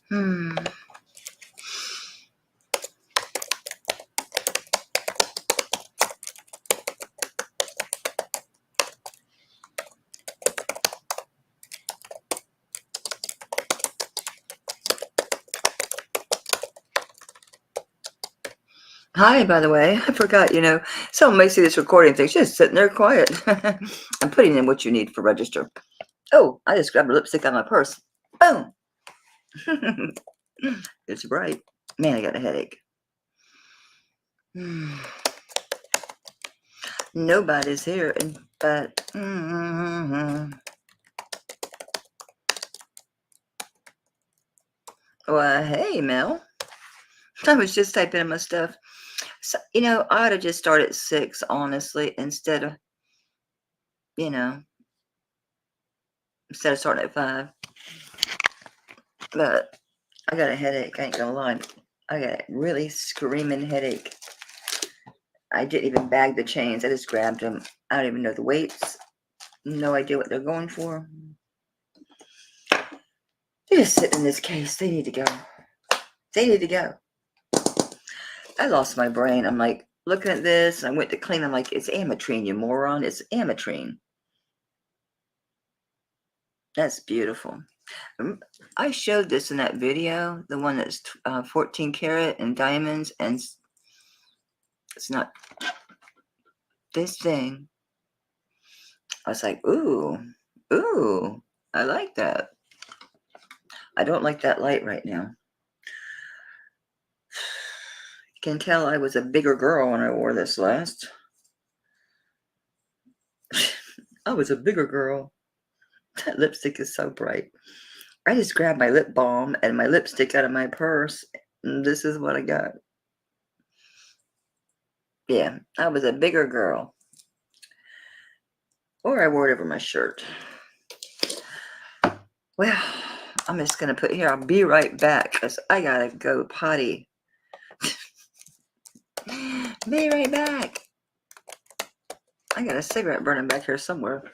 Hmm. Hi, by the way. I forgot, someone may see this recording thing. She's just sitting there quiet. I'm putting in what you need for register. Oh, I just grabbed a lipstick out of my purse. Boom. It's bright. Man, I got a headache. Nobody's here, but well, hey, Mel. I was just typing in my stuff. So, I ought to just start at 6, honestly, instead of starting at 5. But I got a headache. I ain't gonna lie. I got a really screaming headache. I didn't even bag the chains. I just grabbed them. I don't even know the weights. No idea what they're going for. They just sit in this case. They need to go. They need to go. I lost my brain. I'm like looking at this. I went to clean. I'm like, it's ametrine, you moron. It's ametrine. That's beautiful. I showed this in that video, the one that's 14 karat and diamonds, and it's not this thing. I was like, ooh, I like that. I don't like that light right now. You can tell I was a bigger girl when I wore this last. I was a bigger girl. That lipstick is so bright. I just grabbed my lip balm and my lipstick out of my purse, and this is what I got. Yeah, I was a bigger girl. Or I wore it over my shirt. Well, I'm just going to put here, I'll be right back because I got to go potty. Be right back. I got a cigarette burning back here somewhere.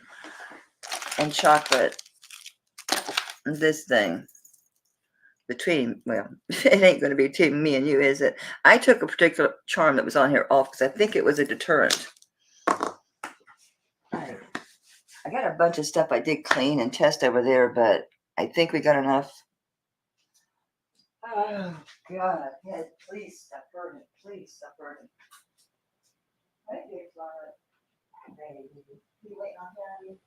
And chocolate. This thing. Well, it ain't going to be between me and you, is it? I took a particular charm that was on here off because I think it was a deterrent. I got a bunch of stuff I did clean and test over there, but I think we got enough. Oh, God. Head, please stop burning. Please stop burning. Hey, dear Flora. Baby. You waiting on Daddy?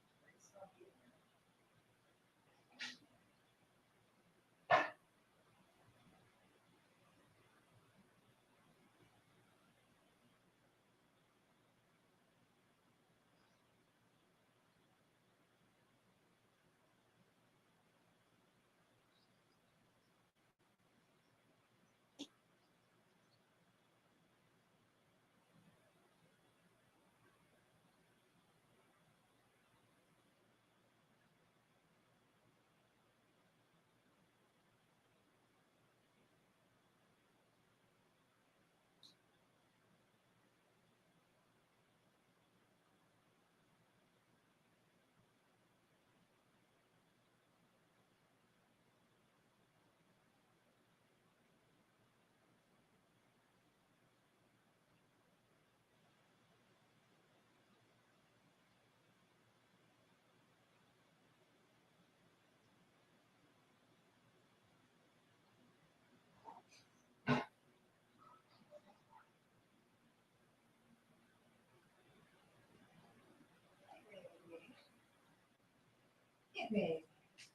Get me.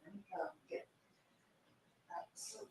Let me go get that soap.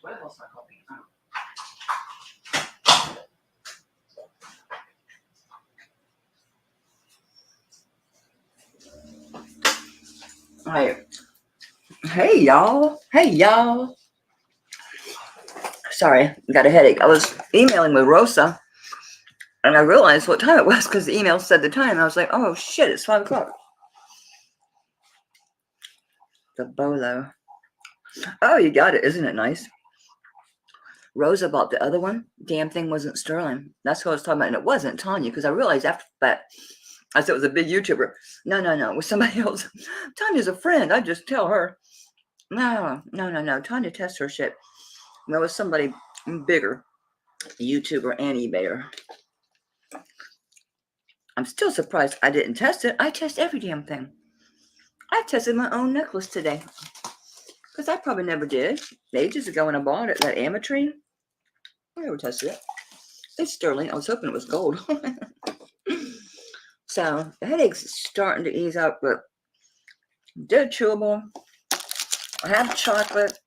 What else I coffee? All right. Hey, y'all. Hey, y'all. Sorry, got a headache. I was emailing with Rosa, and I realized what time it was because the email said the time. I was like, oh, shit, it's 5 o'clock. The bolo. Oh, you got it. Isn't it nice? Rosa bought the other one. Damn thing wasn't sterling. That's what I was talking about. And it wasn't Tanya, because I realized after that, I said it was a big YouTuber. No, it was somebody else. Tanya's a friend. I just tell her. No. Tanya tests her shit. There was somebody bigger, YouTuber and eBayer. I'm still surprised I didn't test it. I test every damn thing. I tested my own necklace today. Because I probably never did. Ages ago when I bought it, that ametrine. I never tested it. It's sterling. I was hoping it was gold. So the headache's starting to ease up, but they're chewable. I have chocolate,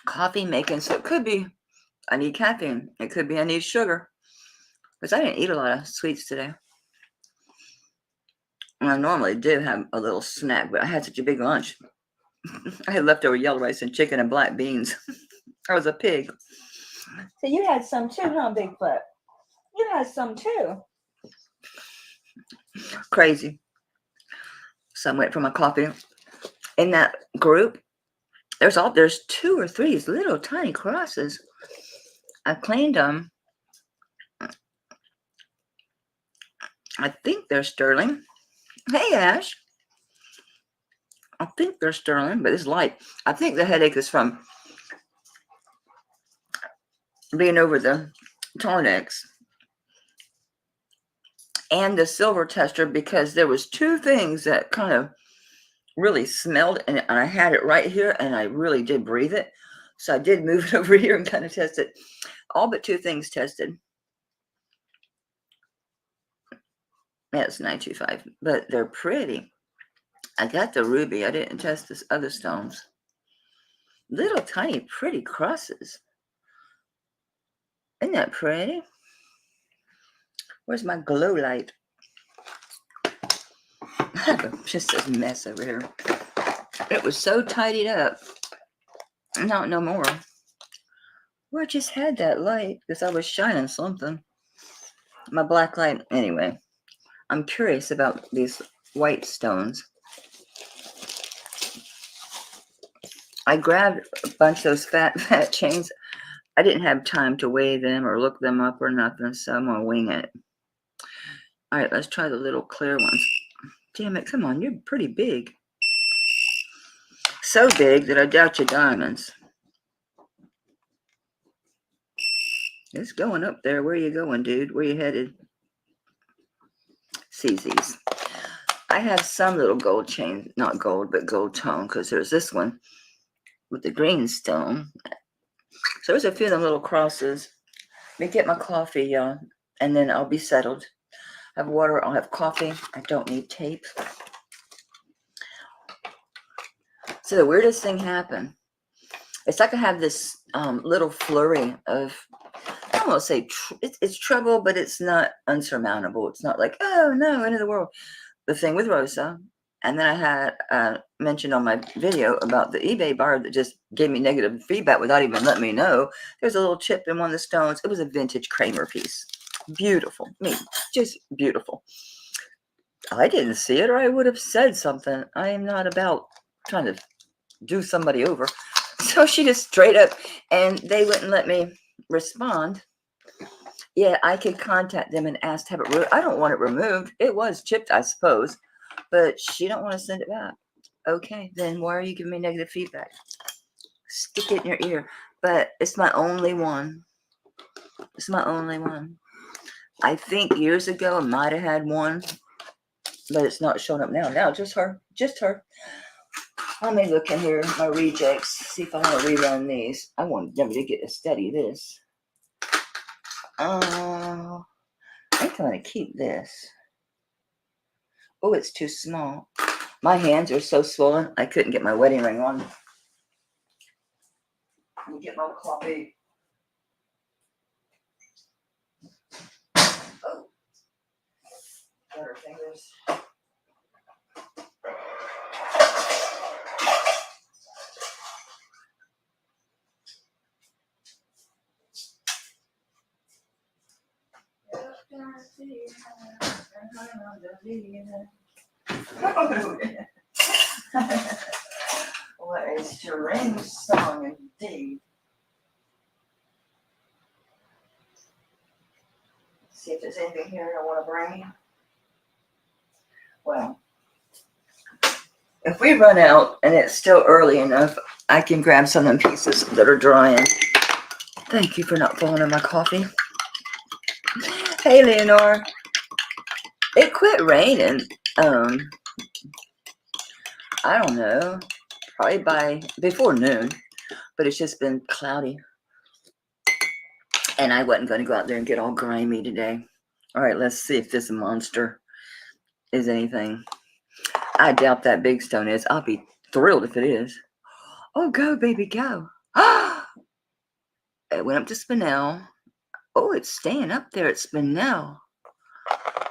coffee making, so it could be I need caffeine. It could be I need sugar. Because I didn't eat a lot of sweets today. And I normally do have a little snack, but I had such a big lunch. I had leftover yellow rice and chicken and black beans. I was a pig. So you had some too, huh, Bigfoot? You had some too. Crazy. So I went for my coffee. In that group, there's 2 or 3 little tiny crosses. I cleaned them. I think they're sterling. Hey, Ash. I think they're sterling, but it's light. I think the headache is from being over the tonics and the silver tester, because there was 2 things that kind of really smelled, and I had it right here, and I really did breathe it. So I did move it over here and kind of test it. All but 2 things tested. Yeah, it's 925, but they're pretty. I got the ruby. I didn't test this other stones. Little tiny pretty crosses. Isn't that pretty? Where's my glow light? I have just a mess over here. It was so tidied up. Not no more. Well, I just had that light because I was shining something. My black light. Anyway, I'm curious about these white stones. I grabbed a bunch of those fat chains. I didn't have time to weigh them or look them up or nothing, so I'm going to wing it. All right, let's try the little clear ones. Damn it, come on, you're pretty big. So big that I doubt your diamonds. It's going up there. Where are you going, dude? Where you headed? CZ's. I have some little gold chain, not gold, but gold tone, because there's this one with the green stone. So there's a few of them little crosses. Let me get my coffee, y'all, and then I'll be settled. I have water, I'll have coffee. I don't need tape. So the weirdest thing happened. It's like I have this little flurry of, I don't want to say it's trouble, but it's not unsurmountable. It's not like, oh no, end of the world. The thing with Rosa. And then I had mentioned on my video about the eBay buyer that just gave me negative feedback without even letting me know. There's a little chip in one of the stones. It was a vintage Kramer piece. Beautiful. I mean, just beautiful. I didn't see it, or I would have said something. I am not about trying to do somebody over. So she just straight up, and they wouldn't let me respond. Yeah, I could contact them and ask to have it removed. I don't want it removed. It was chipped, I suppose, but she don't want to send it back. Okay, then why are you giving me negative feedback? Stick it in your ear. But it's my only one. It's my only one. I think years ago I might have had one, but it's not showing up now. Now, just her. Just her. Let me look in here, my rejects, see if I want to rerun these. I want them to get to study this. I think I'm going to keep this. Oh, it's too small. My hands are so swollen, I couldn't get my wedding ring on. Let me get my coffee. Oh, butter fingers. What a strange song indeed. See if there's anything here I want to bring. Well, if we run out and it's still early enough, I can grab some of them pieces that are drying. Thank you for not falling on my coffee. Hey, Leonore. It quit raining. I don't know, probably before noon, but it's just been cloudy. And I wasn't going to go out there and get all grimy today. All right, let's see if this monster is anything. I doubt that big stone is. I'll be thrilled if it is. Oh, go, baby, go. It went up to Spinel. Oh, it's staying up there at Spinel.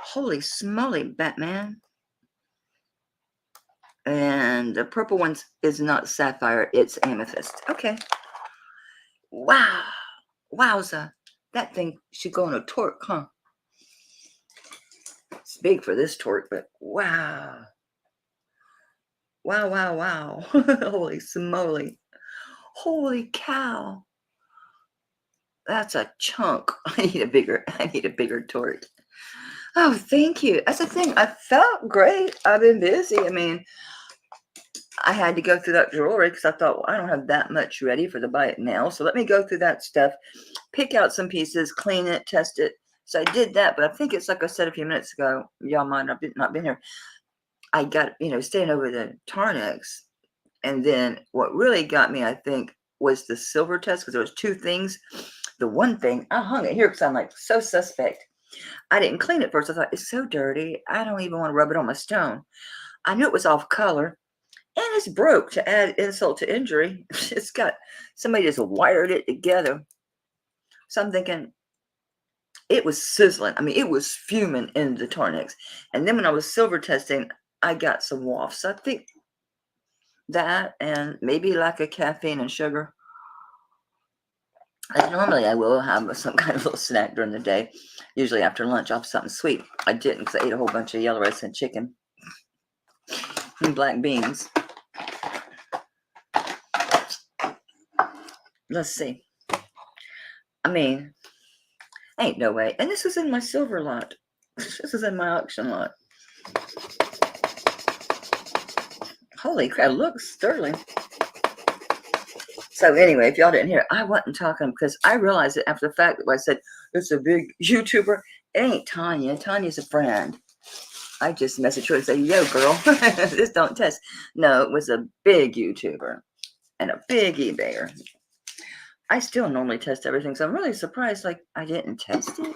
Holy smoly, Batman. And the purple one is not sapphire, it's amethyst. Okay. Wow. Wowza. That thing should go on a torque, huh? It's big for this torque, but wow. Wow, wow, wow. Holy smoly. Holy cow. That's a chunk. I need a bigger torque. Oh, thank you. That's the thing. I felt great. I've been busy. I mean, I had to go through that jewelry because I thought, well, I don't have that much ready for the buy it now. So let me go through that stuff, pick out some pieces, clean it, test it. So I did that, but I think it's like I said a few minutes ago. Y'all might not been here. I got, staying over the Tarnex. And then what really got me, I think, was the silver test because there was two things. The one thing, I hung it here because I'm like so suspect. I didn't clean it first. I thought, it's so dirty. I don't even want to rub it on my stone. I knew it was off color. And it's broke to add insult to injury. It's got, somebody just wired it together. So I'm thinking, it was sizzling. I mean, it was fuming in the Tarnex. And then when I was silver testing, I got some wafts. I think that and maybe lack of caffeine and sugar. And normally I will have some kind of little snack during the day. Usually after lunch, I'll have something sweet. I didn't because I ate a whole bunch of yellow rice and chicken and black beans. Let's see. I mean, ain't no way. And this was in my silver lot. This is in my auction lot. Holy crap, looks sterling. So anyway, if y'all didn't hear, I wasn't talking because I realized it after the fact that I said, it's a big YouTuber. It ain't Tanya. Tanya's a friend. I just messaged her and said, yo, girl, this don't test. No, it was a big YouTuber and a big eBayer. I still normally test everything, so I'm really surprised, like, I didn't test it.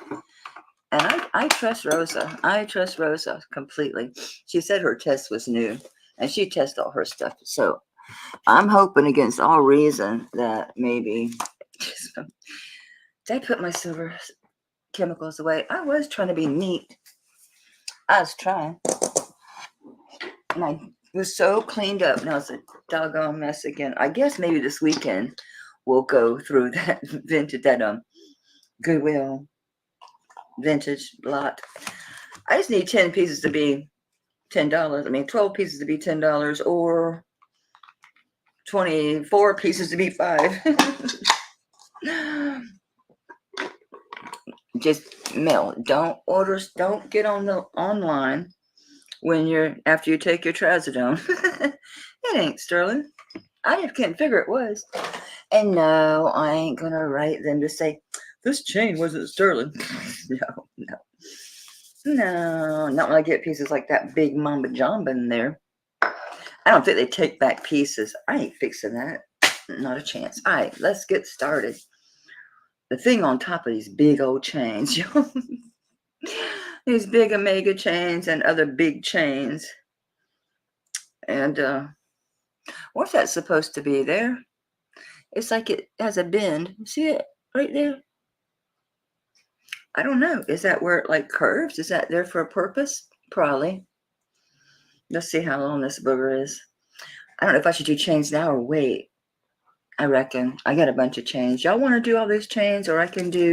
And I trust Rosa. I trust Rosa completely. She said her test was new, and she tests all her stuff. So I'm hoping against all reason that maybe did I put my silver chemicals away? I was trying to be neat. I was trying. And I was so cleaned up. Now it's a doggone mess again. I guess maybe this weekend we'll go through that vintage, that Goodwill vintage lot. I just need 10 pieces to be $10. I mean, 12 pieces to be $10 or 24 pieces to be $5. Just mail. Don't get on the online when after you take your trazodone. It ain't sterling. I just can't figure it was. And no, I ain't gonna write them to say this chain wasn't sterling. No, not when I get pieces like that big Mamba Jamba in there. I don't think they take back pieces. I ain't fixing that. Not a chance. All right, let's get started. The thing on top of these big old chains, these big Omega chains and other big chains. And what's that supposed to be there? It's like it has a bend. See it right there? I don't know. Is that where it like curves? Is that there for a purpose? Probably. Let's see how long this booger is. I don't know if I should do chains now or wait. I reckon. I got a bunch of chains. Y'all want to do all these chains, or I can do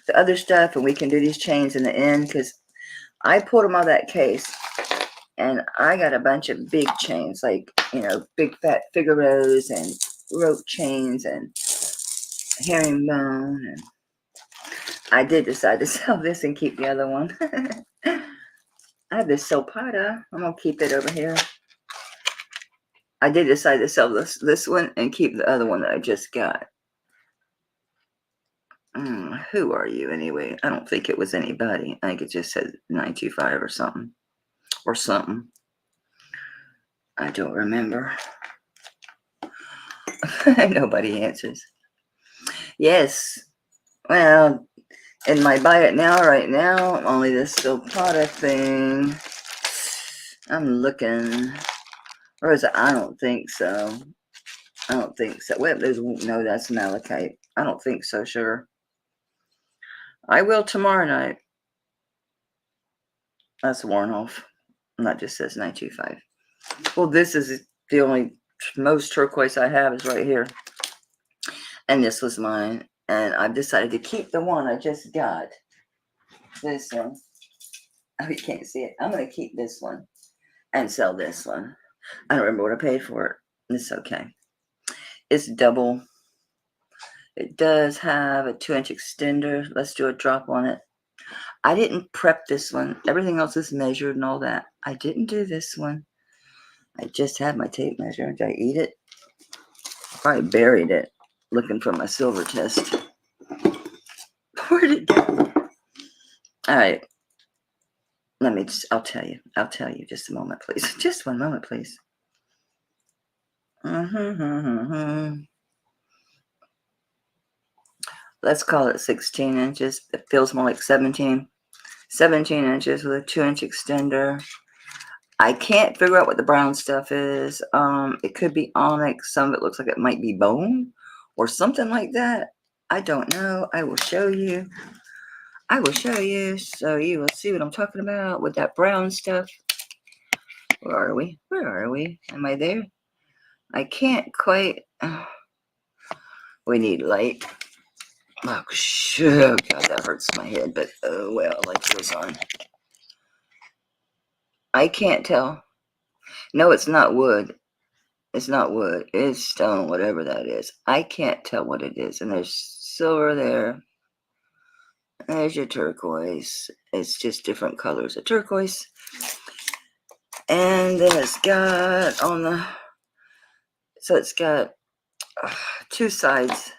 the other stuff and we can do these chains in the end, because I pulled them out of that case and I got a bunch of big chains, like, big fat Figaros and rope chains and herringbone. And I did decide to sell this and keep the other one. I have this Sopata. I'm going to keep it over here. I did decide to sell this one and keep the other one that I just got. Who are you anyway? I don't think it was anybody. I think it just said 925 or something. Or something. I don't remember. Nobody answers. Yes. Well, in my buy it now, right now, only this Sopata thing. I'm looking. Or is it? I don't think so. I don't think so. Well, no, that's malachite. I don't think so, sugar. I will tomorrow night. That's worn off. That just says 925. Well, this is the only most turquoise I have is right here. And this was mine. And I've decided to keep the one I just got. This one. Oh, you can't see it. I'm going to keep this one and sell this one. I don't remember what I paid for it. It's okay. It's double. It does have a 2-inch extender. Let's do a drop on it. I didn't prep this one. Everything else is measured and all that. I didn't do this one. I just had my tape measure. Did I eat it? Probably buried it looking for my silver test. Where'd it go? All right. I'll tell you. Just a moment, please. Just one moment, please. Let's call it 16 inches. It feels more like 17. 17 inches with a 2-inch extender. I can't figure out what the brown stuff is. It could be onyx. Some of it looks like it might be bone or something like that. I don't know. I will show you. So you will see what I'm talking about with that brown stuff. Where are we? Am I there? I can't quite. We need light. Oh, sure. God, that hurts my head, but oh well, light goes on. I can't tell. No, it's not wood. It's not wood. It's stone, whatever that is. I can't tell what it is. And there's silver there. There's your turquoise. It's just different colors of turquoise. And then it's got it's got two sides.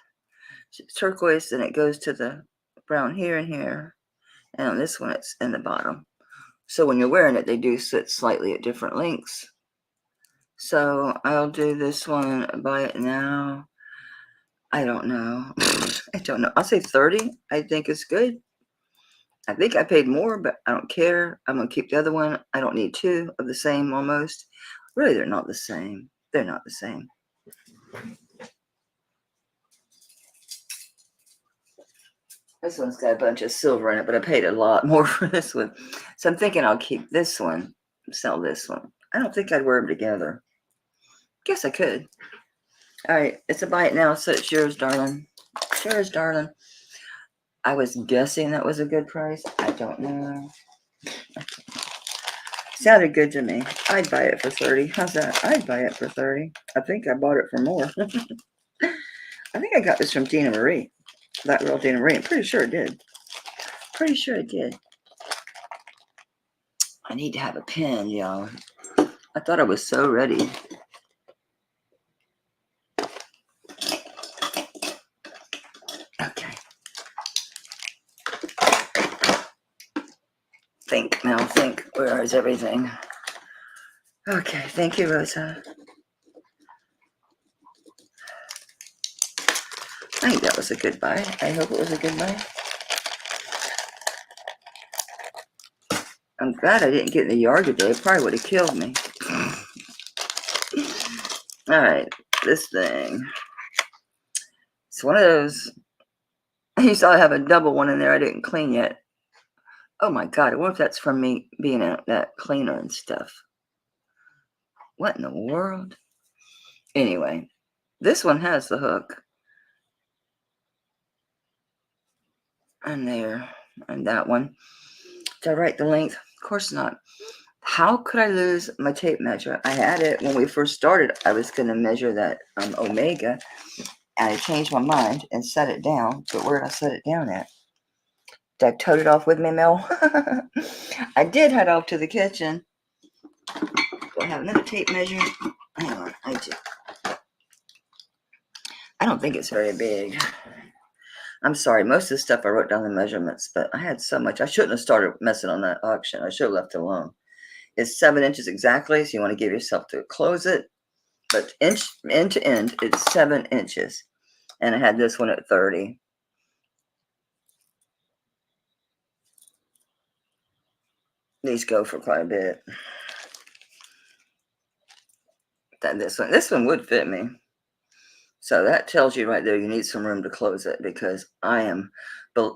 It's turquoise, and it goes to the brown here and here. And on this one, it's in the bottom. So when you're wearing it, they do sit slightly at different lengths. So I'll do this one, buy it now. I don't know. I'll say 30. I think it's good. I think I paid more, but I don't care. I'm going to keep the other one. I don't need two of the same almost. Really, they're not the same. This one's got a bunch of silver in it, but I paid a lot more for this one. So I'm thinking I'll keep this one, sell this one. I don't think I'd wear them together. Guess I could. All right, it's a buy it now, so it's yours, darling. Yours, darling. I was guessing that was a good price. I don't know. Sounded good to me. I'd buy it for 30. How's that? I'd buy it for 30. I think I bought it for more. I think I got this from Dina Marie. That real Dina Marie. I'm pretty sure it did. Pretty sure I did. I need to have a pen, y'all. I thought I was so ready. Okay. Think, Mel, think. Where is everything? Okay, thank you, Rosa. I think that was a good buy. I hope it was a good buy. I'm glad I didn't get in the yard today. It probably would have killed me. All right, this thing. It's one of those. You saw I have a double one in there I didn't clean yet. Oh my God, I wonder if that's from me being out that cleaner and stuff. What in the world? Anyway, this one has the hook. And there, and that one. Did I write the length? Of course not. How could I lose my tape measure? I had it when we first started. I was going to measure that omega, and I changed my mind and set it down. But where did I set it down at? Did I tote it off with me, Mel? I did head off to the kitchen. Do I have another tape measure? Hang on, I do. I don't think it's very big. I'm sorry. Most of the stuff I wrote down the measurements, but I had so much. I shouldn't have started messing on that auction. I should have left it alone. It's 7 inches exactly, so you want to give yourself to close it. But end to end, it's 7 inches. And I had this one at 30. These go for quite a bit. Then this one would fit me. So that tells you right there you need some room to close it, because I am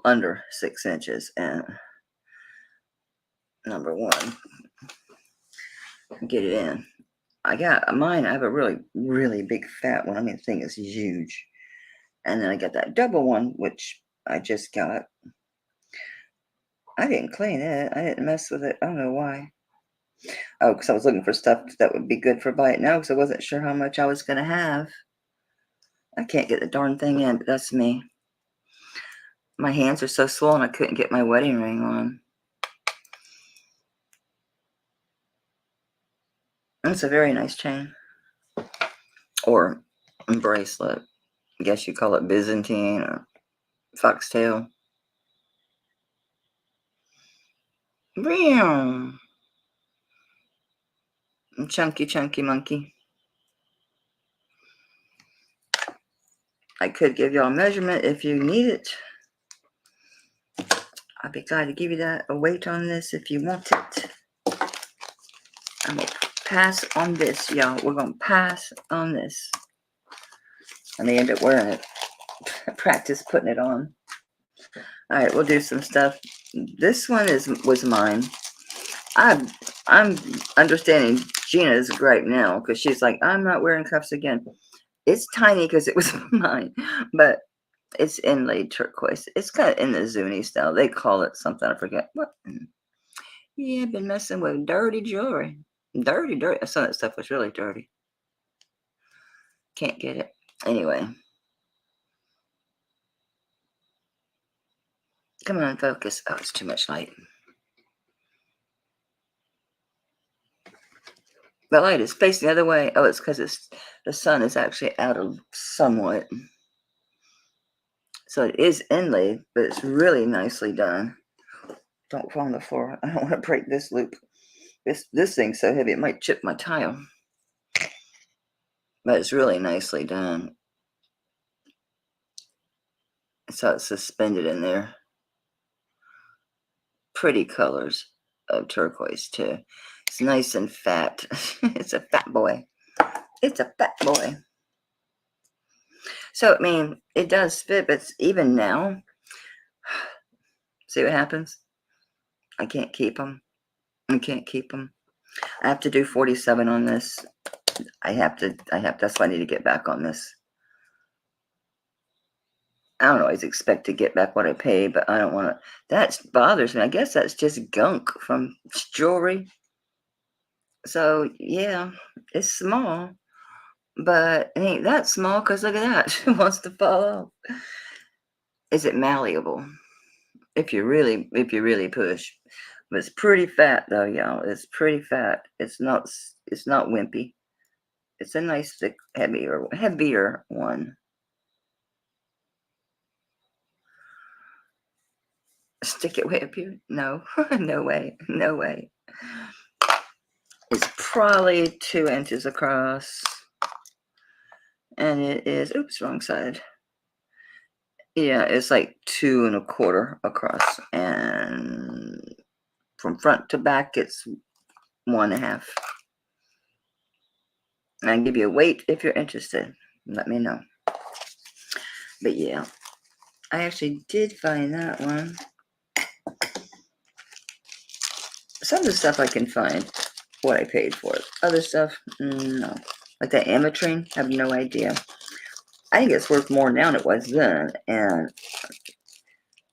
under 6 inches. And number one, get it in. I got mine. I have a really, really big fat one. I mean, the thing is huge. And then I got that double one, which I just got. I didn't clean it. I didn't mess with it. I don't know why. Oh, because I was looking for stuff that would be good for bite now, because I wasn't sure how much I was going to have. I can't get the darn thing in, but that's me. My hands are so swollen I couldn't get my wedding ring on. It's a very nice chain. Or bracelet. I guess you call it Byzantine or foxtail. Chunky monkey. I could give y'all a measurement if you need it. I'd be glad to give you a weight on this if you want it. I'm going to pass on this, y'all. We're going to pass on this. I may end up wearing it. Practice putting it on. All right, we'll do some stuff. This one was mine. I'm understanding Gina's right now, because she's like, I'm not wearing cuffs again. It's tiny because it was mine, but it's inlaid turquoise. It's kind of in the Zuni style. They call it something. I forget what. Yeah, I've been messing with dirty jewelry. Dirty. Some of that stuff was really dirty. Can't get it. Anyway. Come on, focus. Oh, it's too much light. The light is facing the other way. Oh, it's because the sun is actually out of somewhat. So it is inlaid, but it's really nicely done. Don't fall on the floor. I don't want to break this loop. This thing's so heavy it might chip my tile. But it's really nicely done. So it's suspended in there. Pretty colors of turquoise too. It's nice and fat. It's a fat boy. It's a fat boy. So, I mean, it does fit, but even now, see what happens? I can't keep them. I can't keep them. I have to do 47 on this. That's why I need to get back on this. I don't always expect to get back what I pay, but I don't want to. That bothers me. I guess that's just gunk from jewelry. So, yeah, it's small, but it ain't that small because look at that. It wants to fall off. Is it malleable? if you really push. But it's pretty fat though, y'all. It's pretty fat. It's not wimpy. It's a nice thick, heavier one. Stick it way up here? No, no way, no way. It's probably 2 inches across, and it is. Oops, wrong side. Yeah, it's like 2 1/4 across, and from front to back, it's 1.5. And I can give you a weight if you're interested. Let me know. But yeah, I actually did find that one. Some of the stuff I can find what I paid for it. Other stuff, no. Like that ametrine, I have no idea. I think it's worth more now than it was then, and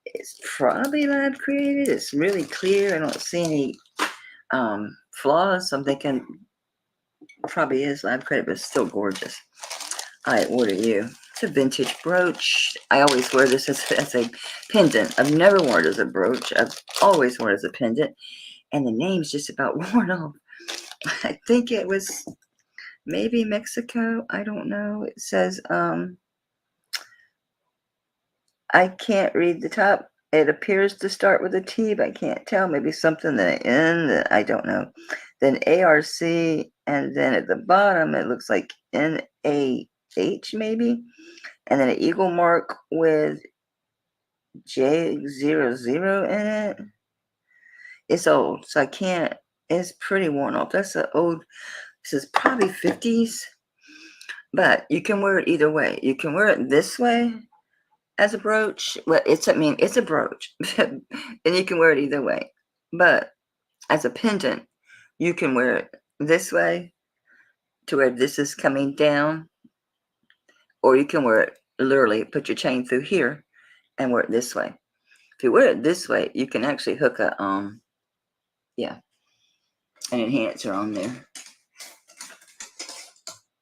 it's probably lab created. It's really clear. I don't see any flaws. So I'm thinking probably is lab created, but it's still gorgeous. I order you. It's a vintage brooch. I always wear this as a pendant. I've never worn it as a brooch. I've always worn it as a pendant, and the name's just about worn off. I think it was maybe Mexico. I don't know. It says I can't read the top. It appears to start with a T, but I can't tell. Maybe something that N, that I don't know. Then ARC, and then at the bottom it looks like NAH maybe, and then an eagle mark with J00 in it. It's old, so I can't. It's pretty worn off. That's an old. This is probably 50s, but you can wear it either way. You can wear it this way as a brooch. Well, it's a brooch, and you can wear it either way. But as a pendant, you can wear it this way to where this is coming down, or you can wear it literally, put your chain through here and wear it this way. If you wear it this way, you can actually hook a an enhancer on there.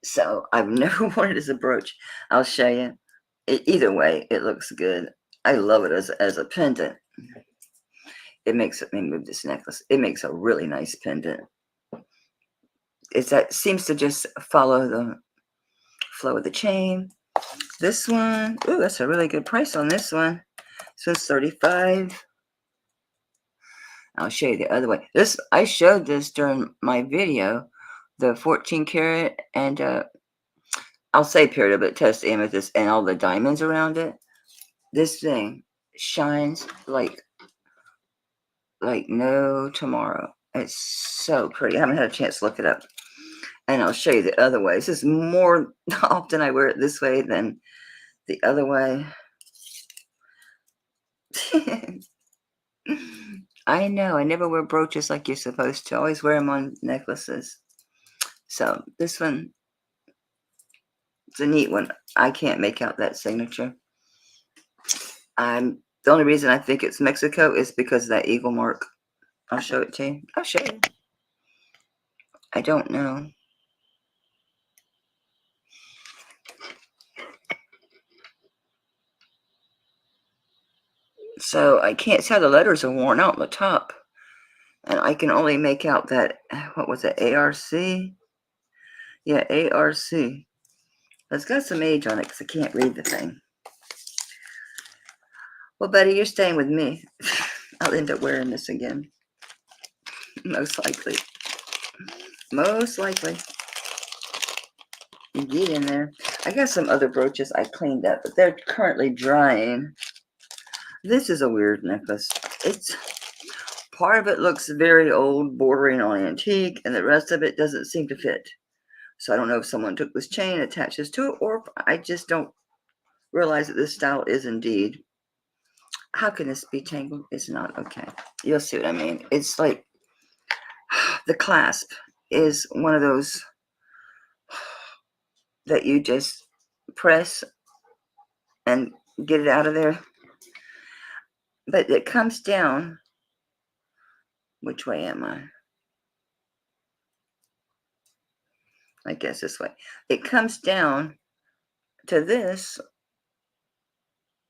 So I've never worn it as a brooch. I'll show you. Either way, it looks good. I love it as a pendant. It makes it. Let me move this necklace. It makes a really nice pendant. Seems to just follow the flow of the chain. This one, ooh, that's a really good price on this one. This one's $35. I'll show you the other way. I showed this during my video, the 14 karat, and I'll say period, but test amethyst and all the diamonds around it. This thing shines like no tomorrow. It's so pretty. I haven't had a chance to look it up. And I'll show you the other way. This is more often I wear it this way than the other way. I know. I never wear brooches like you're supposed to. I always wear them on necklaces. So this one, it's a neat one. I can't make out that signature. The only reason I think it's Mexico is because of that eagle mark. I'll show it to you. I'll show you. I don't know. So I can't see how the letters are worn out on the top. And I can only make out that, what was it, ARC? Yeah, ARC. It's got some age on it because I can't read the thing. Well, Betty, you're staying with me. I'll end up wearing this again. Most likely. Most likely. Get in there. I got some other brooches I cleaned up, but they're currently drying. This is a weird necklace. Part of it looks very old, bordering on antique, and the rest of it doesn't seem to fit. So I don't know if someone took this chain, attaches to it, or if I just don't realize that this style is indeed. How can this be tangled? It's not. Okay. You'll see what I mean. It's like the clasp is one of those that you just press and get it out of there. But it comes down. Which way am I? I guess this way. It comes down to this,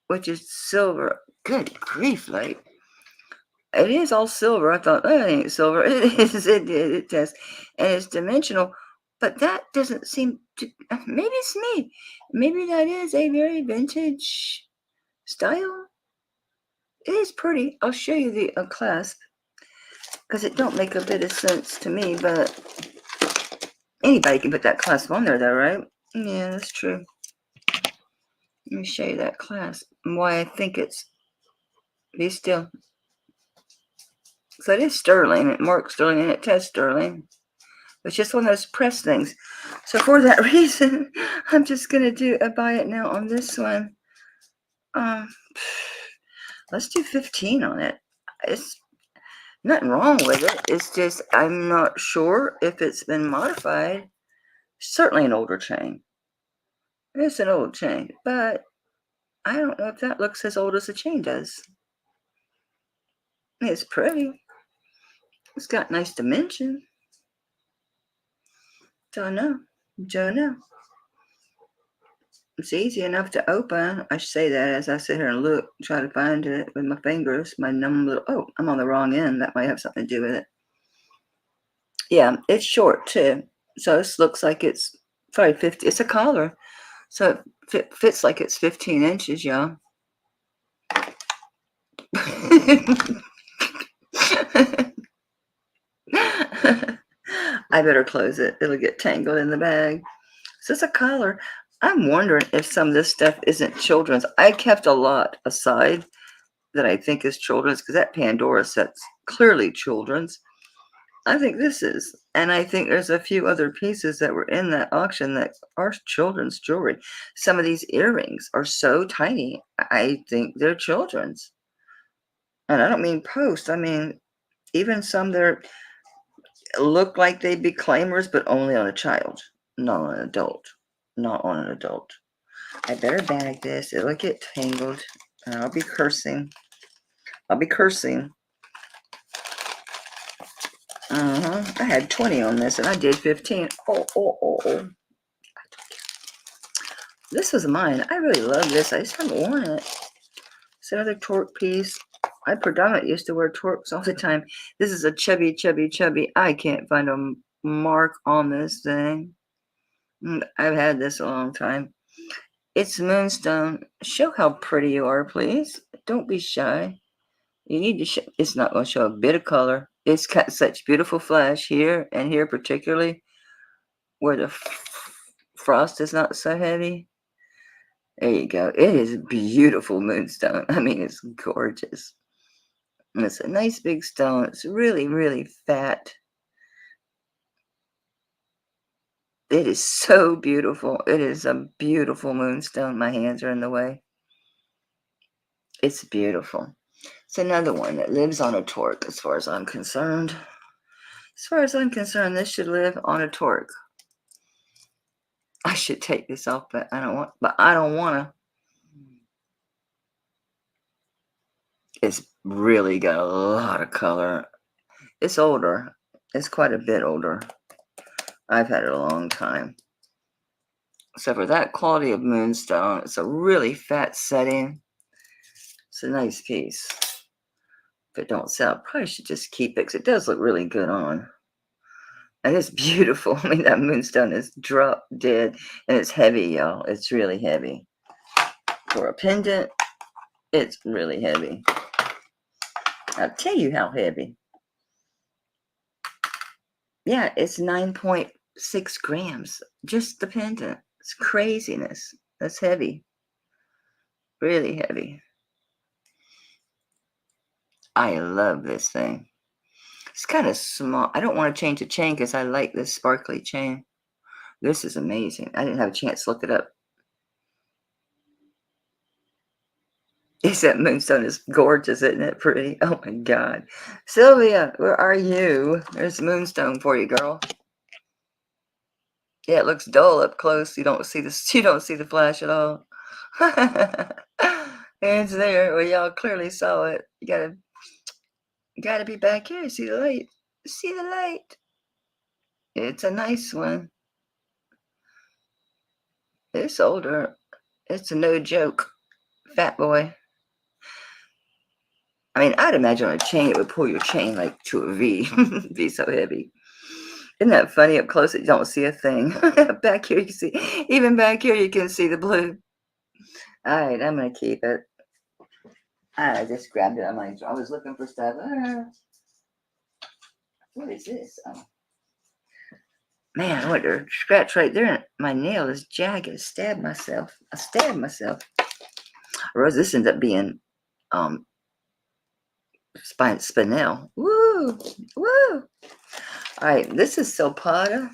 which is silver. Good grief, like, it is all silver. I thought, oh, it ain't silver. It is. It does. And it's dimensional. But that doesn't seem to, maybe it's me. Maybe that is a very vintage style. It is pretty. I'll show you the clasp because it don't make a bit of sense to me, but anybody can put that clasp on there though, right? Yeah, that's true. Let me show you that clasp and why I think it's, be still. So it is sterling. It marks sterling and it tests sterling. It's just one of those press things. So for that reason, I'm just going to buy it now on this one. Let's do 15 on it. It's nothing wrong with it. It's just, I'm not sure if it's been modified. Certainly an older chain. It's an old chain, but I don't know if that looks as old as the chain does. It's pretty. It's got nice dimension. Don't know. It's easy enough to open. I say that as I sit here and look, try to find it with my fingers, my numb little, oh, I'm on the wrong end. That might have something to do with it. Yeah, it's short too. So this looks like it's probably 50. It's a collar. So it fits like it's 15 inches, y'all. I better close it. It'll get tangled in the bag. So it's a collar. I'm wondering if some of this stuff isn't children's. I kept a lot aside that I think is children's because that Pandora set's clearly children's. I think this is. And I think there's a few other pieces that were in that auction that are children's jewelry. Some of these earrings are so tiny. I think they're children's. And I don't mean post. I mean, even some that look like they'd be claimers, but only on a child, not on an adult. Not on an adult. I better bag this. It'll get tangled. And I'll be cursing. I had 20 on this and I did 15. Oh. This was mine. I really love this. I just haven't worn it. It's another torque piece. I predominantly used to wear torques all the time. This is a chubby. I can't find a mark on this thing. I've had this a long time. It's moonstone. Show how pretty you are, please. Don't be shy. You need to show. It's not going to show a bit of color. It's got such beautiful flash here and here, particularly where the frost is not so heavy. There you go. It is beautiful moonstone. I mean, it's gorgeous. And it's a nice big stone. It's really, really fat. It is so beautiful. It is a beautiful moonstone. My hands are in the way. It's beautiful. It's another one that lives on a torque as far as I'm concerned. As far as I'm concerned, this should live on a torque. I should take this off, but I don't want to. It's really got a lot of color. It's older. It's quite a bit older. I've had it a long time. So for that quality of moonstone, it's a really fat setting. It's a nice piece. If it don't sell, I probably should just keep it because it does look really good on. And it's beautiful. I mean, that moonstone is drop dead and it's heavy, y'all. It's really heavy. For a pendant, it's really heavy. I'll tell you how heavy. Yeah, it's 9.6 grams. Just the pendant. It's craziness. That's heavy. Really heavy. I love this thing. It's kind of small. I don't want to change the chain because I like this sparkly chain. This is amazing. I didn't have a chance to look it up. That moonstone is gorgeous, isn't it? Pretty. Oh my God. Sylvia, where are you? There's moonstone for you, girl. Yeah, it looks dull up close. You don't see the flash at all. It's there. Well, y'all clearly saw it. You gotta be back here. See the light. See the light. It's a nice one. It's older. It's a no joke. Fat boy. I mean, I'd imagine on a chain, it would pull your chain like to a V. It'd be so heavy. Isn't that funny? Up close, you don't see a thing. Back here, you can see, even back here, you can see the blue. All right, I'm going to keep it. I just grabbed it. I was looking for stuff. What is this? Oh. Man, what a scratch right there. My nail is jagged. I stabbed myself. Or this ends up being spinel. Woo! Woo! All right, this is Zapata.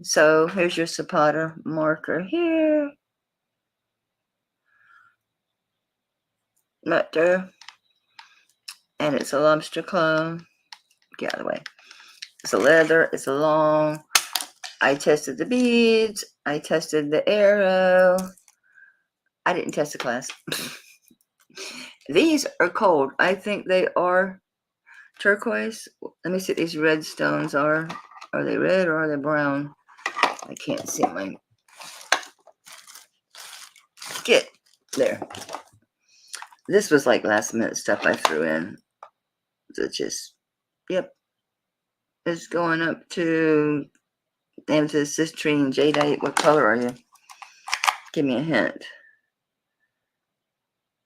So here's your Zapata marker here. Right there. And it's a lobster clone. Get out of the way. It's a leather. It's a long. I tested the beads. I tested the arrow. I didn't test the class. These are cold. I think they are turquoise. Let me see what these red stones are. Are they red or are they brown? I can't see my. Get there. This was like last minute stuff I threw in. It's just, yep. It's going up to amethyst, citrine, jadeite. What color are you? Give me a hint.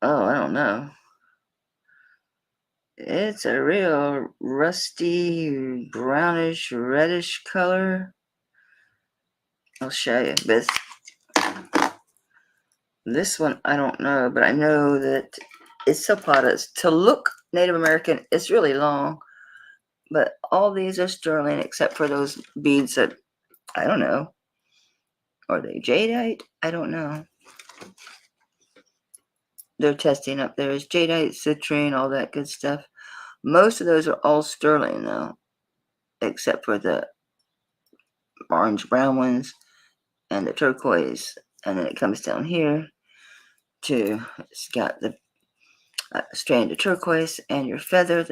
Oh, I don't know. It's a real rusty, brownish, reddish color. I'll show you. This one, I don't know, but I know that it's Zapata. To look Native American, it's really long, but all these are sterling except for those beads that, I don't know. Are they jadeite? I don't know. They're testing up there. It's jadeite, citrine, all that good stuff. Most of those are all sterling, though, except for the orange-brown ones and the turquoise. And then it comes down here to, it's got the strand of turquoise and your feather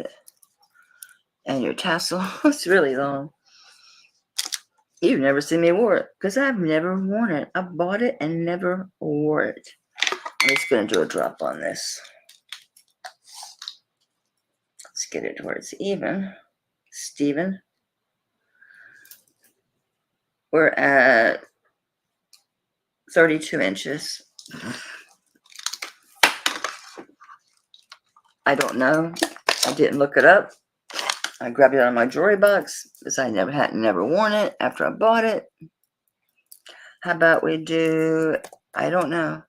and your tassel. It's really long. You've never seen me wear it because I've never worn it. I bought it and never wore it. I'm just going to do a drop on this. Let's get it where it's even. Steven. We're at 32 inches. I don't know. I didn't look it up. I grabbed it out of my jewelry box because I had never worn it after I bought it. How about we do, I don't know.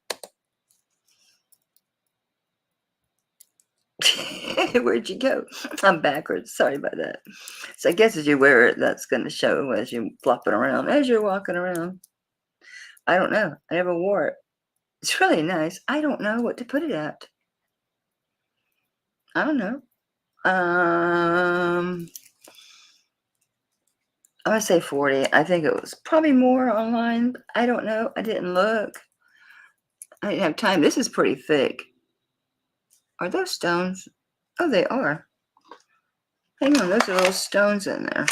Where'd you go? I'm backwards. Sorry about that. So I guess as you wear it, that's going to show as you flop it around, as you're walking around. I don't know. I never wore it. It's really nice. I don't know what to put it at. I don't know. I'm going to say 40. I think it was probably more online. I don't know. I didn't look. I didn't have time. This is pretty thick. Are those stones? Oh, they are. Hang on. Those are little stones in there.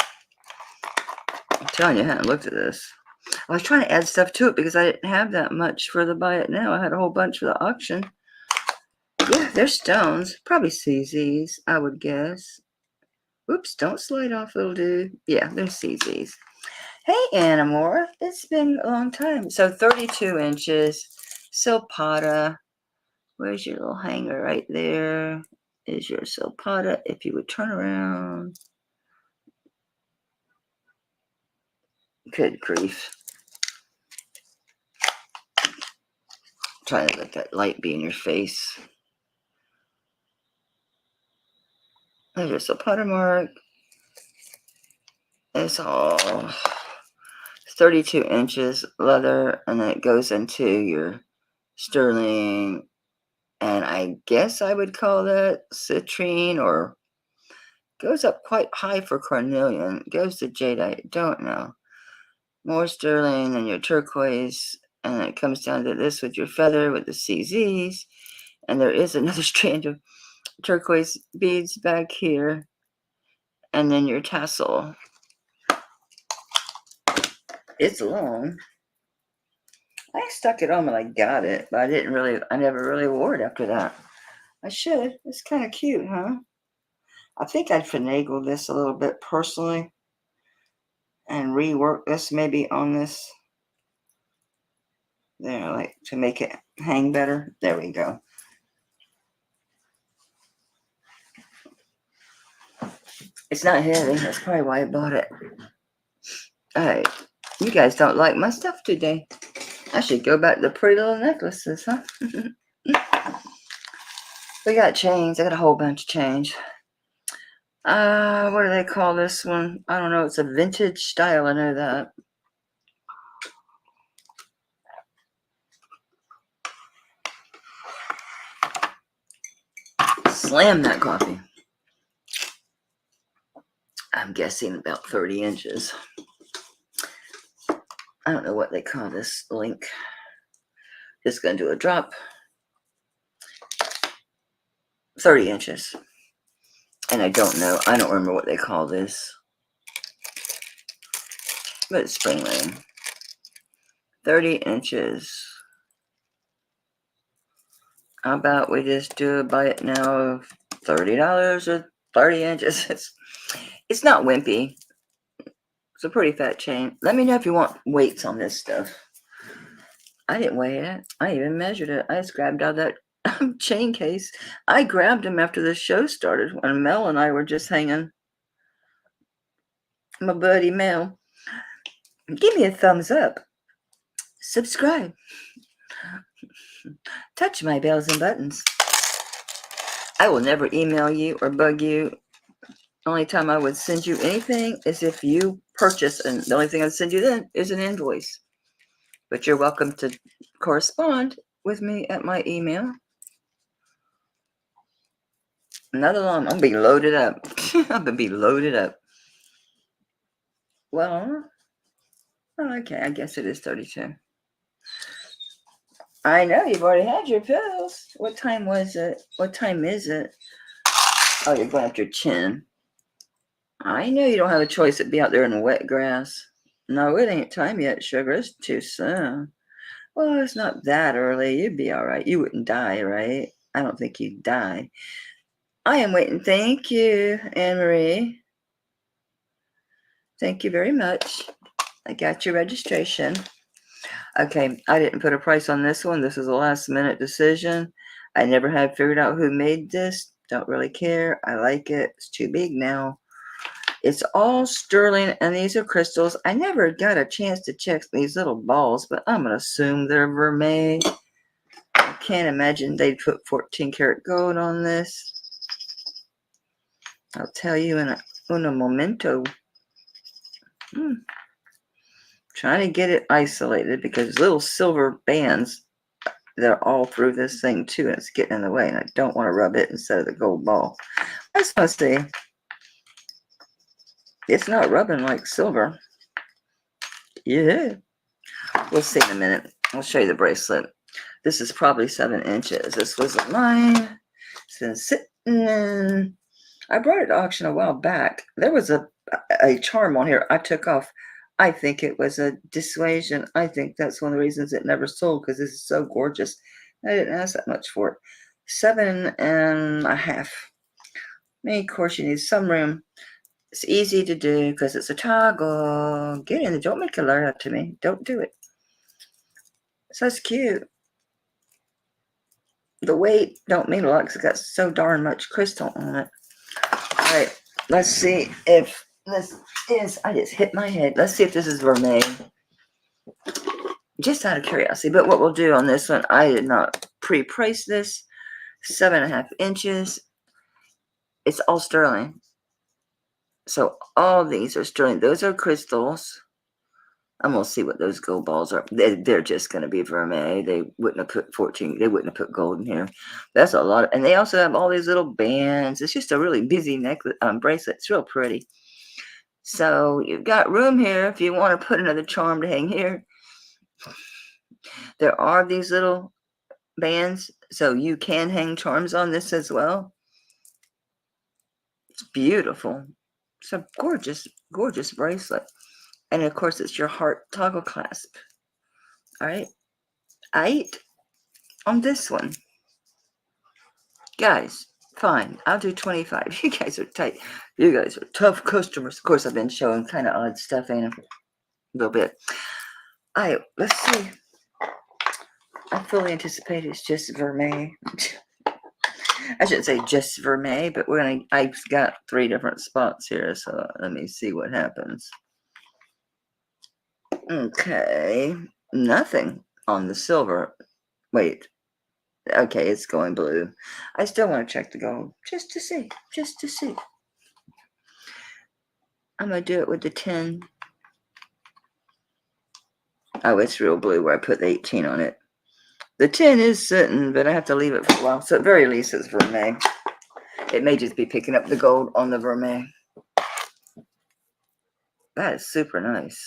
I'm telling you, I hadn't looked at this. I was trying to add stuff to it because I didn't have that much for the buy it now. I had a whole bunch for the auction. Yeah, they're stones. Probably CZs, I would guess. Oops, don't slide off, little dude. Yeah, they're CZs. Hey, Anamora. It's been a long time. So 32 inches. Silpata. Where's your little hanger? Right there is your Silpata. If you would turn around. Good grief. Trying to let that light be in your face. There's your Silpata mark. It's all 32 inches leather, and then it goes into your sterling, and I guess I would call that citrine, or goes up quite high for carnelian. Goes to jadeite, don't know. More sterling and your turquoise, and it comes down to this with your feather with the CZs, and there is another strand of turquoise beads back here, and then your tassel. It's long. I stuck it on when I got it, but I never really wore it after that. I should. It's kind of cute, huh? I think I'd finagle this a little bit personally and rework this maybe on this there, like to make it hang better. There we go. It's not heavy. That's probably why I bought it. All right. You guys don't like my stuff today. I should go back to the pretty little necklaces, huh? We got chains. I got a whole bunch of change. What do they call this one? I don't know. It's a vintage style. I know that. Slam that coffee. I'm guessing about 30 inches. I don't know what they call this link. Just going to do a drop. 30 inches. And I don't know. I don't remember what they call this. But it's spring lane. 30 inches. How about we just do a buy it now of $30 or 30 inches? It's not wimpy. It's a pretty fat chain. Let me know if you want weights on this stuff. I didn't weigh it. I even measured it. I just grabbed out that chain case. I grabbed them after the show started when Mel and I were just hanging. My buddy Mel. Give me a thumbs up. Subscribe. Touch my bells and buttons. I will never email you or bug you. Only time I would send you anything is if you purchase, and the only thing I'd send you then is an invoice. But you're welcome to correspond with me at my email. Another long. I'm gonna be loaded up. I'm gonna be loaded up. Well, okay. I guess it is 32. I know you've already had your pills. What time was it? What time is it? Oh, you're going after your chin. I know you don't have a choice to be out there in the wet grass. No, it ain't time yet, sugar. It's too soon. Well, it's not that early. You'd be all right. You wouldn't die, right? I don't think you'd die. I am waiting. Thank you, Anne-Marie. Thank you very much. I got your registration. Okay, I didn't put a price on this one. This is a last-minute decision. I never had figured out who made this. Don't really care. I like it. It's too big now. It's all sterling, and these are crystals. I never got a chance to check these little balls, but I'm going to assume they're vermeil. I can't imagine they'd put 14 karat gold on this. I'll tell you in a momento. Trying to get it isolated because little silver bands, they're all through this thing too, and it's getting in the way, and I don't want to rub it instead of the gold ball. I just want to see. It's not rubbing like silver. Yeah. We'll see in a minute. I'll show you the bracelet. This is probably 7 inches. This was mine. It's been sitting in. I brought it to auction a while back. There was a charm on here I took off. I think it was a dissuasion. I think that's one of the reasons it never sold, because this is so gorgeous. I didn't ask that much for it. 7.5. I mean, of course, you need some room. It's easy to do because it's a toggle. Get in. Don't make a learn up to me. Don't do it. So it's cute. The weight don't mean a lot because it's got so darn much crystal on it. All right, let's see if this is. I just hit my head. Let's see if this is vermeil. Just out of curiosity. But what we'll do on this one, I did not pre-price this. 7.5 inches. It's all sterling. So all these are sterling. Those are crystals. I'm going to see what those gold balls are. They're just going to be vermeil. They wouldn't have put 14. They wouldn't have put gold in here. That's a lot. And they also have all these little bands. It's just a really busy necklace, bracelet. It's real pretty. So you've got room here if you want to put another charm to hang here. There are these little bands, so you can hang charms on this as well. It's beautiful. It's a gorgeous, gorgeous bracelet. And of course, it's your heart toggle clasp. All right. 8 on this one. Guys, fine. I'll do 25. You guys are tight. You guys are tough customers. Of course, I've been showing kind of odd stuff, ain't I? A little bit. All right, let's see. I fully anticipate it's just vermeil. I shouldn't say just vermeil, but I've got 3 different spots here, so let me see what happens. Okay, nothing on the silver. Wait. Okay, it's going blue. I still want to check the gold, just to see. I'm going to do it with the 10. Oh, it's real blue where I put the 18 on it. The 10 is sitting, but I have to leave it for a while. So at very least it's vermeil. It may just be picking up the gold on the vermeil. That is super nice.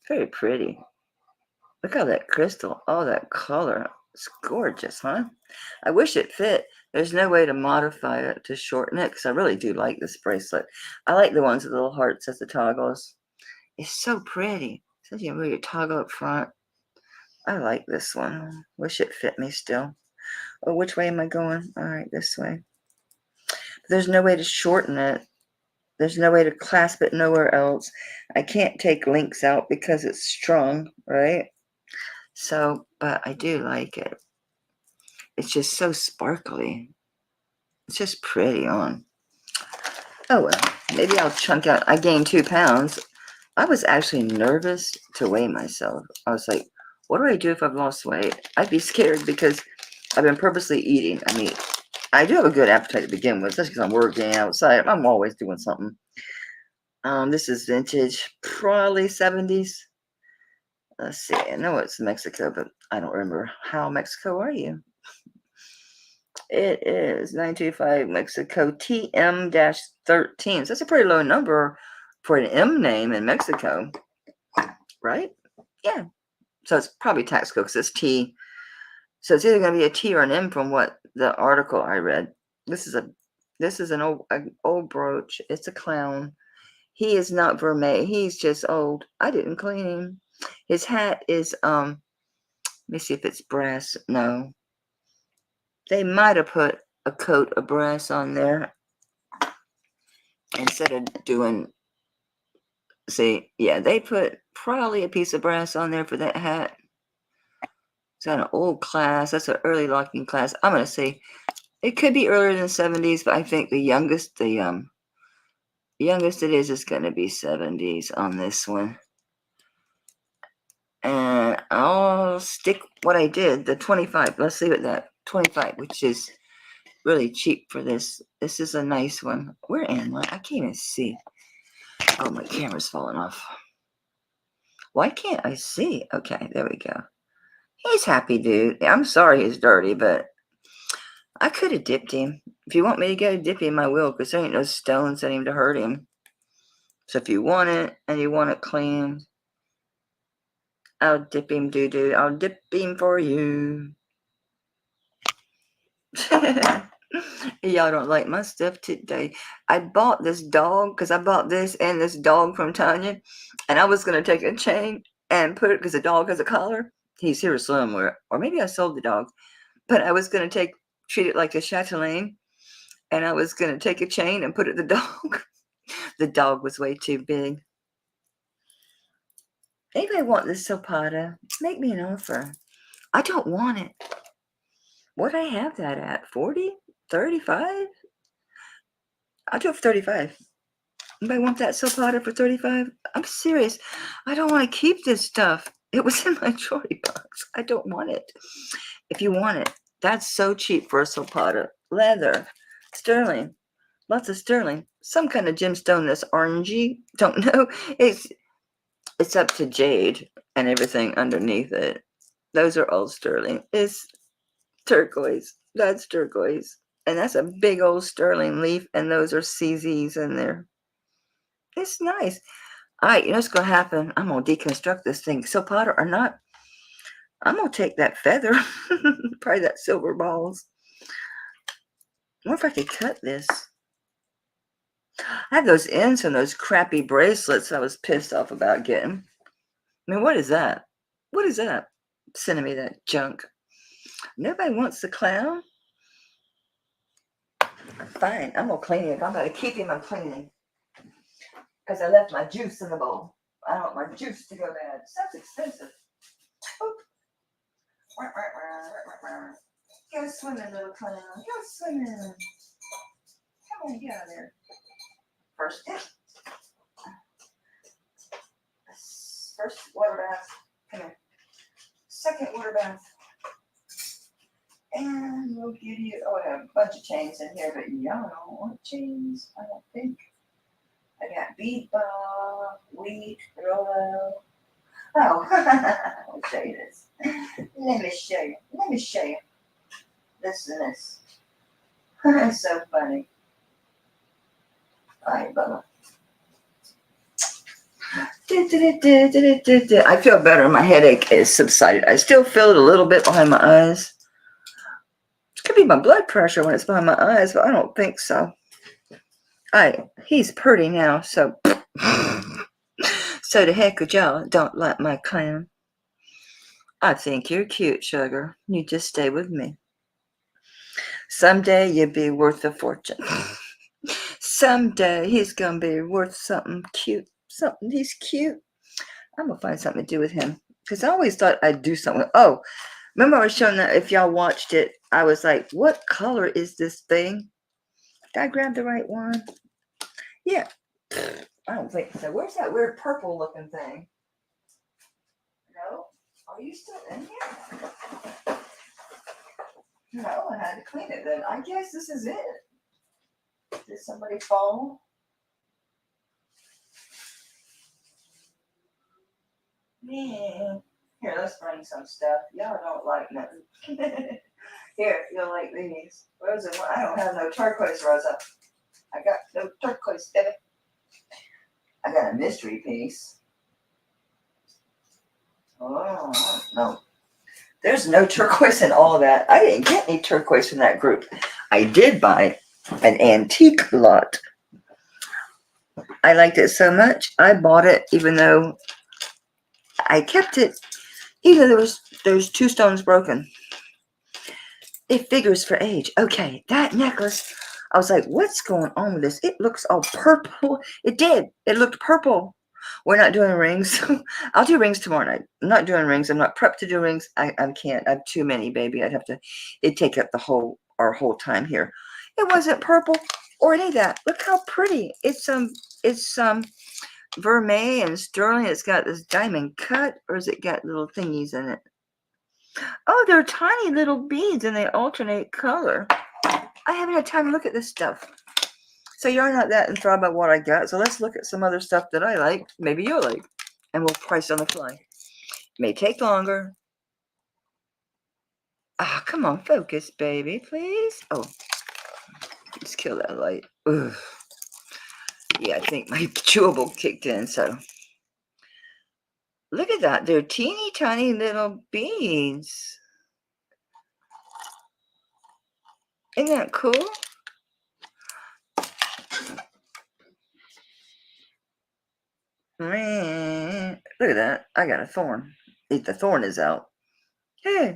Very pretty. Look at that crystal. Oh, that color. It's gorgeous, huh? I wish it fit. There's no way to modify it to shorten it because I really do like this bracelet. I like the ones with little hearts as the toggles. It's so pretty. So you move your toggle up front. I like this one. Wish it fit me still. Oh, which way am I going? All right, this way. But there's no way to shorten it. There's no way to clasp it nowhere else. I can't take links out because it's strung, right? So, but I do like it. It's just so sparkly. It's just pretty on. Oh, well, maybe I'll chunk out. I gained 2 pounds. I was actually nervous to weigh myself. I was like, what do I do if I've lost weight? I'd be scared because I've been purposely eating. I mean, I do have a good appetite to begin with, especially because I'm working outside. I'm always doing something. This is vintage, probably 70s. Let's see. I know it's Mexico, but I don't remember. How Mexico are you? It is 925 Mexico TM-13. So that's a pretty low number for an M name in Mexico, right? Yeah. So it's probably tax code because it's T. So it's either going to be a T or an M from what the article I read. This is an old brooch. It's a clown. He is not vermeil. He's just old. I didn't clean him. His hat is let me see if it's brass. No. They might have put a coat of brass on there instead of doing. See, yeah, they put probably a piece of brass on there for that hat. It's got an old class. That's an early locking class. I'm gonna say it could be earlier than the 70s, but I think the youngest it is gonna be 70s on this one. And I'll stick what I did, the 25. Let's see what that 25, which is really cheap for this. This is a nice one. Where am I? I can't even see. Oh, my camera's falling off. Why can't I see? Okay, there we go. He's happy, dude. I'm sorry he's dirty, but I could have dipped him. If you want me to go dip him, I will, because there ain't no stones in him to hurt him. So if you want it and you want it clean, I'll dip him, doo-doo. I'll dip him for you. Y'all don't like my stuff today. I bought this dog because I bought this and this dog from Tanya, and I was going to take a chain and put it because the dog has a collar. He's here somewhere, or maybe I sold the dog, but I was going to treat it like a chatelaine, and I was going to take a chain and put it the dog. The dog was way too big. Anybody want this Zapata? Make me an offer. I don't want it. What I have that at? 40? 35? I'll do it for 35. Anybody want that Zapata for 35? I'm serious. I don't want to keep this stuff. It was in my jewelry box. I don't want it. If you want it, that's so cheap for a Zapata. Leather. Sterling. Lots of sterling. Some kind of gemstone that's orangey. Don't know. It's up to jade and everything underneath it. Those are all sterling. It's turquoise. That's turquoise. And that's a big old sterling leaf. And those are CZs in there. It's nice. All right, you know what's going to happen? I'm going to deconstruct this thing. Zapata or not, I'm going to take that feather. Probably that silver balls. I wonder if I could cut this. I have those ends from those crappy bracelets I was pissed off about getting. I mean, what is that? What is that? sending me that junk. Nobody wants the clown. Fine, I'm gonna clean him. If I'm gonna keep him, I'm cleaning. Because I left my juice in the bowl. I don't want my juice to go bad. Stuff's expensive. Oop. Go swimming, little clown. Go swimming. Come on, get out of there. First water bath. Come here. Second water bath. And we'll give you, I have a bunch of chains in here, but y'all don't want chains, I don't think. I got bead ball, wheat, Rolo. Oh, I'll show you this. Let me show you. This and this. It's so funny. All right, Bubba. I feel better. My headache is subsided. I still feel it a little bit behind my eyes. It could be my blood pressure when it's behind my eyes, but I don't think so. He's pretty now, so so the heck with y'all don't like my clown. I think you're cute, sugar. You just stay with me. Someday you'll be worth a fortune. Someday he's gonna be worth something cute. He's cute. I'm gonna find something to do with him. Because I always thought I'd do something. Oh, remember I was showing that if y'all watched it, I was like, what color is this thing? Did I grab the right one? Yeah. I don't think so. Where's that weird purple looking thing? No? Are you still in here? No, I had to clean it then. I guess this is it. Did somebody fall? Yeah. Here, let's bring some stuff. Y'all don't like nothing. Here, you'll like these. Rosa, I don't have no turquoise, Rosa. I got no turquoise, Debbie. I got a mystery piece. Oh, no. There's no turquoise in all of that. I didn't get any turquoise from that group. I did buy an antique lot. I liked it so much, I bought it even though I kept it. Even though there's 2 stones broken. It figures for age. Okay, that necklace. I was like, what's going on with this? It looks all purple. It did. It looked purple. We're not doing rings. I'll do rings tomorrow night. I'm not doing rings. I'm not prepped to do rings. I can't. I have too many, baby. It'd take up our whole time here. It wasn't purple or any of that. Look how pretty. It's vermeil and sterling. It's got this diamond cut, or has it got little thingies in it? Oh, they're tiny little beads and they alternate color. I haven't had time to look at this stuff. So you're not that enthralled by what I got. So let's look at some other stuff that I like. Maybe you'll like. And we'll price on the fly. It may take longer. Ah, come on, focus, baby, please. Oh, just kill that light. Ugh. Yeah, I think my chewable kicked in, so. Look at that. They're teeny tiny little beads. Isn't that cool? Man, look at that. I got a thorn. The thorn is out. Hey,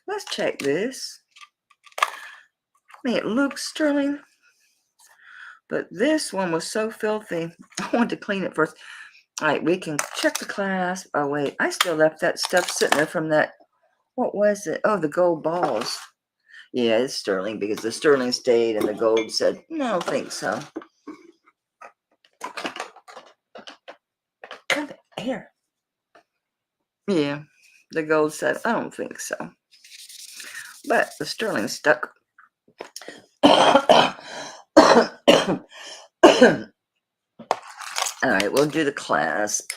let's check this. I mean, it looks sterling. But this one was so filthy. I wanted to clean it first. All right, we can check the clasp. Oh, wait. I still left that stuff sitting there from that. What was it? Oh, the gold balls. Yeah, it's sterling because the sterling stayed and the gold said, no, I don't think so. Come here. Yeah, the gold said, I don't think so. But the sterling stuck. All right, we'll do the clasp.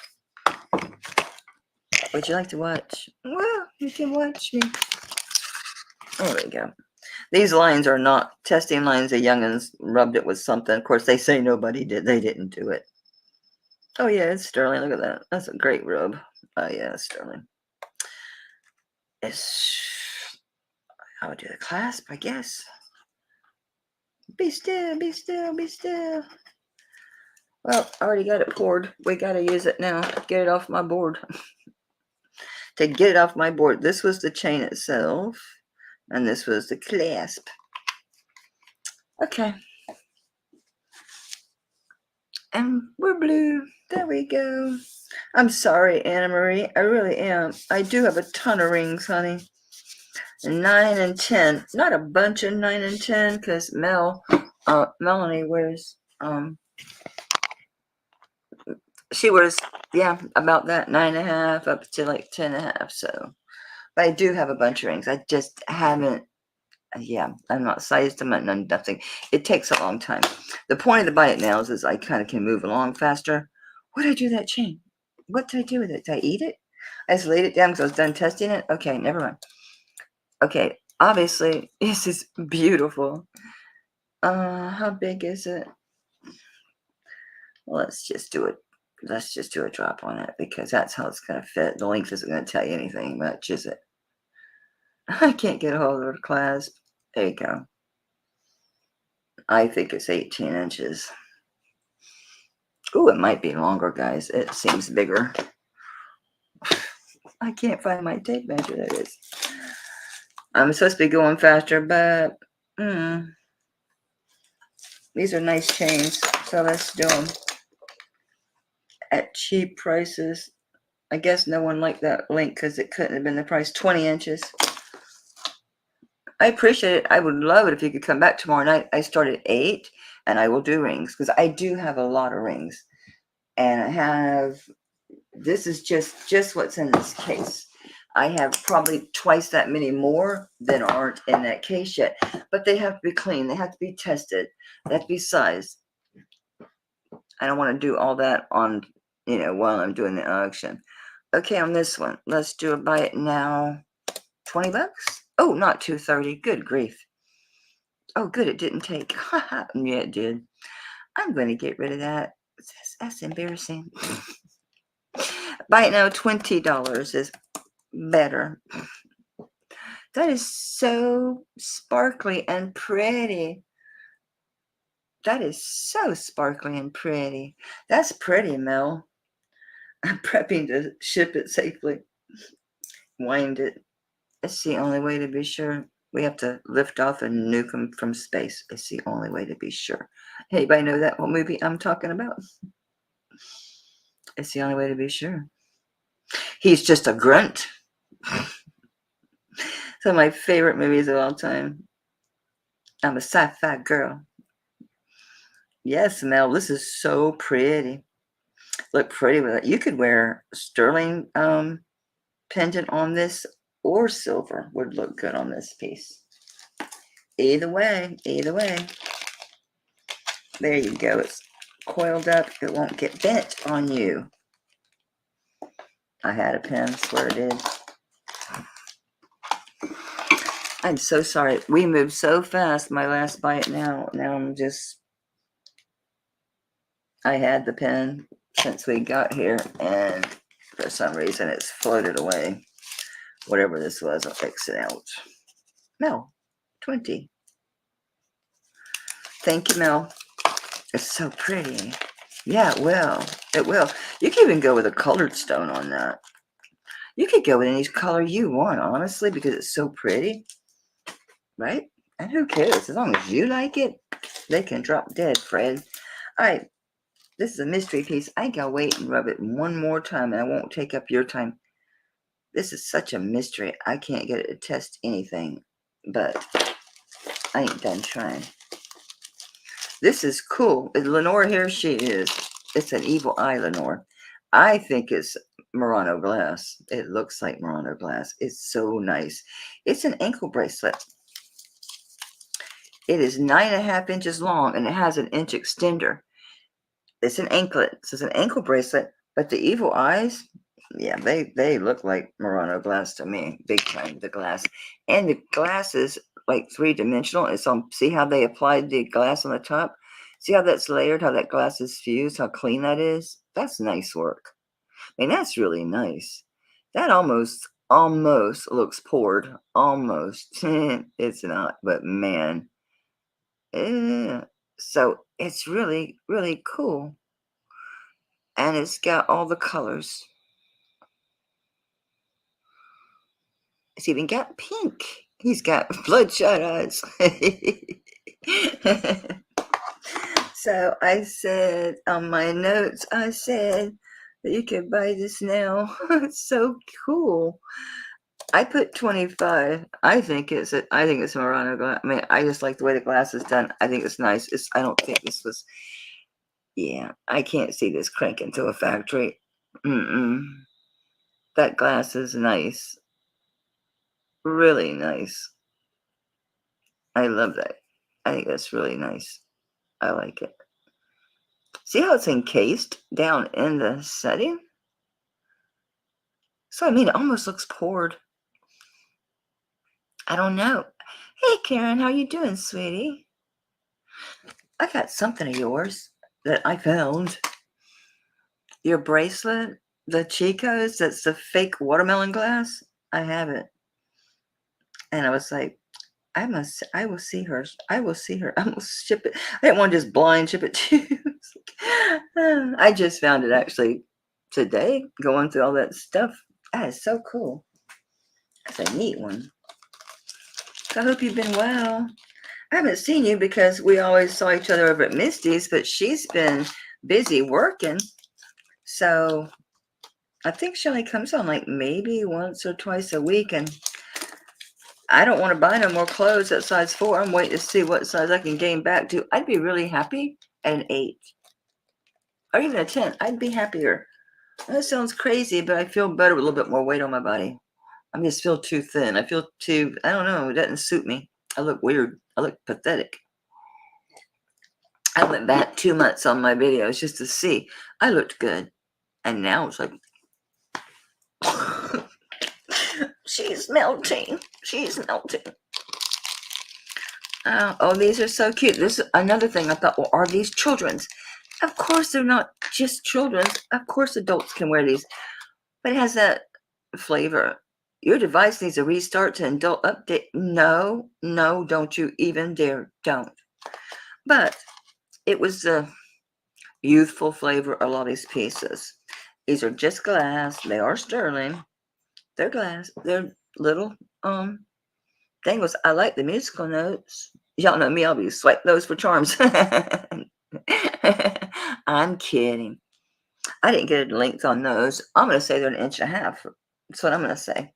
Would you like to watch? Well, you can watch me. There we go. These lines are not testing lines. The youngins rubbed it with something. Of course, they say nobody did. They didn't do it. Oh, yeah, it's sterling. Look at that. That's a great rub. Oh, yeah, it's sterling. I would do the clasp, I guess. Be still, be still, be still. Well, I already got it poured. We got to use it now. Get it off my board. to get it off my board. This was the chain itself, and this was the clasp. Okay. And we're blue. There we go. I'm sorry, Anna Marie. I really am. I do have a ton of rings, honey. 9 and 10. Not a bunch of 9 and 10, because Melanie wears, she wears, yeah, about that 9.5 up to like 10.5. So, but I do have a bunch of rings. I just haven't, yeah, I'm not sized them, nothing. It takes a long time. The point of the bite nails is I kind of can move along faster. What did I do to that chain? What did I do with it? Did I eat it? I just laid it down because I was done testing it. Okay, never mind. Okay, obviously, this is beautiful. How big is it? Well, let's just do it. Let's just do a drop on it because that's how it's going to fit. The length isn't going to tell you anything much, is it? I can't get a hold of the clasp. There you go. I think it's 18 inches. Ooh, it might be longer, guys. It seems bigger. I can't find my tape measure. There it is. I'm supposed to be going faster, but these are nice chains, so let's do them at cheap prices. I guess no one liked that link because it couldn't have been the price. 20 inches. I appreciate it. I would love it if you could come back tomorrow night. I start at 8, and I will do rings because I do have a lot of rings. And I have, this is just what's in this case. I have probably twice that many more than aren't in that case yet. But they have to be clean. They have to be tested. They have to be sized. I don't want to do all that on, while I'm doing the auction. Okay, on this one, let's do a buy it now. $20? Oh, not $230. Good grief. Oh, good, it didn't take. Yeah, it did. I'm going to get rid of that. That's embarrassing. Buy it now, $20 is better. That is so sparkly and pretty. That is so sparkly and pretty. That's pretty, Mel. I'm prepping to ship it safely. Wind it. It's the only way to be sure. We have to lift off and nuke them from space. It's the only way to be sure. Anybody know that what movie I'm talking about? It's the only way to be sure. He's just a grunt. Some of my favorite movies of all time. I'm a sci-fi girl. Yes, Mel, this is so pretty. Look pretty with it. You could wear sterling pendant on this, or silver would look good on this piece. Either way. There you go. It's coiled up. It won't get bent on you. I had a pen, swear it did. I'm so sorry. We moved so fast. My last bite now I'm just, I had the pen since we got here, and for some reason it's floated away. Whatever this was, I'll fix it out. Mel, 20. Thank you, Mel. It's so pretty. Yeah, it will. It will. You can even go with a colored stone on that. You could go with any color you want, honestly, because it's so pretty. Right? And who cares? As long as you like it, they can drop dead, Fred. All right. This is a mystery piece. I think I'll wait and rub it one more time, and I won't take up your time. This is such a mystery. I can't get it to test anything, but I ain't done trying. This is cool. Lenore, here she is. It's an evil eye, Lenore. I think it's Murano glass. It looks like Murano glass. It's so nice. It's an ankle bracelet. It is 9.5 inches long, and it has an inch extender. It's an anklet. So it's an ankle bracelet, but the evil eyes, yeah, they look like Murano glass to me. Big time, the glass. And the glass is like 3-dimensional. It's on, see how they applied the glass on the top? See how that's layered, how that glass is fused, how clean that is? That's nice work. I mean, that's really nice. That almost looks poured. Almost. It's not, but man. So it's really, really cool. And it's got all the colors. It's even got pink. He's got bloodshot eyes. So I said on my notes, I said that you could buy this now. It's so cool. I put 25. I think it's Murano glass. I mean, I just like the way the glass is done. I think it's nice. I don't think this was. Yeah, I can't see this cranking to a factory. That glass is nice. Really nice. I love that. I think that's really nice. I like it. See how it's encased down in the setting? So, I mean, it almost looks poured. I don't know. Hey, Karen, how you doing, sweetie? I got something of yours that I found. Your bracelet, the Chico's, that's the fake watermelon glass. I have it. And I was like, I will see her. I will see her. I will ship it. I didn't want to just blind ship it to you. I just found it actually today, going through all that stuff. That is so cool. That's a neat one. I hope you've been well. I haven't seen you because we always saw each other over at Misty's, but she's been busy working. So I think she only comes on like maybe once or twice a week. And I don't want to buy no more clothes at size 4. I'm waiting to see what size I can gain back to. I'd be really happy at an 8 or even a 10. I'd be happier. That sounds crazy, but I feel better with a little bit more weight on my body. I just feel too thin. I feel too, I don't know, it doesn't suit me. I look weird. I look pathetic. I went back 2 months on my videos just to see. I looked good. And now it's like, she's melting. She's melting. Oh, these are so cute. This is another thing I thought, well, are these children's? Of course they're not just children's. Of course adults can wear these. But it has that flavor. Your device needs a restart to adult update. No, don't you even dare. Don't. But it was the youthful flavor of all these pieces. These are just glass. They are sterling. They're glass. They're little dangles. I like the musical notes. Y'all know me. I'll be swipe those for charms. I'm kidding. I didn't get a length on those. I'm going to say they're 1.5 inches. That's what I'm going to say.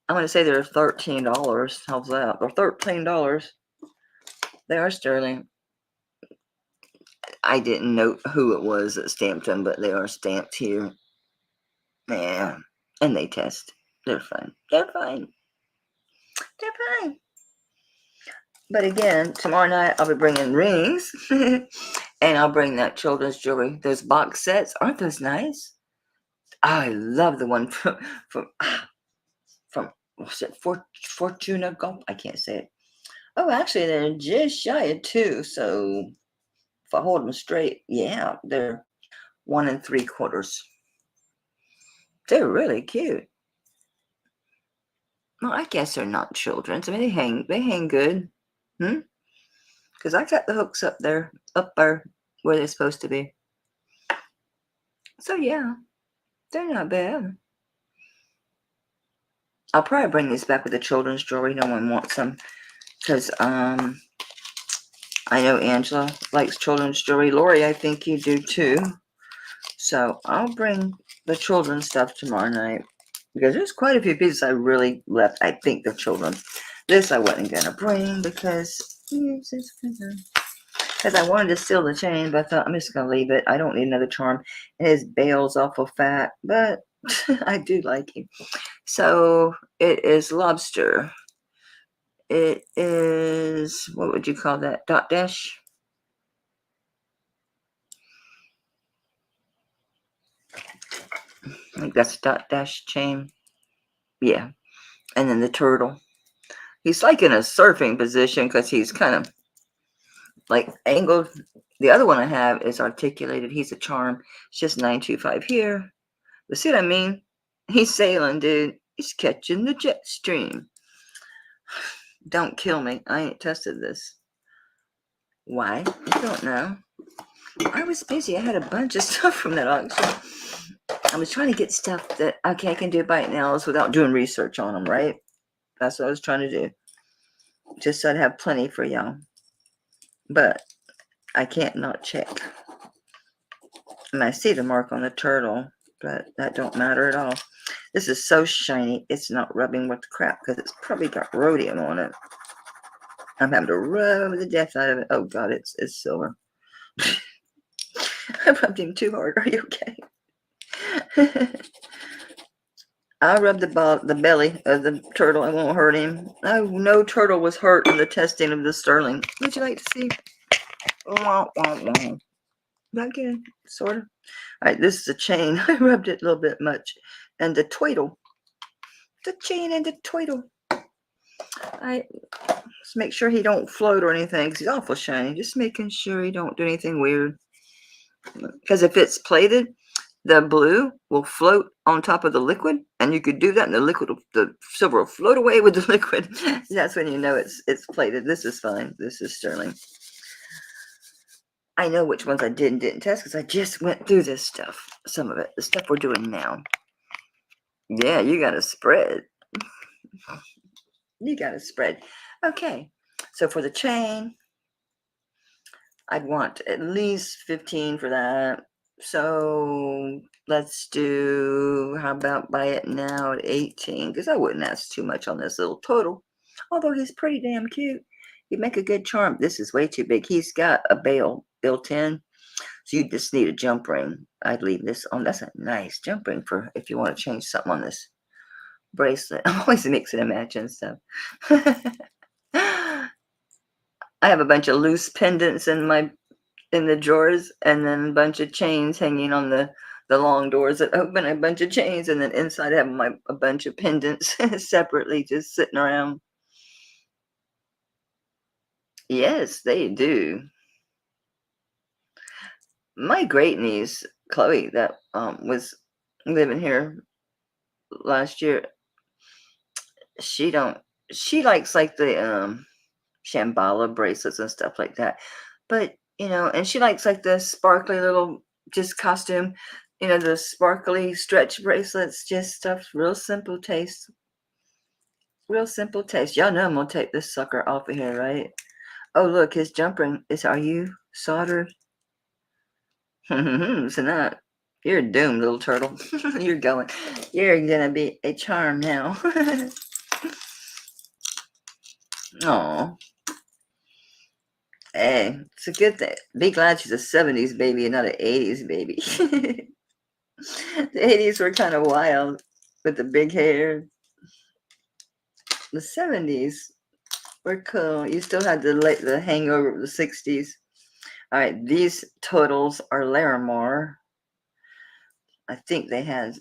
I'm going to say they're $13. How's that? Or $13. They are sterling. I didn't know who it was that stamped them, but they are stamped here. Yeah. And they test. They're fine. They're fine. They're fine. But again, tomorrow night I'll be bringing rings. And I'll bring that children's jewelry. Those box sets. Aren't those nice? I love the one from what's it? Fortuna Golf. I can't say it. Oh, actually, they're just shy of 2. So if I hold them straight, yeah, they're 1 3/4. They're really cute. Well, I guess they're not children's. I mean, they hang good. Because I got the hooks up there where they're supposed to be. So yeah, they're not bad. I'll probably bring these back with the children's jewelry. No one wants them. Because I know Angela likes children's jewelry. Lori, I think you do too. So I'll bring the children's stuff tomorrow night. Because there's quite a few pieces I really left. I think they're children's. This I wasn't going to bring because I wanted to seal the chain. But I thought I'm just going to leave it. I don't need another charm. And his bail's awful fat. But I do like him. So it is lobster. It is, what would you call that? Dot dash? I think that's a dot dash chain. Yeah. And then the turtle. He's like in a surfing position because he's kind of like angled. The other one I have is articulated. He's a charm. It's just 925 here. But see what I mean? He's sailing, dude. He's catching the jet stream. Don't kill me. I ain't tested this. Why? I don't know. I was busy. I had a bunch of stuff from that auction. I was trying to get stuff that, okay, I can do bite nails without doing research on them, right? That's what I was trying to do. Just so I'd have plenty for y'all. But I can't not check. And I see the mark on the turtle, but that don't matter at all. This is so shiny, it's not rubbing with the crap because it's probably got rhodium on it. I'm having to rub the death out of it. Oh God, it's silver. I rubbed him too hard. Are you okay? I rubbed the belly of the turtle. It won't hurt him. Oh, no turtle was hurt in the testing of the sterling. Would you like to see? Wah, wah, wah. Not good, sort of. All right, this is a chain. I rubbed it a little bit much. And the twiddle. The chain and the twiddle. I just make sure he don't float or anything because he's awful shiny. Just making sure he don't do anything weird. Because if it's plated, the blue will float on top of the liquid, and you could do that, and the silver will float away with the liquid. That's when you know it's plated. This is fine. This is sterling. I know which ones I did and didn't test because I just went through this stuff. Some of it, the stuff we're doing now. Yeah, you got to spread. You got to spread. Okay, so for the chain, I'd want at least 15 for that. So let's do, how about buy it now at 18? Because I wouldn't ask too much on this little total. Although he's pretty damn cute. He'd make a good charm. This is way too big. He's got a bail built in. So you just need a jump ring. I'd leave this on. That's a nice jump ring for if you want to change something on this bracelet. I'm always mixing and matching stuff. I have a bunch of loose pendants in the drawers, and then a bunch of chains hanging on the long doors that open. A bunch of chains, and then inside I have a bunch of pendants separately, just sitting around. Yes, they do. My great niece Chloe, that was living here last year. She likes like the Shambhala bracelets and stuff like that. But, and she likes like the sparkly little just costume, the sparkly stretch bracelets, just stuff, real simple taste. Real simple taste. Y'all know I'm going to take this sucker off of here, right? Oh, look, his jump ring are you soldered? So now, you're doomed, little turtle. You're going to be a charm now. Oh. Hey, it's a good thing. Be glad she's a 70s baby and not an 80s baby. The 80s were kind of wild with the big hair. The 70s were cool. You still had the hangover of the 60s. All right, these totals are Larimar. I think they had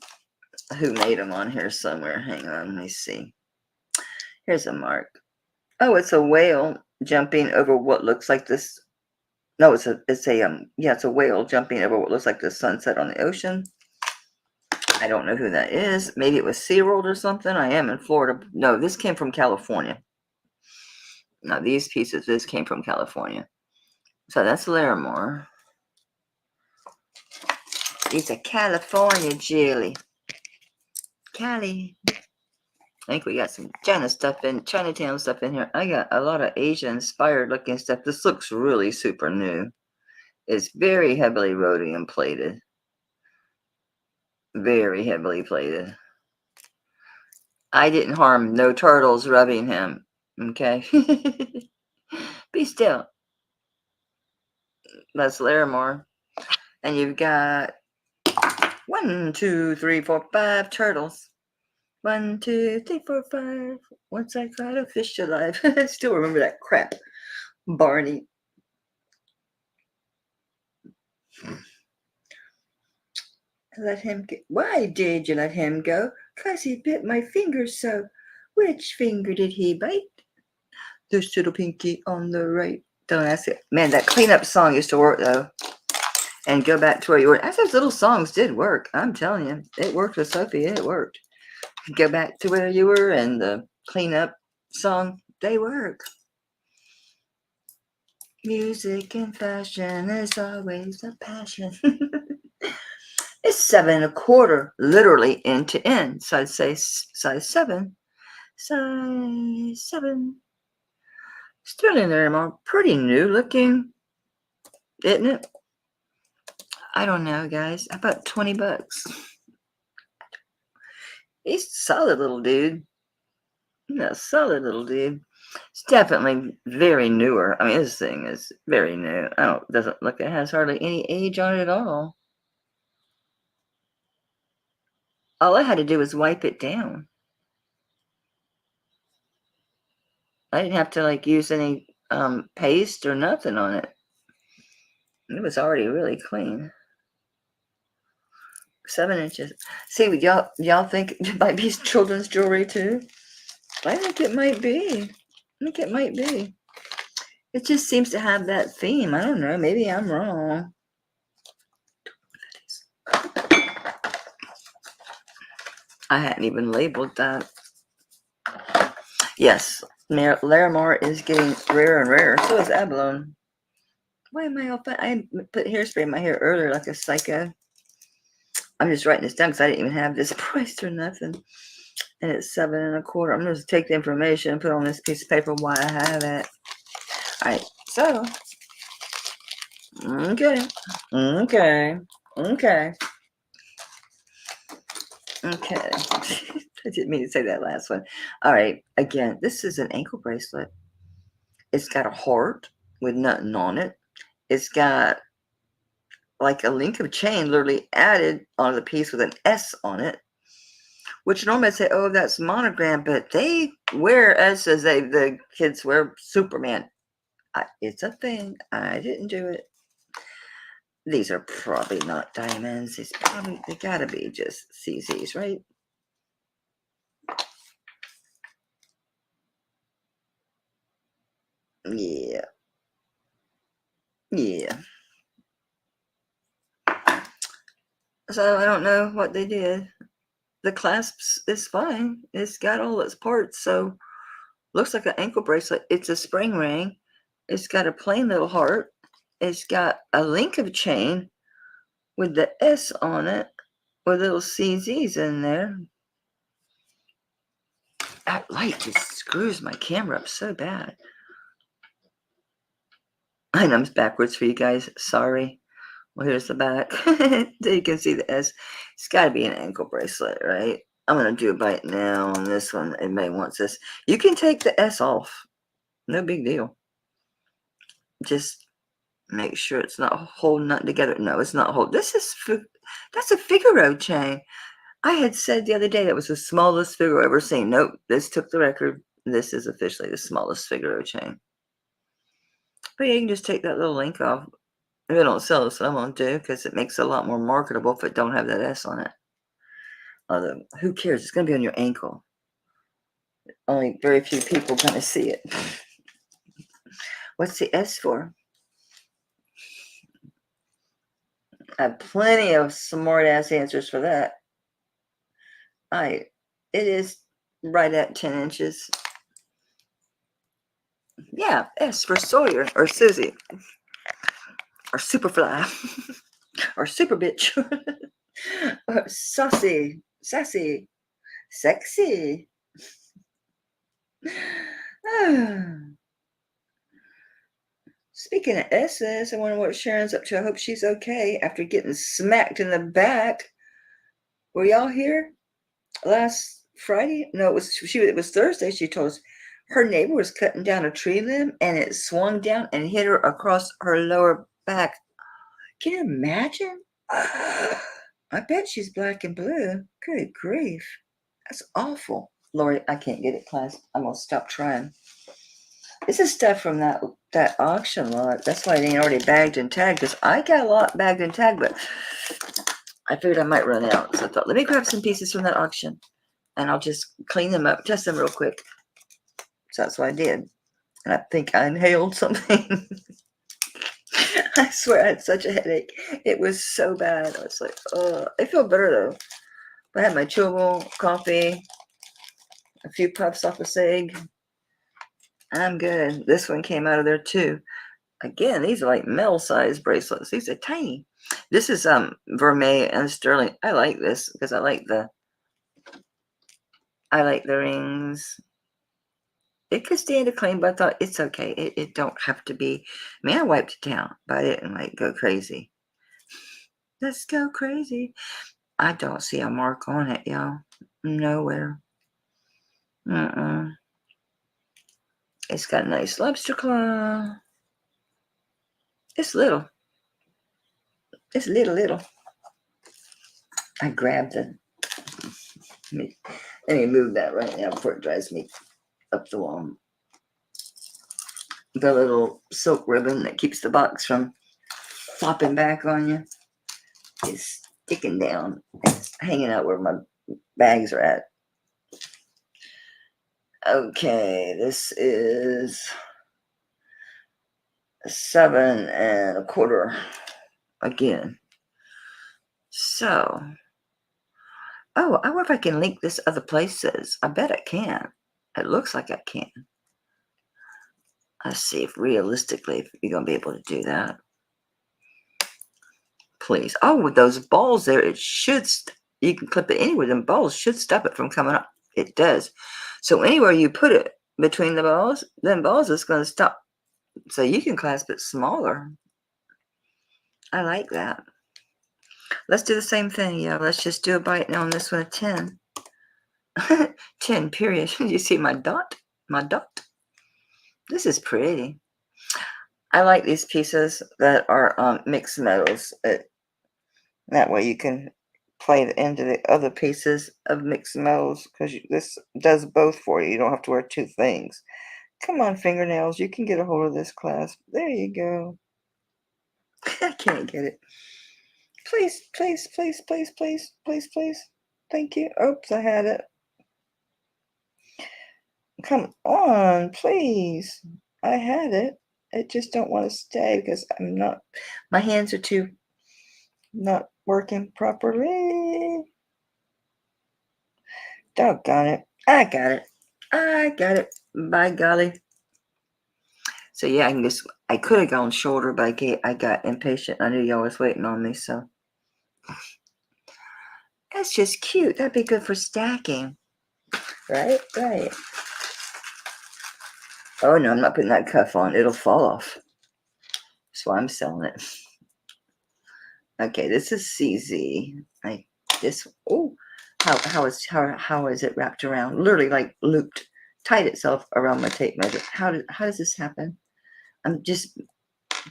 who made them on here somewhere. Hang on, let me see. Here's a mark. Oh, it's a whale jumping over what looks like this. No, it's a whale jumping over what looks like the sunset on the ocean. I don't know who that is. Maybe it was SeaWorld or something. I am in Florida. No, this came from California. Now these pieces, this came from California. So that's Larimar. It's a California jelly. Cali. I think we got some Chinatown stuff in here. I got a lot of Asia-inspired looking stuff. This looks really super new. It's very heavily rhodium plated. Very heavily plated. I didn't harm no turtles rubbing him. Okay? Be still. That's Larimar. And you've got 1, 2, 3, 4, 5 turtles. 1, 2, 3, 4, 5. Once I caught a fish alive. I still remember that crap. Barney. Let him go. Why did you let him go? 'Cause he bit my finger so. Which finger did he bite? This little pinky on the right. Don't ask it. Man, that cleanup song used to work though. And go back to where you were. As those little songs did work. I'm telling you. It worked with Sophie. It worked. Go back to where you were and the cleanup song. They work. Music and fashion is always a passion. It's 7 1/4, literally end to end. So I'd say size 7, Size 7. Sterling Larimar, pretty new looking, isn't it? I don't know, guys. About 20 bucks. He's a solid little dude. Yeah, solid little dude. It's definitely very newer. I mean, this thing is very new. Doesn't look, it has hardly any age on it at all. All I had to do was wipe it down. I didn't have to like use any paste or nothing on it. It was already really clean. 7 inches. See, y'all think it might be children's jewelry too? I think it might be. I think it might be. It just seems to have that theme. I don't know. Maybe I'm wrong. I hadn't even labeled that. Yes, Larimar is getting rarer and rarer. So is abalone. Why am I all fun? I put hairspray in my hair earlier like a psycho. I'm just writing this down because I didn't even have this priced or nothing. And it's 7 1/4. I'm going to take the information and put on this piece of paper why I have it. All right, so, okay. I didn't mean to say that last one. All right, again, this is an ankle bracelet. It's got a heart with nothing on it. It's got like a link of chain literally added on the piece with an S on it, which normally I'd say, oh, that's monogram, but they wear S's. The kids wear Superman. It's a thing. I didn't do it. These are probably not diamonds. They gotta be just CZs, right? Yeah. So I don't know what they did. The clasps is fine. It's got all its parts, so looks like an ankle bracelet. It's a spring ring. It's got a plain little heart. It's got a link of chain with the S on it, with little CZs in there. That light just screws my camera up so bad. I know it's backwards for you guys. Sorry. Well, here's the back. There you can see the S. It's got to be an ankle bracelet, right? I'm going to do a bite now on this one. It may want this. You can take the S off. No big deal. Just make sure it's not holding nothing together. No, it's not holding. That's a Figaro chain. I had said the other day that was the smallest Figaro I've ever seen. Nope, this took the record. This is officially the smallest Figaro chain. But yeah, you can just take that little link off. If they don't sell this, I won't do, because it makes it a lot more marketable if it don't have that S on it. Although, who cares? It's going to be on your ankle. Only very few people going to see it. What's the S for? I have plenty of smart-ass answers for that. It is right at 10 inches. Yeah, S for Sawyer, or Susie, or Superfly, or Super Bitch, or Sassy, Sexy. Speaking of S's, I wonder what Sharon's up to. I hope she's okay after getting smacked in the back. Were y'all here last Friday? No, it was Thursday. She told us her neighbor was cutting down a tree limb and it swung down and hit her across her lower back. Can you imagine? I bet she's black and blue. Good grief. That's awful. Lori, I can't get it clasped. I'm going to stop trying. This is stuff from that auction lot. That's why it ain't already bagged and tagged, because I got a lot bagged and tagged, but I figured I might run out. So I thought, let me grab some pieces from that auction, and I'll just clean them up, test them real quick. So that's what I did. And I think I inhaled something. I swear I had such a headache. It was so bad. I was like, oh, I feel better though. I had my chewable coffee, a few puffs off a cig. I'm good. This one came out of there too. Again, these are like male-sized bracelets. These are tiny. This is vermeil and sterling. I like this because I like the rings. It could stand a clean, but I thought it's okay. It don't have to be. I mean, I wiped it down, but I didn't like go crazy. Let's go crazy. I don't see a mark on it, y'all. Nowhere. It's got a nice lobster claw. It's little. It's little. I grabbed it. Let me move that right now before it drives me up the wall. The little silk ribbon that keeps the box from flopping back on you is sticking down. It's hanging out where my bags are at. Okay, this is 7 1/4 again. So, oh, I wonder if I can link this other places. I bet I can. It looks like I can. Let's see if realistically if you're going to be able to do that. Please. Oh, with those balls there, it should, you can clip it anywhere. Them balls should stop it from coming up. It does. So anywhere you put it between the balls, then balls is going to stop. So you can clasp it smaller. I like that. Let's do the same thing. Yeah, let's just do a bite now on this one, a 10. 10, period. You see my dot? My dot. This is pretty. I like these pieces that are mixed metals. That way you can play into the other pieces of mixed metals because this does both for you. You don't have to wear two things. Come on, fingernails. You can get a hold of this clasp. There you go. I can't get it. Please, please, please, please, please, please, please. Thank you. Oops, I had it. Come on, please. I had it. I just don't want to stay because I'm not, my hands are too not working properly. Doggone it. I got it. I got it. By golly. So yeah, I could have gone shorter, but I got impatient. I knew y'all was waiting on me, so. That's just cute. That'd be good for stacking. Right? Right. Oh no, I'm not putting that cuff on. It'll fall off. That's why I'm selling it. Okay, this is CZ. How is it wrapped around? Literally like looped, tied itself around my tape measure. How does this happen? Just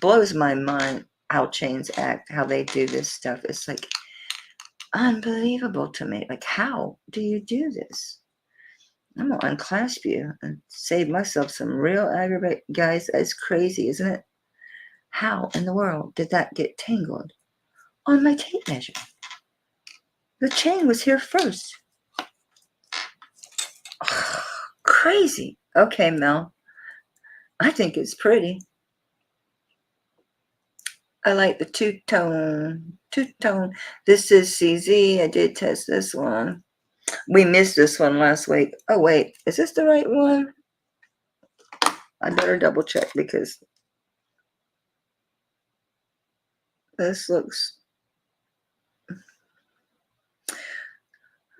blows my mind how chains act, how they do this stuff. It's like unbelievable to me. Like, how do you do this? I'm gonna unclasp you and save myself some real aggravate. Guys, that's crazy, isn't it? How in the world did that get tangled on my tape measure? The chain was here first. Oh, crazy. Okay, Mel. I think it's pretty. I like the two-tone. Two-tone. This is CZ. I did test this one. We missed this one last week. Oh, wait. Is this the right one? I better double check because this looks...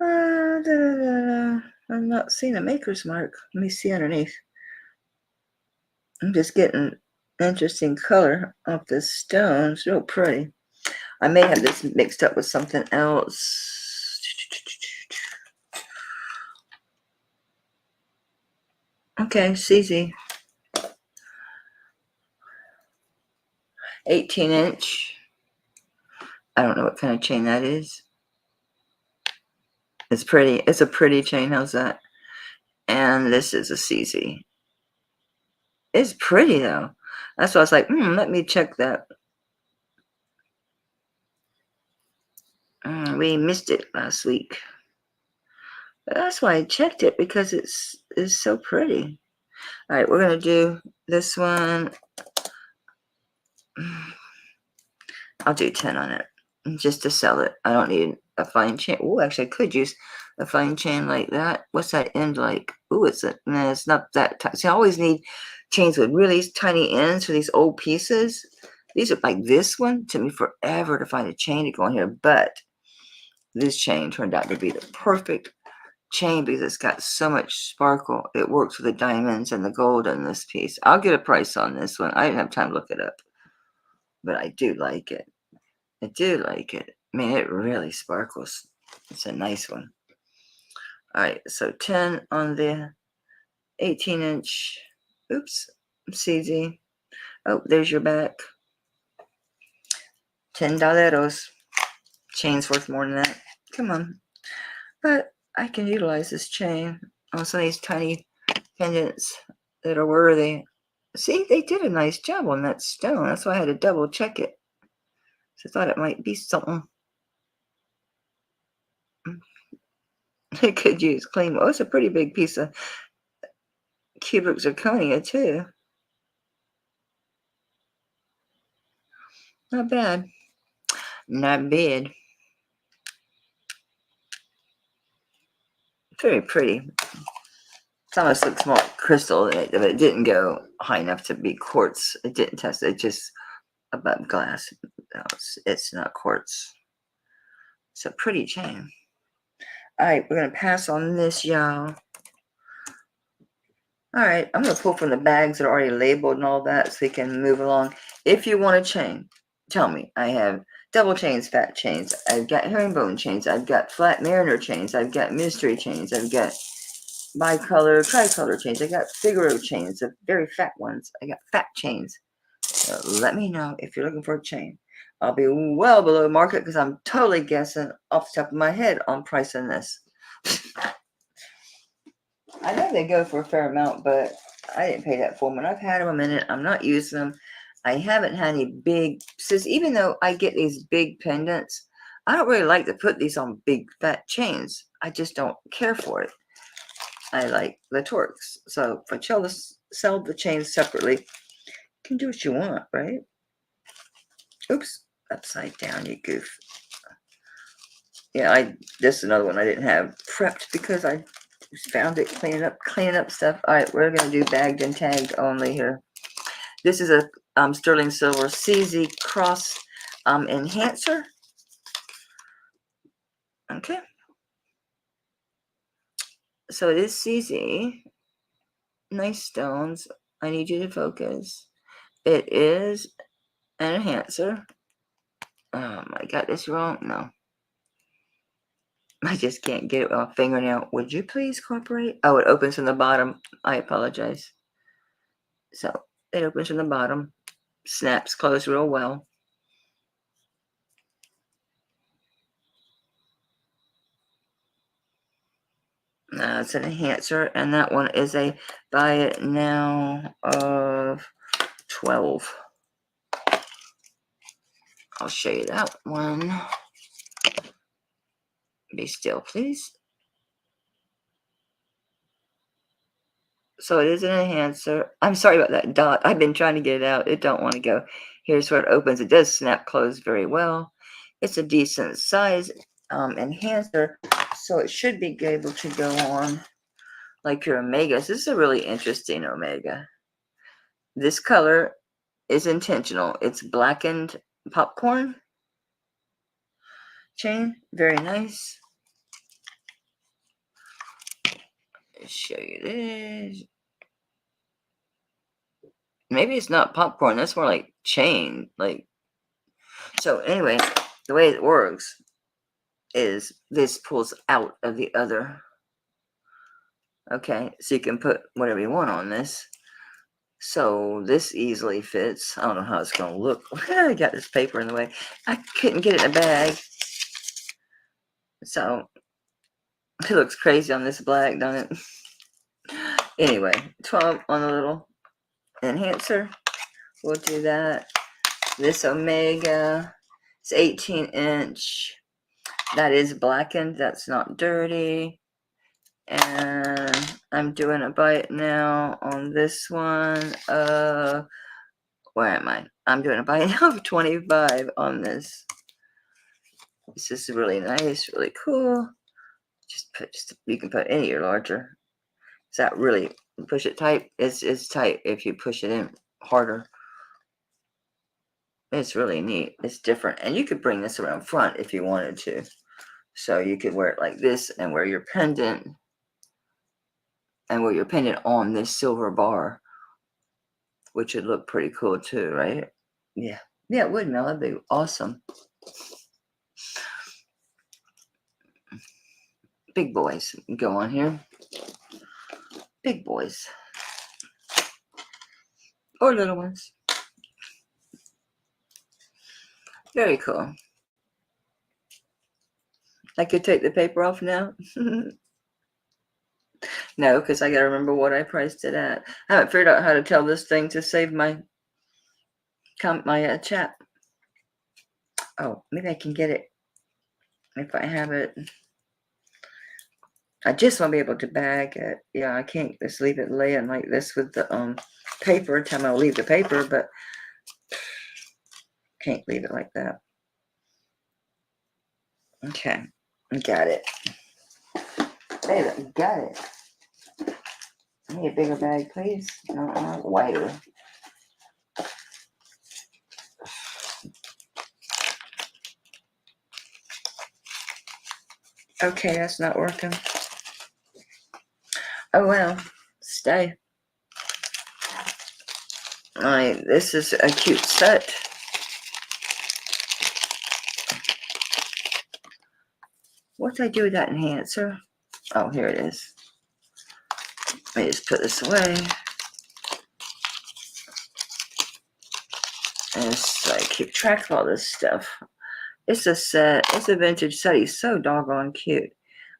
I'm not seeing a maker's mark. Let me see underneath. I'm just getting interesting color off this stone. It's real pretty. I may have this mixed up with something else. Okay, CZ. 18-inch. I don't know what kind of chain that is. It's pretty. It's a pretty chain. How's that? And this is a CZ. It's pretty though. That's why I was like, let me check that. We missed it last week. But that's why I checked it, because it's so pretty. All right, we're gonna do this one. I'll do 10 on it just to sell it. I don't need a fine chain. Oh, actually, I could use a fine chain like that. What's that end like? Oh, it's not that tight. See, I always need chains with really tiny ends for these old pieces. These are like this one. It took me forever to find a chain to go on here, but this chain turned out to be the perfect chain because it's got so much sparkle. It works with the diamonds and the gold in this piece. I'll get a price on this one. I didn't have time to look it up, but I do like it. I do like it. I mean, it really sparkles. It's a nice one. All right, so 10 on the 18-inch. Oops, CZ. Oh, there's your back. $10. Chain's worth more than that. Come on. But I can utilize this chain on some of these tiny pendants that are worthy. See, they did a nice job on that stone. That's why I had to double check it. So I thought it might be something I could use clean. Oh, it's a pretty big piece of cubic zirconia too. Not bad. Not bad. Very pretty. It almost looks more like crystal, but it didn't go high enough to be quartz. It didn't test it, just above glass. No, it's not quartz. It's a pretty chain. All right, we're going to pass on this, y'all. All right, I'm going to pull from the bags that are already labeled and all that so we can move along. If you want a chain, tell me. I have double chains, fat chains. I've got herringbone chains. I've got flat mariner chains. I've got mystery chains. I've got bicolor, tricolor chains. I got Figaro chains, the very fat ones. I got fat chains. So let me know if you're looking for a chain. I'll be well below market because I'm totally guessing off the top of my head on pricing this. I know they go for a fair amount, but I didn't pay that for them. And I've had them a minute. I'm not using them. I haven't had any big, since even though I get these big pendants, I don't really like to put these on big fat chains. I just don't care for it. I like the torques. So if I sell the chains separately, you can do what you want, right? Oops, upside down, you goof. Yeah, this is another one I didn't have prepped because I just found it cleaning up stuff. All right, we're gonna do bagged and tagged only here. This is a sterling silver CZ cross enhancer. Okay. So it is CZ. Nice stones. I need you to focus. It is an enhancer. I got this wrong. No. I just can't get it with my fingernail. Would you please cooperate? Oh, it opens from the bottom. I apologize. So it opens from the bottom. Snaps closed real well. It's an enhancer, and that one is a buy it now of 12. I'll show you that one. Be still, please. So it is an enhancer. I'm sorry about that dot. I've been trying to get it out. It don't want to go. Here's where it opens. It does snap closed very well. It's a decent size enhancer, so it should be able to go on like your Omegas. This is a really interesting Omega. This color is intentional. It's blackened popcorn chain. Very nice. I'll show you this. Maybe it's not popcorn. That's more like chain. So anyway, the way it works is this pulls out of the other. Okay, so you can put whatever you want on this. So this easily fits. I don't know how it's going to look. I got this paper in the way. I couldn't get it in a bag. So it looks crazy on this black, doesn't it? Anyway, 12 on the little enhancer. We'll do that. This Omega, it's 18-inch. That is blackened. That's not dirty. And I'm doing a bite now on this one. Where am I? I'm doing a bite now of 25 on this. This is really nice, really cool. You can put any larger. Is that really push it tight? It's tight if you push it in harder. It's really neat. It's different. And you could bring this around front if you wanted to. So you could wear it like this and wear your pendant and where you're painted on this silver bar, which would look pretty cool too, right? Yeah. Yeah, it would, Mel. That'd be awesome. Big boys. Go on here. Big boys. Or little ones. Very cool. I could take the paper off now. No, because I got to remember what I priced it at. I haven't figured out how to tell this thing to save my chat. Oh, maybe I can get it if I have it. I just want to be able to bag it. Yeah, I can't just leave it laying like this with the paper. Time I'll leave the paper, but can't leave it like that. Okay, got it. There, got it. I need a bigger bag, please. Wider. Okay, that's not working. Oh well, stay. Alright, this is a cute set. What did I do with that enhancer? Oh, here it is. Let me just put this away. And so I keep track of all this stuff. It's a set. It's a vintage set. He's so doggone cute.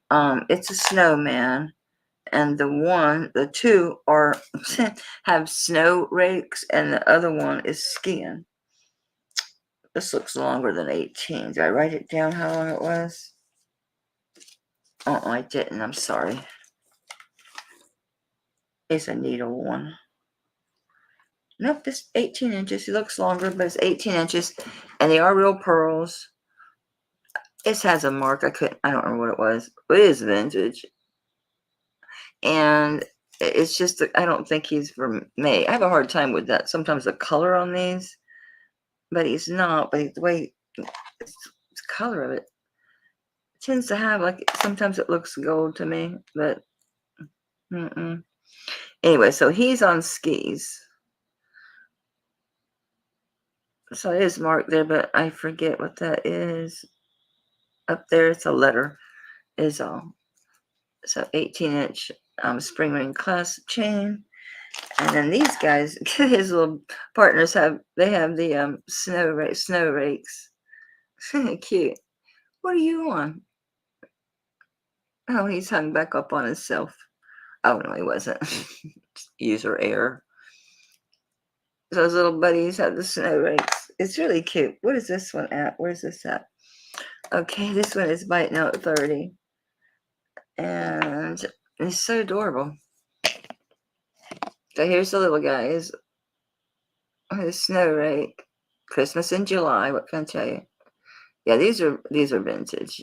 It's a snowman. And the two are have snow rakes, and the other one is skiing. This looks longer than 18. Did I write it down how long it was? Oh, I didn't. I'm sorry. It's a needle one. Nope, it's 18 inches. It looks longer, but it's 18 inches. And they are real pearls. It has a mark. I don't remember what it was. But it is vintage. And it's just, I don't think he's for me. I have a hard time with that. Sometimes the color on these. But he's not. But the way, it's color of it tends to have, like, sometimes it looks gold to me. But, anyway, so he's on skis. So it is marked there, but I forget what that is. Up there, it's a letter, is all. So 18-inch spring ring clasp chain. And then these guys, his little partners have the snow rakes. Cute. What are you on? Oh, he's hung back up on himself. Oh, no, he wasn't. User error. Those little buddies have the snow rakes. It's really cute. What is this one at? Where's this at? Okay, this one is Bite Note 30. And it's so adorable. So here's the little guys. The snow rake. Christmas in July. What can I tell you? Yeah, these are vintage.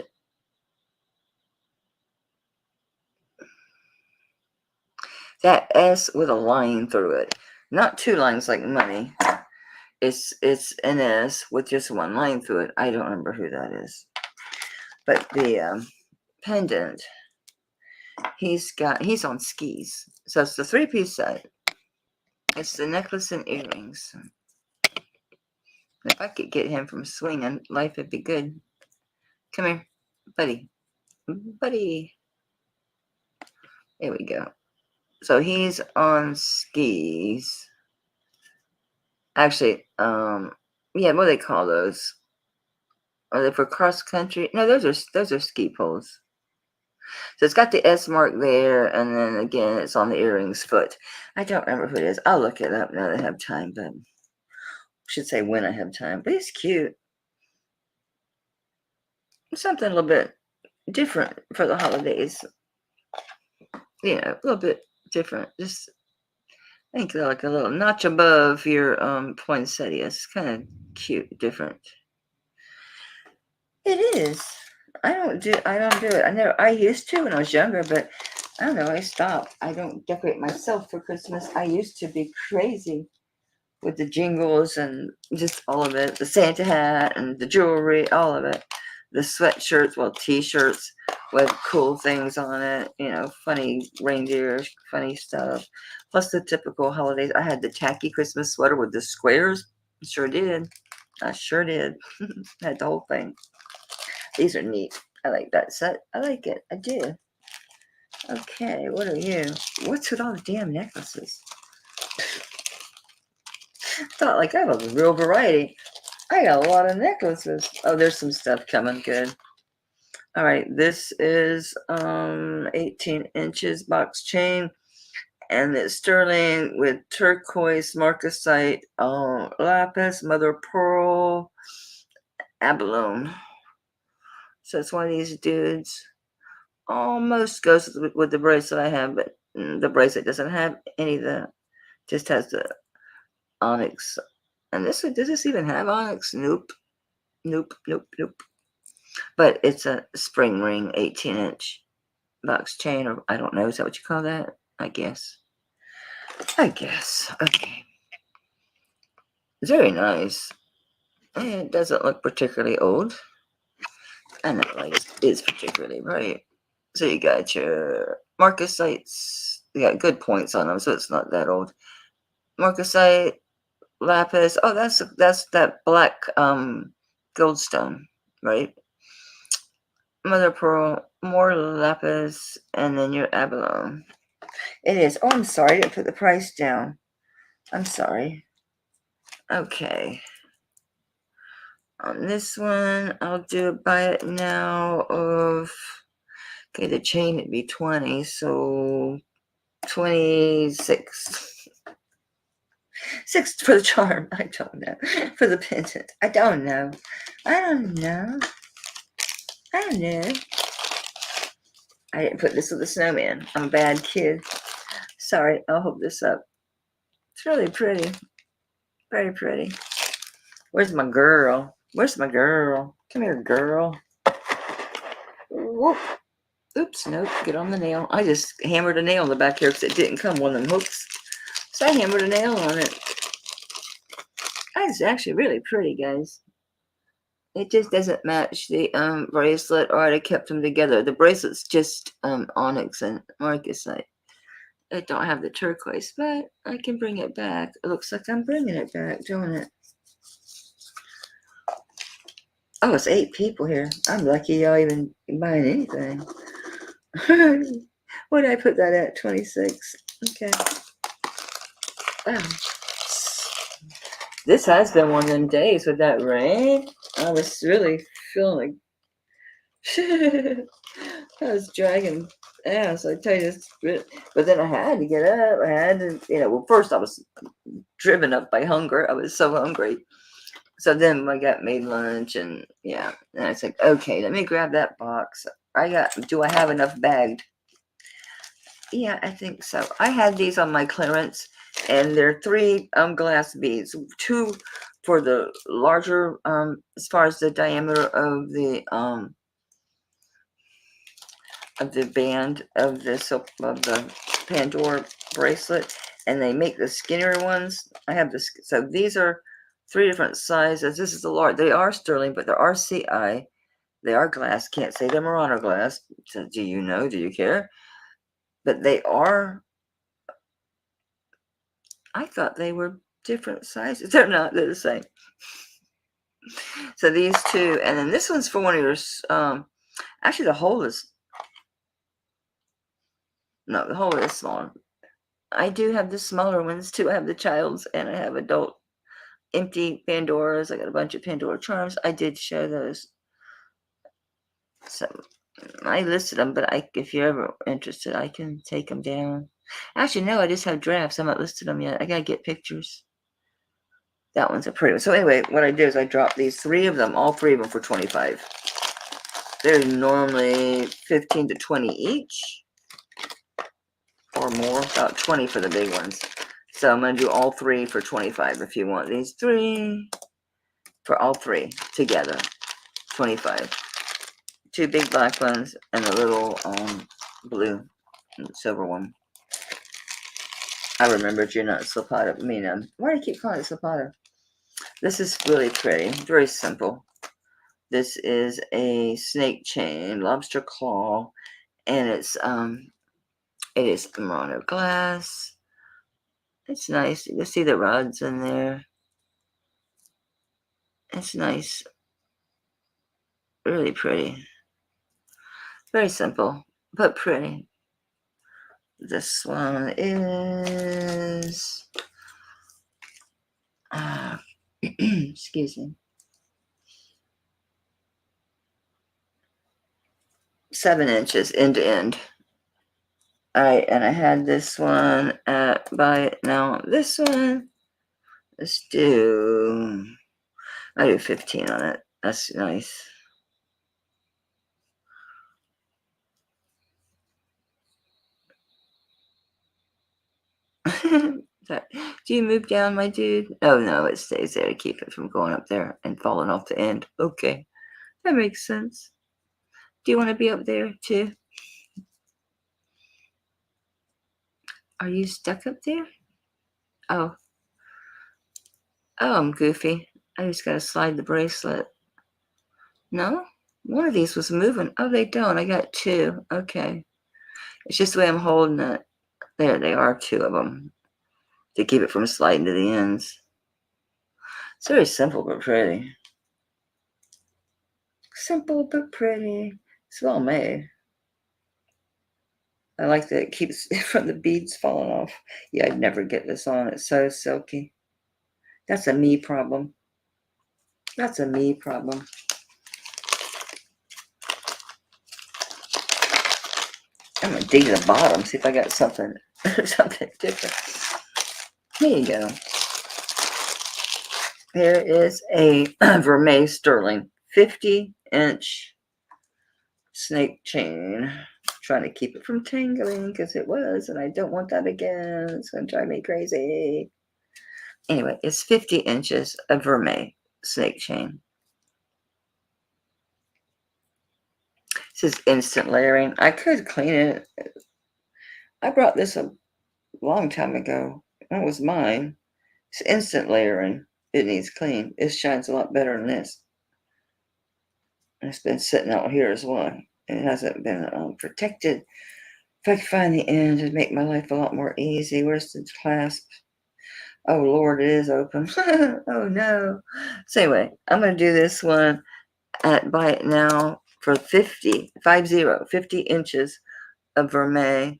That S with a line through it. Not two lines like money. It's an S with just one line through it. I don't remember who that is. But the pendant, he's on skis. So it's the 3-piece set. It's the necklace and earrings. If I could get him from swinging, life would be good. Come here, buddy. Buddy. There we go. So he's on skis. Actually, yeah, what do they call those? Are they for cross country? No, those are ski poles. So it's got the S mark there, and then again, it's on the earrings foot. I don't remember who it is. I'll look it up now that I have time, but I should say when I have time. But he's cute. Something a little bit different for the holidays. You know, a little bit different. Just, I think like a little notch above your poinsettias. Kind of cute, different. It is. I don't do it. I used to when I was younger, but I don't know, I stopped. I don't decorate myself for Christmas. I used to be crazy with the jingles and just all of it, the Santa hat and the jewelry, all of it. the sweatshirts, well, t-shirts with cool things on it, you know, funny reindeer, funny stuff. Plus the typical holidays. I had the tacky Christmas sweater with the squares. Sure did. I sure did. Had the whole thing. These are neat. I like that set. I like it. I do. Okay, what are you? What's with all the damn necklaces? Thought like I have a real variety. I got a lot of necklaces. Oh, there's some stuff coming. Good. All right, this is 18 inches box chain, and it's sterling with turquoise, marcasite, lapis, mother of pearl, abalone. So it's one of these dudes. Almost goes with the bracelet I have, but the bracelet doesn't have any of the, just has the onyx. And this one, does this even have onyx? Nope. Nope, nope, nope. But it's a spring ring, 18-inch box chain, or I don't know. Is that what you call that? I guess. Okay. Very nice. And it doesn't look particularly old. I know, like it is particularly right. So you got your marcasites. You got good points on them, so it's not that old. Marcasite, lapis. Oh, that's that black goldstone, right? Mother of pearl, more lapis, and then your abalone. It is. Oh, I'm sorry. I didn't put the price down. I'm sorry. Okay. On this one, I'll do a buy it now of, okay, the chain would be 20, so 26. 6 for the charm. I don't know. For the pendant. I don't know. I didn't put this with the snowman. I'm a bad kid. Sorry, I'll hold this up. It's really pretty. Very pretty. Where's my girl? Come here, girl. Whoop. Oops, nope, get on the nail. I just hammered a nail in the back here because it didn't come one of them hooks. So I hammered a nail on it. It's actually really pretty, guys. It just doesn't match the bracelet, or I'd have kept them together. The bracelet's just onyx and marcasite. It don't have the turquoise, but I can bring it back. It looks like I'm bringing it back, don't it? Oh, it's 8 people here. I'm lucky y'all even buying anything. What did I put that at? 26. Okay. Wow. This has been one of them days with that rain. I was really feeling like I was dragging ass. I tell you this, but then I had to get up. I had to, well, first I was driven up by hunger. I was so hungry. So then I made lunch, and and I was like, okay, let me grab that box. Do I have enough bagged? Yeah, I think so. I had these on my clearance, and they're 3 glass beads, 2 for the larger, as far as the diameter of the band of the Pandora bracelet, and they make the skinnier ones. I have this, so these are 3 different sizes. This is the large. They are sterling, but they're RCI. They are glass. Can't say they're Murano glass. So do you know? Do you care? But they are. I thought they were different sizes. They're not. They're the same. So these 2, and then this one's for one of your. Actually, the hole is. No, the hole is smaller. I do have the smaller ones too. I have the child's, and I have adult empty Pandoras. I got a bunch of Pandora charms. I did show those. So I listed them, but if you're ever interested, I can take them down. Actually, no, I just have drafts. I'm not listed them yet. I gotta get pictures. That one's a pretty one. So anyway, what I did is I dropped these 3 of them, all 3 of them for 25. They're normally 15 to 20 each, or more, about 20 for the big ones. So I'm gonna do all 3 for 25. If you want these 3, for all 3 together, 25. 2 big black ones and a little blue and silver one. I remembered you're not Slipata. Why do I keep calling it Slipata? This is really pretty. Very simple. This is a snake chain, lobster claw, and it is Murano glass. It's nice. You can see the rods in there. It's nice. Really pretty. Very simple, but pretty. This one is, excuse me, 7 inches end to end. All right, and I had this one at Buy It Now. This one, I do 15 on it. That's nice. Do you move down, my dude? Oh, no, it stays there to keep it from going up there and falling off the end. Okay, that makes sense. Do you want to be up there too? Are you stuck up there? Oh, I'm goofy. I just got to slide the bracelet. No? One of these was moving. Oh, they don't. I got 2. Okay. It's just the way I'm holding it. There they are, 2 of them. To keep it from sliding to the ends. It's very simple but pretty. Simple but pretty. It's well made. I like that it keeps from the beads falling off. Yeah, I'd never get this on. It's so silky. That's a me problem. That's a me problem. I'm gonna dig to the bottom, see if I got something different. Here you go. Here is a Vermeil sterling 50-inch snake chain. Trying to keep it from tangling because it was, and I don't want that again. It's gonna drive me crazy. Anyway, it's 50 inches of Vermeil snake chain. This is instant layering. I could clean it. I brought this a long time ago. That was mine. It's instant layering. It needs clean. It shines a lot better than this. And it's been sitting out here as well. It hasn't been protected. If I could find the end, it'd make my life a lot more easy. Where's the clasp? Oh, Lord, it is open. Oh, no. So anyway, I'm going to do this one at Buy It Now for 50 inches of Vermeil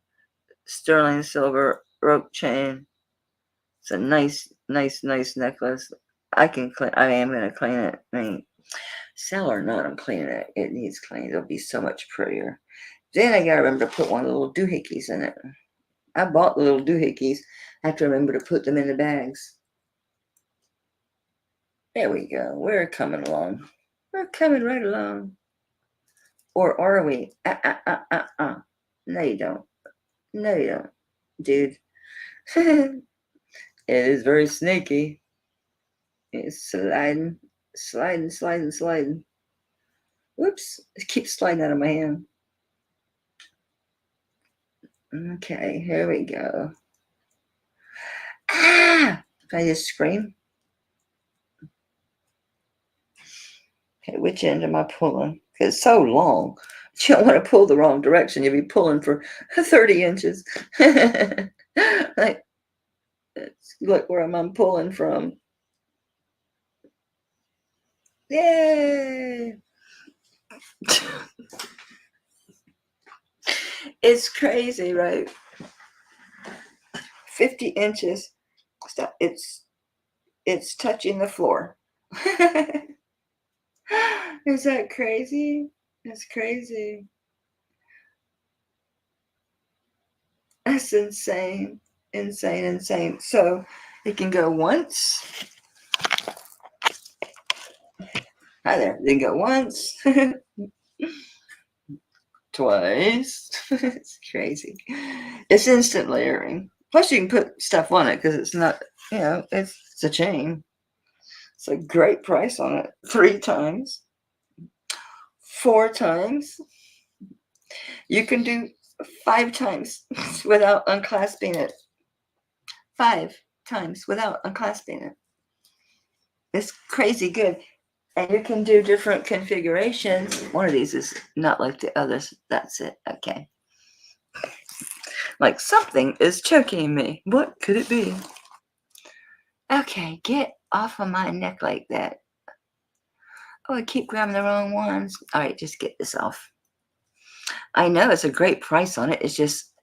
sterling silver rope chain. It's a nice necklace. I am going to clean it. I mean, sell or not, I'm cleaning it. It needs cleaning. It'll be so much prettier. Then I got to remember to put one of the little doohickeys in it. I bought the little doohickeys. I have to remember to put them in the bags. There we go. We're coming along. We're coming right along. Or are we? No, you don't. No, you don't, dude. It is very snaky. It's sliding. Whoops. It keeps sliding out of my hand. Okay, here we go. Ah! Can I just scream? Okay, which end am I pulling? Because it's so long. You don't want to pull the wrong direction. You'll be pulling for 30 inches. Like, look where I'm pulling from. Yay! It's crazy, right? 50 inches. It's touching the floor. Is that crazy? That's crazy. That's insane. Insane. So it can go once. Hi there. They can go once. Twice. It's crazy. It's instant layering. Plus you can put stuff on it because it's not, it's a chain. It's a great price on it. 3 times. 4 times. You can do 5 times without unclasping it. 5 times without unclasping it. It's crazy good. And you can do different configurations. One of these is not like the others. That's it. Okay. Like something is choking me. What could it be? Okay, get off of my neck like that. Oh, I keep grabbing the wrong ones. All right, just get this off. I know it's a great price on it. It's just,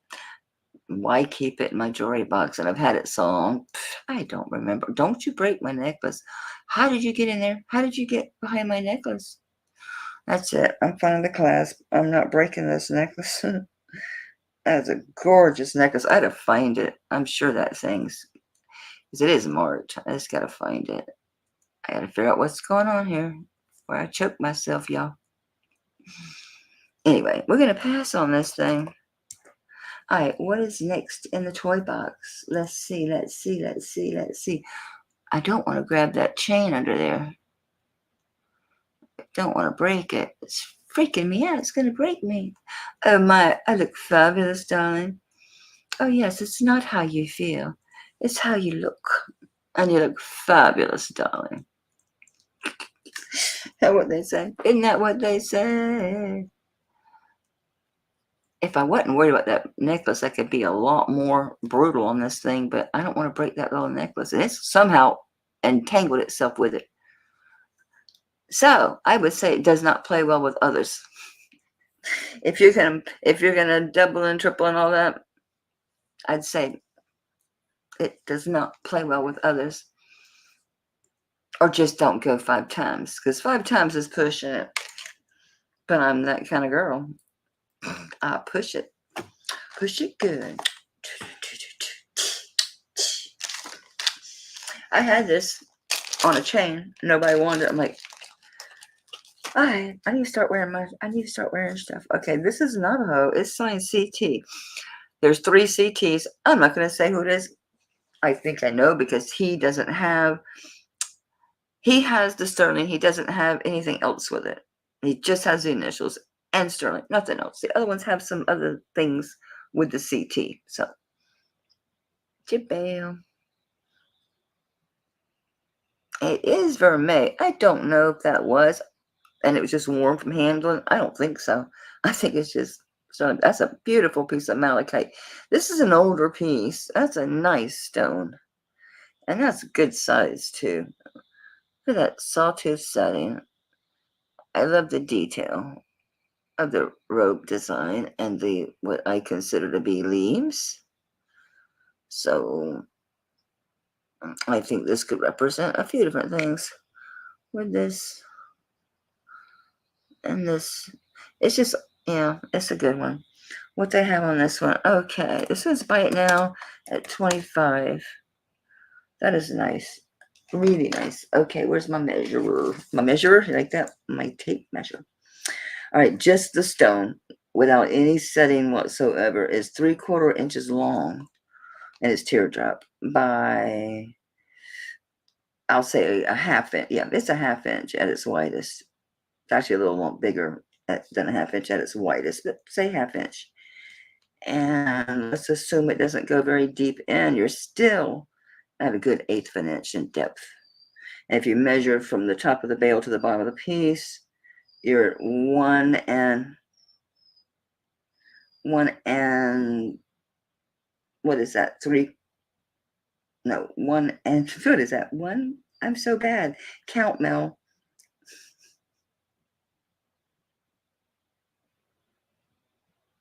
why keep it in my jewelry box? And I've had it so long. I don't remember. Don't you break my necklace. How did you get in there? How did you get behind my necklace? That's it. I'm finding the clasp. I'm not breaking this necklace. That's a gorgeous necklace. I had to find it. I'm sure that thing's, because it is marked. I just got to find it. I got to figure out what's going on here. Where I choked myself, y'all. Anyway, we're going to pass on this thing. All right, what is next in the toy box? Let's see, let's see, let's see, let's see. I don't want to grab that chain under there. I don't want to break it. It's freaking me out. It's going to break me. Oh my, I look fabulous, darling. Oh yes, it's not how you feel. It's how you look. And you look fabulous, darling. That's what they say. Isn't that what they say? If I wasn't worried about that necklace, I could be a lot more brutal on this thing, but I don't want to break that little necklace. And it's somehow entangled itself with it. So I would say it does not play well with others. If you're gonna double and triple and all that, I'd say it does not play well with others. Or just don't go 5 times, because 5 times is pushing it. But I'm that kind of girl. I push it good. I had this on a chain. Nobody wanted it. I'm like, I need to start wearing stuff. Okay, this is Navajo. It's signed CT. There's 3 CTs. I'm not going to say who it is. I think I know, because he has the sterling. He doesn't have anything else with it. He just has the initials and sterling, nothing else. The other ones have some other things with the CT. So, Jibale. It is vermeil. I don't know if that was, and it was just worn from handling. I don't think so. I think it's just stone. That's a beautiful piece of malachite. This is an older piece. That's a nice stone. And that's a good size too. Look at that sawtooth setting. I love the detail of the rope design and the what I consider to be leaves. So I think this could represent a few different things with this and this. It's just, yeah, it's a good one. What they have on this one? Okay, this one's Buy It Now at $25. That is nice. Really nice. Okay, where's my measurer? My measurer? You like that? My tape measure. All right, just the stone without any setting whatsoever is 3/4 inches long, and it's teardrop by, I'll say a half inch. Yeah, it's a half inch at its widest. It's actually a little bigger than a half inch at its widest, but say half inch. And let's assume it doesn't go very deep in. You're still at a good 1/8 of an inch in depth. And if you measure from the top of the bail to the bottom of the piece, you're at 1 and what is that? 3? No, 1 and what is that? 1? I'm so bad. Count, Mel.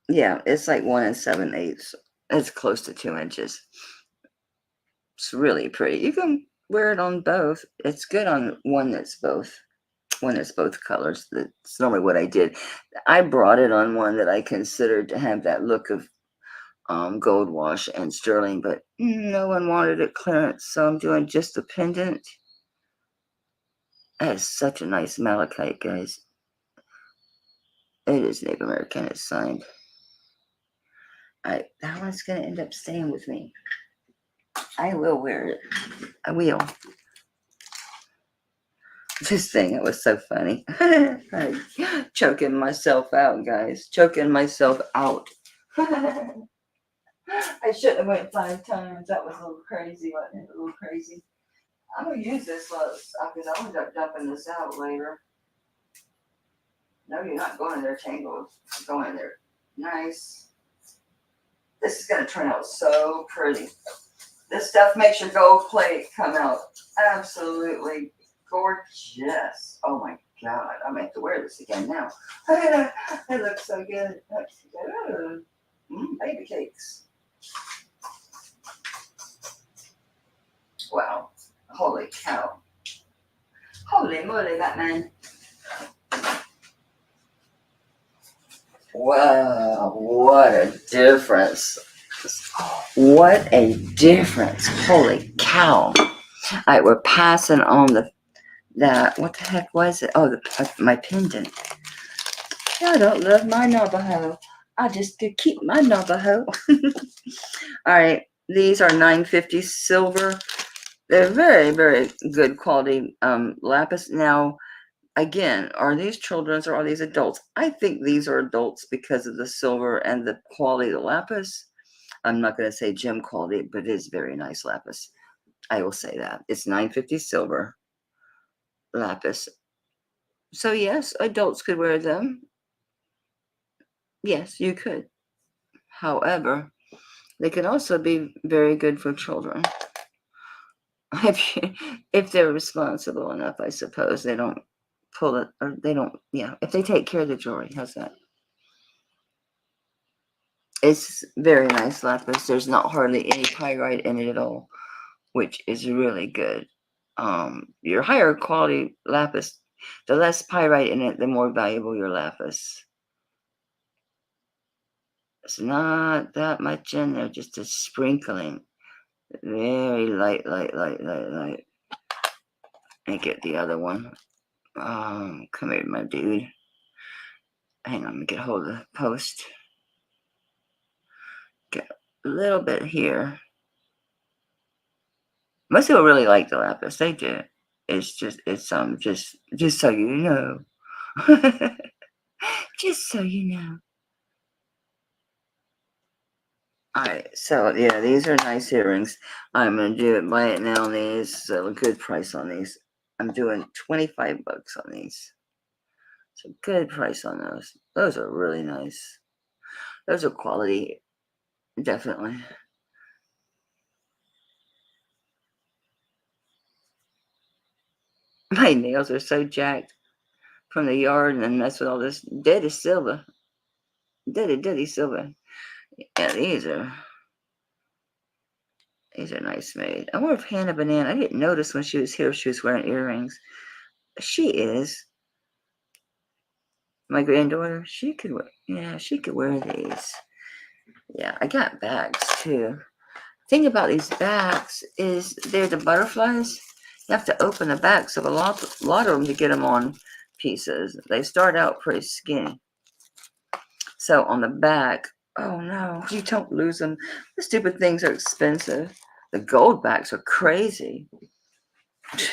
Yeah, it's like 1 7/8. It's close to 2 inches. It's really pretty. You can wear it on both. It's good on one that's both colors. That's normally what I did. I brought it on one that I considered to have that look of gold wash and sterling, but no one wanted it clearance, so I'm doing just a pendant. That is such a nice malachite, guys. It is Native American. It's signed. That one's going to end up staying with me. I will wear it. I will. This thing, it was so funny. Choking myself out, guys. Choking myself out. I shouldn't have went 5 times. That was a little crazy, wasn't it? A little crazy. I'm going to use this because I'll end up dumping this out later. No, you're not going in there tangled. You're going in there nice. This is going to turn out so pretty. This stuff makes your gold plate come out absolutely gorgeous. Oh my God, I'm going to have to wear this again now. It looks so good. Baby cakes. Wow. Holy cow. Holy moly, Batman. Wow, what a difference. What a difference. Holy cow. All right, we're passing on that. What the heck was it? Oh, my pendant. I don't love my Navajo. I just could keep my Navajo. All right, these are $9.50 silver. They're very, very good quality lapis. Now, again, are these children's or are these adults? I think these are adults because of the silver and the quality of the lapis. I'm not going to say gem quality, but it is very nice lapis. I will say that. It's $9.50 silver lapis. So yes, adults could wear them. Yes, you could. However, they can also be very good for children. If they're responsible enough, I suppose. They don't pull it, or they don't, if they take care of the jewelry. How's that? It's very nice lapis. There's not hardly any pyrite in it at all, which is really good. Your higher quality lapis, the less pyrite in it, the more valuable your lapis. It's not that much in there, just a sprinkling. Very light. And get the other one. Come here, my dude. Hang on, let me get a hold of the post. Get a little bit here. Most people really like the lapis. They do. It's just so you know. Just so you know. Alright, so yeah, these are nice earrings. I'm gonna do it, buy it now on these. So a good price on these. I'm doing $25 on these. So good price on those. Those are really nice. Those are quality, definitely. My nails are so jacked from the yard and then mess with all this dirty silver. Dirty silver. Yeah, these are nice made. I wonder if Hannah Banana, I didn't notice when she was here if she was wearing earrings. She is. My granddaughter, she could wear these. Yeah, I got bags too. Thing about these bags is they're the butterflies. You have to open the backs of a lot of them to get them on pieces. They start out pretty skinny. So on the back, oh no, you don't lose them. The stupid things are expensive. The gold backs are crazy.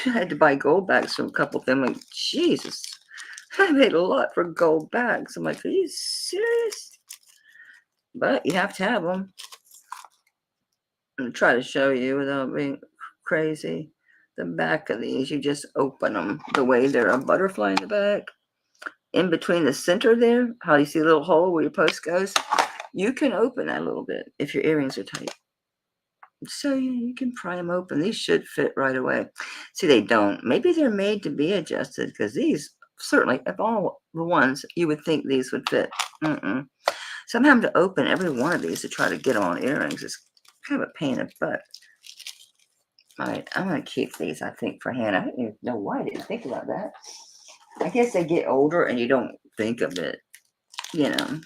I had to buy gold bags from a couple of them. Like, Jesus, I paid a lot for gold bags. I'm like, are you serious? But you have to have them. I'm going to try to show you without being crazy. The back of these, you just open them the way they're a butterfly in the back. In between the center there, how you see a little hole where your post goes, you can open that a little bit if your earrings are tight. So you can pry them open. These should fit right away. See, they don't. Maybe they're made to be adjusted because these, certainly, of all the ones, you would think these would fit. So I'm having to open every one of these to try to get on earrings. It's kind of a pain in the butt. All right, I'm going to keep these, I think, for Hannah. I don't even know why I didn't think about that. I guess they get older and you don't think of it, you know.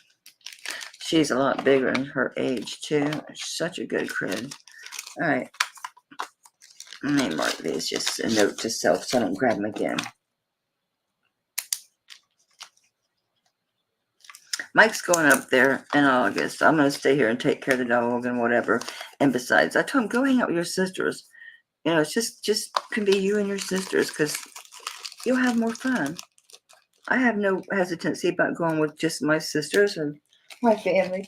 She's a lot bigger in her age, too. Such a good crib. All right. Let me mark these, just a note to self so I don't grab them again. Mike's going up there in August. I'm going to stay here and take care of the dog and whatever. And besides, I told him, go hang out with your sisters. You know, it's just can be you and your sisters because you'll have more fun. I have no hesitancy about going with just my sisters and my family.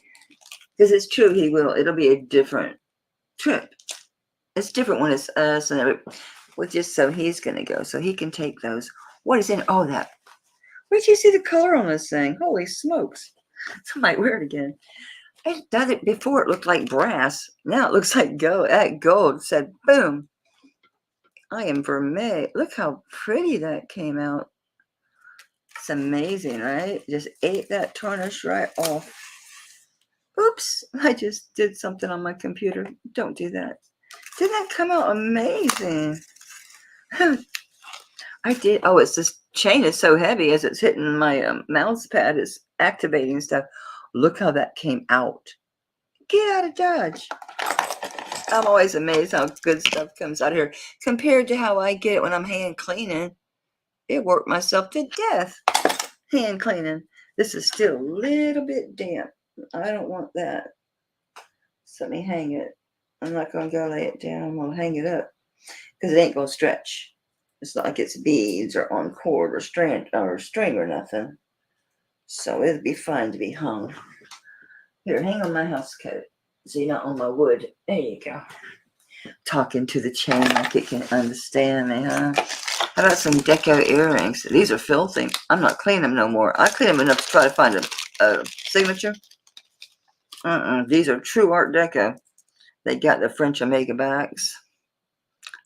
Because it's true, he will. It'll be a different trip. It's different when it's us and Well, just so he's going to go, so he can take those. What is in? Oh, that. Where'd you see the color on this thing? Holy smokes. I might wear it again. I done it before. It looked like brass. Now it looks like gold. That gold said, boom. I am vermeil. Look how pretty that came out. It's amazing, right? Just ate that tarnish right off. Oops, I just did something on my computer. Don't do that. Didn't that come out amazing? I did. Oh, it's this chain is so heavy as it's hitting my mouse pad. It's activating stuff. Look how that came out. Get out of Dodge. I'm always amazed how good stuff comes out here compared to how I get it when I'm hand cleaning. It worked myself to death. Hand cleaning. This is still a little bit damp. I don't want that. So let me hang it. I'm not going to go lay it down. I'm going to hang it up because it ain't going to stretch. It's not like it's beads or on cord or string or nothing. So it'd be fine to be hung. Here, hang on my house coat. So you're not on my wood. There you go. Talking to the chain like it can understand me, huh? How about some deco earrings? These are filthy. I'm not cleaning them no more. I clean them enough to try to find a signature. These are true Art Deco. They got the French Omega backs.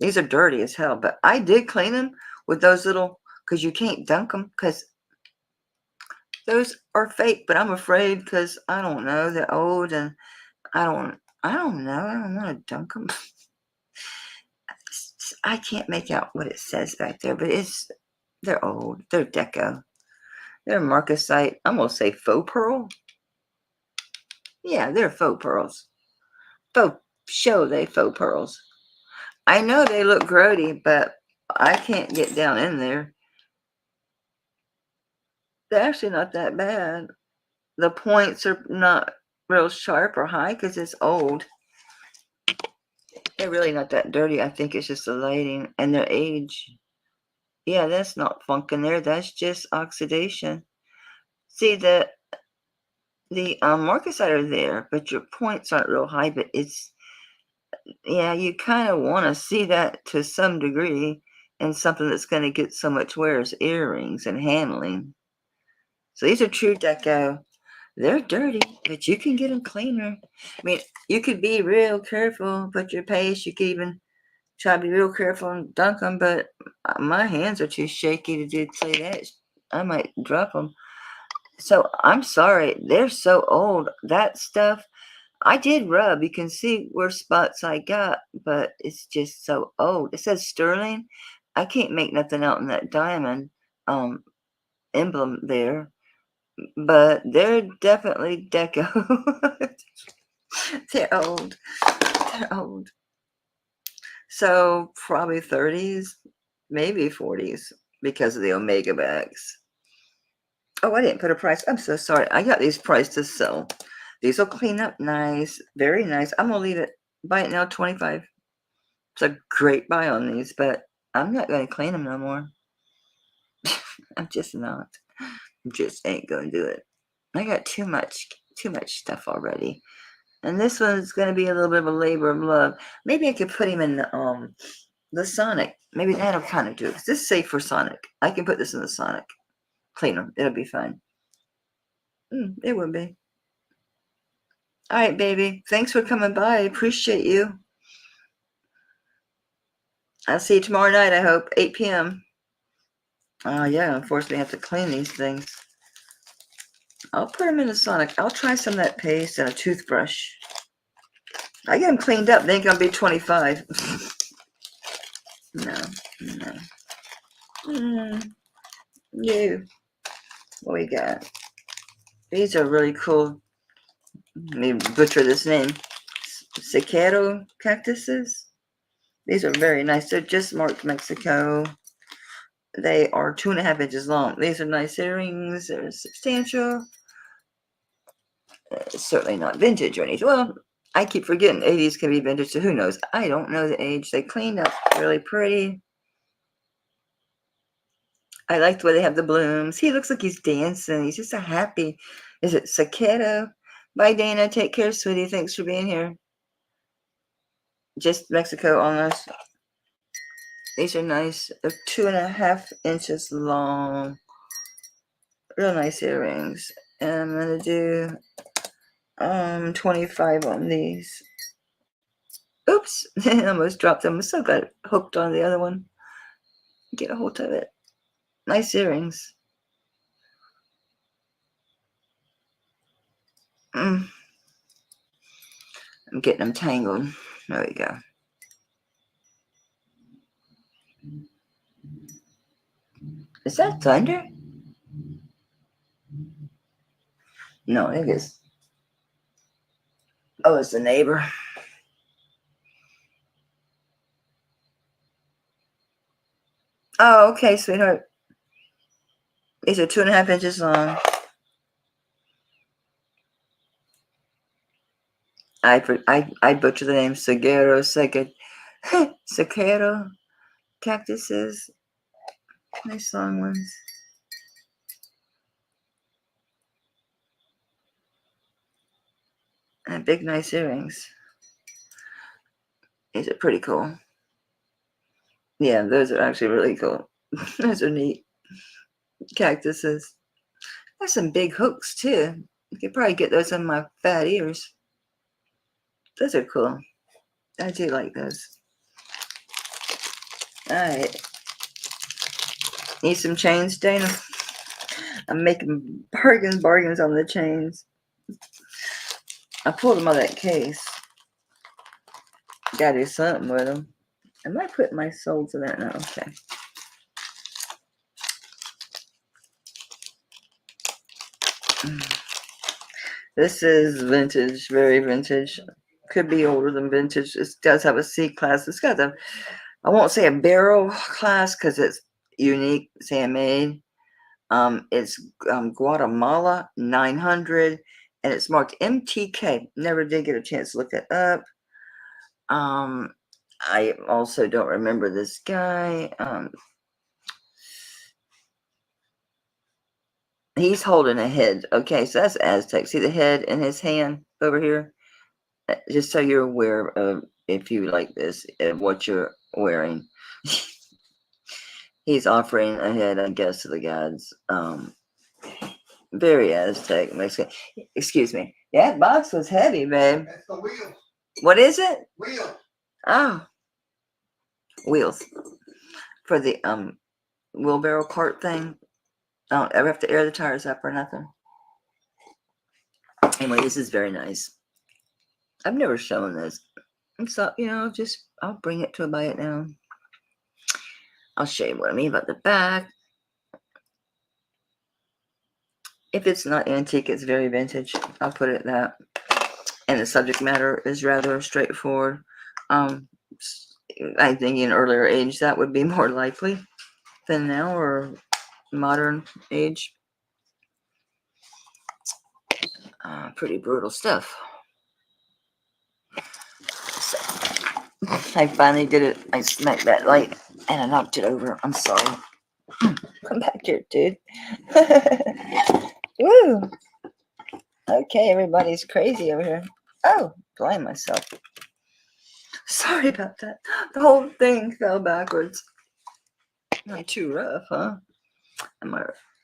These are dirty as hell, but I did clean them with those little, because you can't dunk them, because those are fake, but I'm afraid because I don't know, they're old and I don't know. I don't want to dunk them. I can't make out what it says back there, but they're old. They're deco. They're marcasite. I'm going to say faux pearl. Yeah, they're faux pearls. Faux pearls. I know they look grody, but I can't get down in there. They're actually not that bad. The points are not real sharp or high because it's old. They're really not that dirty. I think it's just the lighting and their age. Yeah, that's not funk in there. That's just oxidation. See, the markers are there, but your points aren't real high. But yeah, you kind of want to see that to some degree. And something that's going to get so much wear is earrings and handling. So these are true deco. They're dirty, but you can get them cleaner. I mean, you could be real careful, put your pace. You could even try to be real careful and dunk them, but my hands are too shaky to do that. I might drop them. So I'm sorry. They're so old. That stuff, I did rub. You can see where spots I got, but it's just so old. It says sterling. I can't make nothing out in that diamond emblem there. But they're definitely deco. They're old. They're old. So probably 30s, maybe 40s because of the Omega bags. Oh, I didn't put a price. I'm so sorry. I got these priced to sell. These will clean up nice. Very nice. I'm going to leave it. Buy it now, 25. It's a great buy on these, but I'm not going to clean them no more. I'm just not. Just ain't going to do it. I got too much stuff already. And this one's going to be a little bit of a labor of love. Maybe I could put him in the Sonic. Maybe that'll kind of do it. This is safe for Sonic. I can put this in the Sonic. Clean them. It'll be fine. It would be. All right, baby. Thanks for coming by. I appreciate you. I'll see you tomorrow night, I hope. 8 p.m. Oh, yeah. Unfortunately, I have to clean these things. I'll put them in the Sonic. I'll try some of that paste and a toothbrush. I get them cleaned up. They ain't going to be 25. No. You. What we got? These are really cool. Let me butcher this name. Cicero cactuses. These are very nice. They're just marked Mexico. They are 2.5 inches long. These are nice earrings. They're substantial. Certainly not vintage or anything. Well, I keep forgetting 80s can be vintage, so who knows? I don't know the age. They cleaned up really pretty. I like the way they have the blooms. He looks like he's dancing. He's just so happy. Is it Cicero? Bye, Dana. Take care, sweetie. Thanks for being here. Just Mexico almost. These are nice. They're 2.5 inches long. Real nice earrings. And I'm gonna do 25 on these. Oops, I almost dropped them. I still got hooked on the other one. Get a hold of it. Nice earrings. I'm getting them tangled. There we go. Is that thunder? No, I think it's. Oh, it's the neighbor. Oh, okay, sweetheart. These are 2.5 inches long. I butcher the name. Saguaro cactuses. Nice long ones. And big, nice earrings. These are pretty cool. Yeah, those are actually really cool. Those are neat. Cactuses. There's some big hooks too. You could probably get those on my fat ears. Those are cool. I do like those. Alright. Need some chains, Dana? I'm making bargains on the chains. I pulled them out of that case. Gotta do something with them. Am I putting my soles in that? No, okay. This is vintage, very vintage. Could be older than vintage. It does have a C class. It's got a, I won't say a barrel class because it's unique, handmade. It's Guatemala 900, and it's marked MTK. Never did get a chance to look that up. I also don't remember this guy. He's holding a head. Okay, so that's Aztec. See the head in his hand over here? Just so you're aware of, if you like this, what you're wearing. He's offering a head, I guess, to the gods. Very Aztec. Mexican. Excuse me. That box was heavy, babe. That's the wheel. What is it? Wheel. Oh, wheels for the wheelbarrow cart thing. I don't ever have to air the tires up or nothing. Anyway, this is very nice. I've never shown this. So, I'll bring it to a buy it now. I'll show you what I mean about the back. If it's not antique, it's very vintage. I'll put it that. And the subject matter is rather straightforward. I think in earlier age that would be more likely than now, or modern age. Pretty brutal stuff. So, I finally did it. I smacked that light and I knocked it over. I'm sorry. Come back here, dude. Woo! Okay, everybody's crazy over here. Oh, blind myself. Sorry about that. The whole thing fell backwards. Not too rough, huh?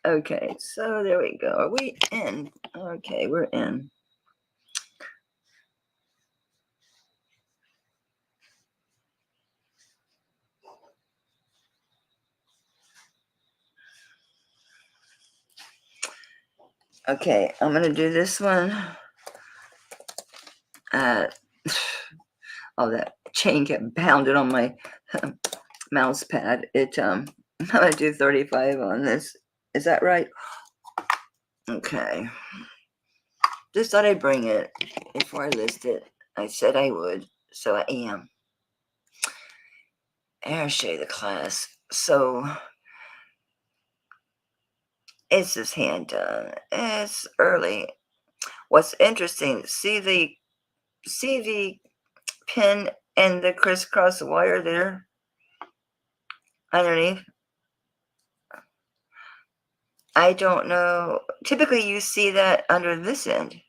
Okay, so there we go. Are we in? Okay, we're in. Okay, I'm gonna do this one. Oh, that chain kept pounding on my mouse pad. I'm gonna do 35 on this. Is that right? Okay. Just thought I'd bring it before I list it. I said I would, so I am. I'll show you the class. So it's this hand done. It's early. What's interesting, see the pin and the crisscross wire there underneath? I don't know. Typically you see that under this end.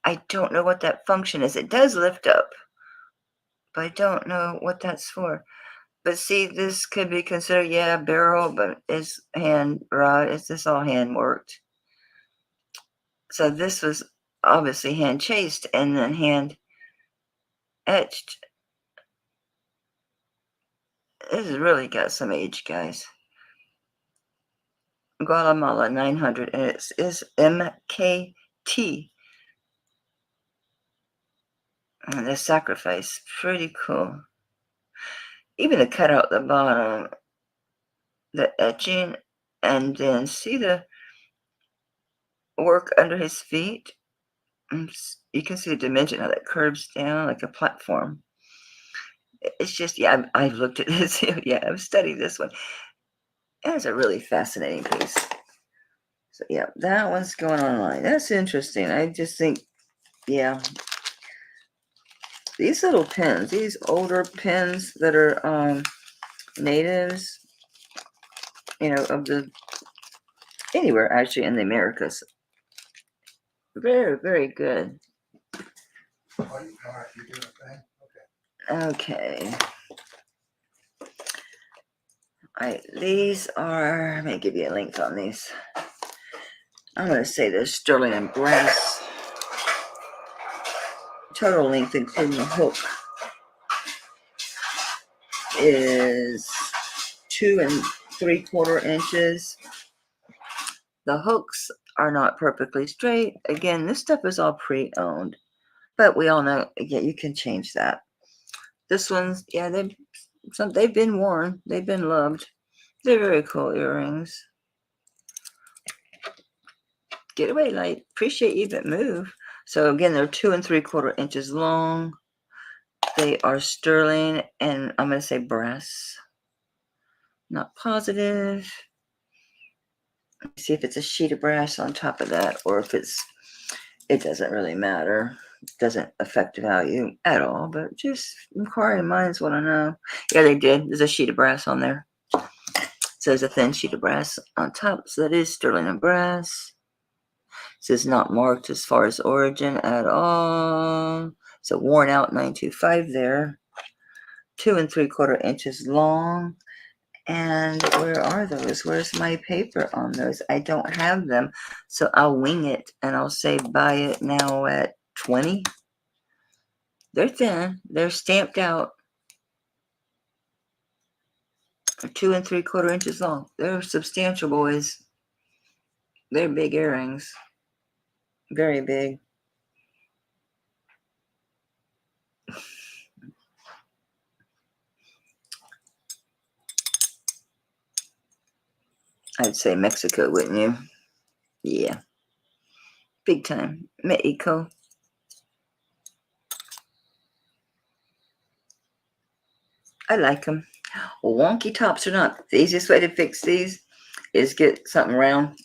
I don't know what that function is. It does lift up, but I don't know what that's for. But see, this could be considered, yeah, barrel, but it's hand wrought. It's just all hand worked. So this was obviously hand chased and then hand etched. This has really got some age, guys. Guatemala 900, and it is MKT. And the sacrifice, pretty cool. Even the cutout at the bottom, the etching, and then see the work under his feet. You can see the dimension, how that curves down like a platform. It's just, yeah, I've looked at this. Yeah, I've studied this one. And it's a really fascinating piece. So, yeah, that one's going online. That's interesting. I just think, yeah, these little pins, these older pins that are natives, of the anywhere actually in the Americas. Very, very good. Okay. All right, these are, let me give you a link on these. I'm going to say they're sterling and brass. Total length, including the hook, is 2 3/4 inches. The hooks are not perfectly straight. Again, this stuff is all pre-owned, but we all know, yeah, you can change that. This one's, yeah, they've been worn, they've been loved. They're very cool earrings. Get away, light. Appreciate you, but move. So again, they're 2 3/4 inches long. They are sterling, and I'm going to say brass. Not positive. See if it's a sheet of brass on top of that, or if it doesn't really matter. It doesn't affect the value at all, but just inquiring minds want to know. Yeah, they did. There's a sheet of brass on there. So there's a thin sheet of brass on top, so that is sterling and brass. This is not marked as far as origin at all. So worn out 925 there. 2 3/4 inches long. And where are those? Where's my paper on those? I don't have them. So I'll wing it and I'll say buy it now at 20. They're thin. They're stamped out. They're 2 3/4 inches long. They're substantial, boys. They're big earrings. Very big. I'd say Mexico, wouldn't you? Yeah. Big time. Mexico. I like them. Wonky tops or not, the easiest way to fix these is get something round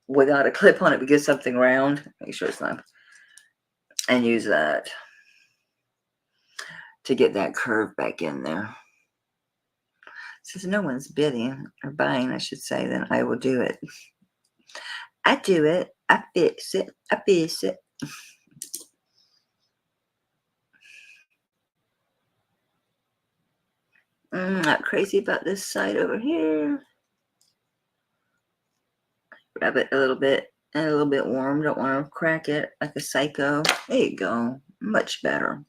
without a clip on it, but get something round. Make sure it's not. And use that to get that curve back in there. Since no one's bidding or buying, I should say, then I will do it. I do it. I fix it. I fix it. Not crazy about this side over here. Rub it a little bit and a little bit warm. Don't want to crack it like a psycho. There you go. Much better.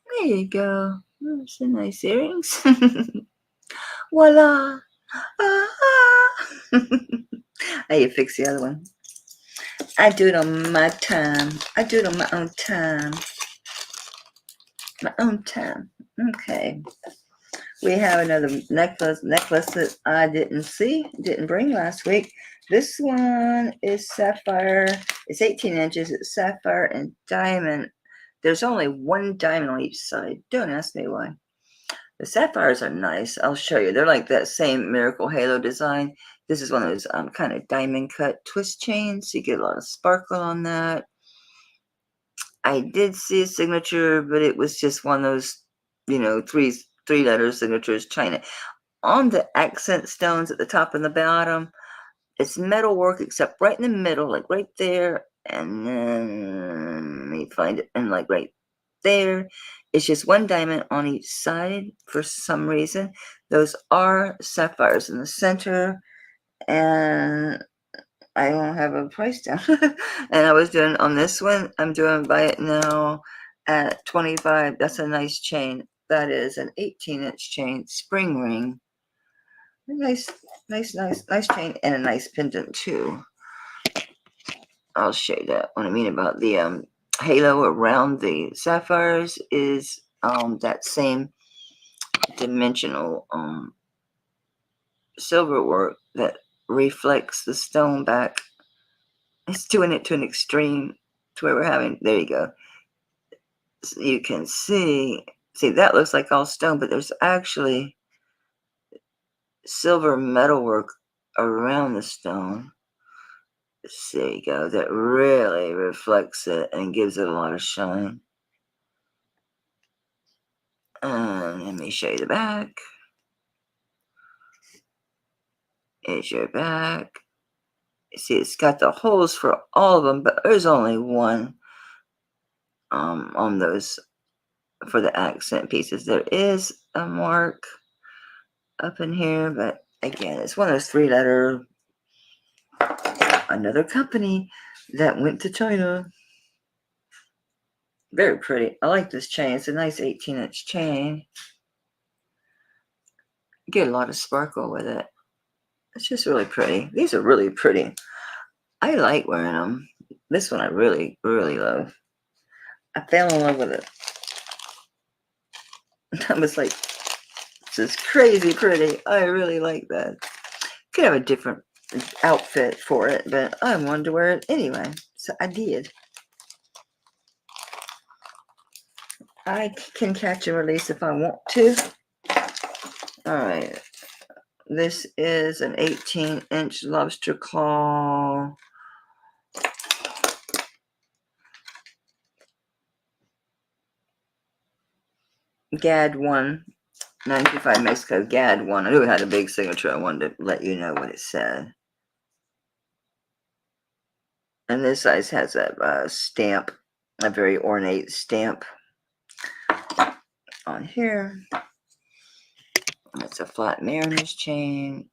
There you go. Some nice earrings. Voila. How you fix the other one? I do it on my time. I do it on my own time. My own time. Okay. We have another necklace that I didn't bring last week. This one is sapphire. It's 18 inches. It's sapphire and diamond. There's only one diamond on each side. Don't ask me why. The sapphires are nice. I'll show you. They're like that same Miracle Halo design. This is one of those kind of diamond cut twist chains. So you get a lot of sparkle on that. I did see a signature, but it was just one of those, three-letter signatures, China. On the accent stones at the top and the bottom, it's metal work except right in the middle, like right there. And then let me find it, and like right there. It's just one diamond on each side for some reason. Those are sapphires in the center, and I don't have a price down. And I was doing on this one, I'm doing buy it now at 25. That's a nice chain. That is an 18-inch chain, spring ring. Nice chain, and a nice pendant too. I'll show you that. What I mean about the halo around the sapphires is that same dimensional silver work that reflects the stone back. It's doing it to an extreme to where we're having, there you go. So you can see that looks like all stone, but there's actually silver metalwork around the stone. There you go. That really reflects it and gives it a lot of shine. Let me show you the back. Here's your back. See, it's got the holes for all of them, but there's only one on those for the accent pieces. There is a mark up in here, but again, it's one of those 3-letter, another company that went to China. Very pretty. I like this chain. It's a nice 18-inch chain. Get a lot of sparkle with it. It's just really pretty. These are really pretty. I like wearing them. This one I really, really love. I fell in love with it. I was like, this is crazy pretty. I really like that. Could have a different outfit for it, but I wanted to wear it anyway, so I did. I can catch and release if I want to. All right. This is an 18-inch lobster claw. GAD 1, 925 Mexico, GAD 1. I knew it had a big signature. I wanted to let you know what it said. And this size has a stamp, a very ornate stamp on here. It's a flat mariner's chain.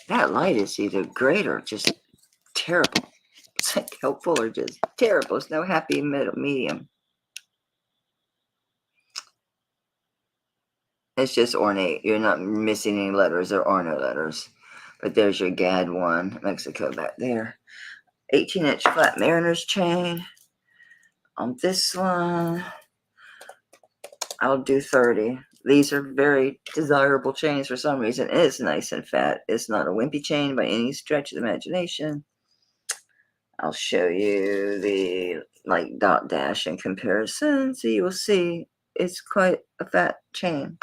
That light is either great or just terrible. It's like helpful or just terrible. It's no happy medium. It's just ornate. You're not missing any letters. There are no letters. But there's your GAD 1, Mexico back there. 18-inch flat mariner's chain. On this one, I'll do 30. These are very desirable chains for some reason. It's nice and fat. It's not a wimpy chain by any stretch of the imagination. I'll show you the dot dash in comparison, so you will see it's quite a fat chain.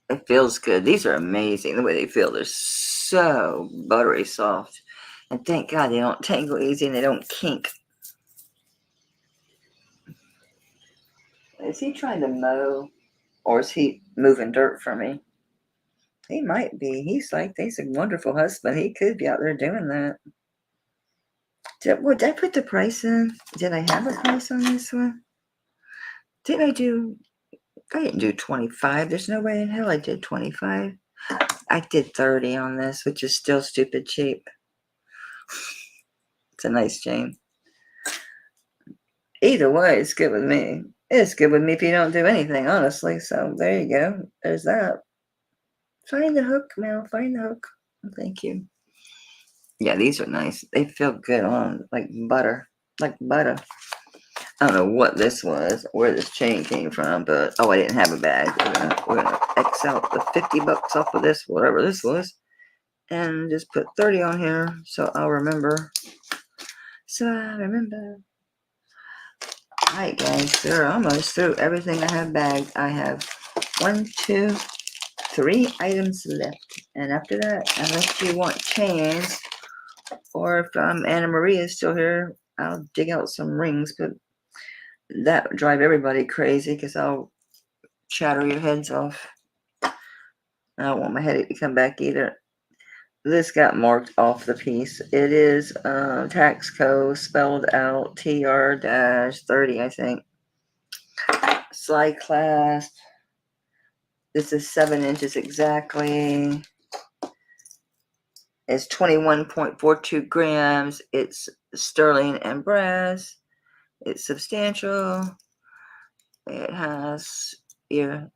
It feels good. These are amazing the way they feel. They're so buttery soft. And thank God they don't tangle easy and they don't kink. Is he trying to mow, or is he moving dirt for me? He might be. He's a wonderful husband. He could be out there doing that. Did I put the price in? Did I have a price on this one? I didn't do 25. There's no way in hell I did 25. I did 30 on this, which is still stupid cheap. It's a nice chain. Either way, it's good with me. It's good with me if you don't do anything, honestly. So there you go. There's that. Find the hook, Mel. Find the hook. Thank you. Yeah, these are nice. They feel good on, like butter. Like butter. I don't know what this was, where this chain came from, but I didn't have a bag. We're gonna X out the $50 off of this, whatever this was, and just put 30 on here, so I'll remember. Alright guys, we're almost through everything I have bagged. I have 1, 2, 3 items left, and after that, unless you want chains, or if Anna Maria is still here, I'll dig out some rings, but that would drive everybody crazy because I'll chatter your heads off. I don't want my headache to come back either. this got marked off the piece. It is tax code spelled out TR-30, I think. Slide clasp. This is 7 inches exactly. It's 21.42 grams. It's sterling and brass. It's substantial. It has your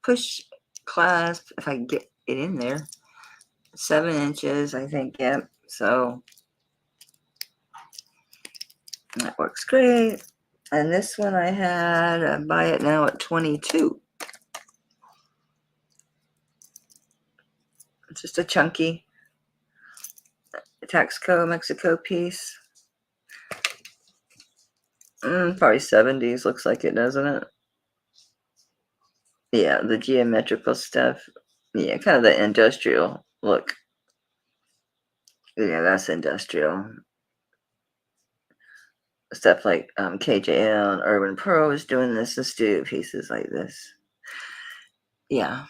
push clasp, if I can get it in there. 7 inches, I think, yep. So that works great. And this one I had, I buy it now at 22. It's just a chunky Taxco Mexico piece. Probably 70s, looks like it, doesn't it? Yeah, the geometrical stuff. Yeah, kind of the industrial look. Yeah, that's industrial. Stuff like KJL and Urban Pro is doing this in studio pieces like this. Yeah.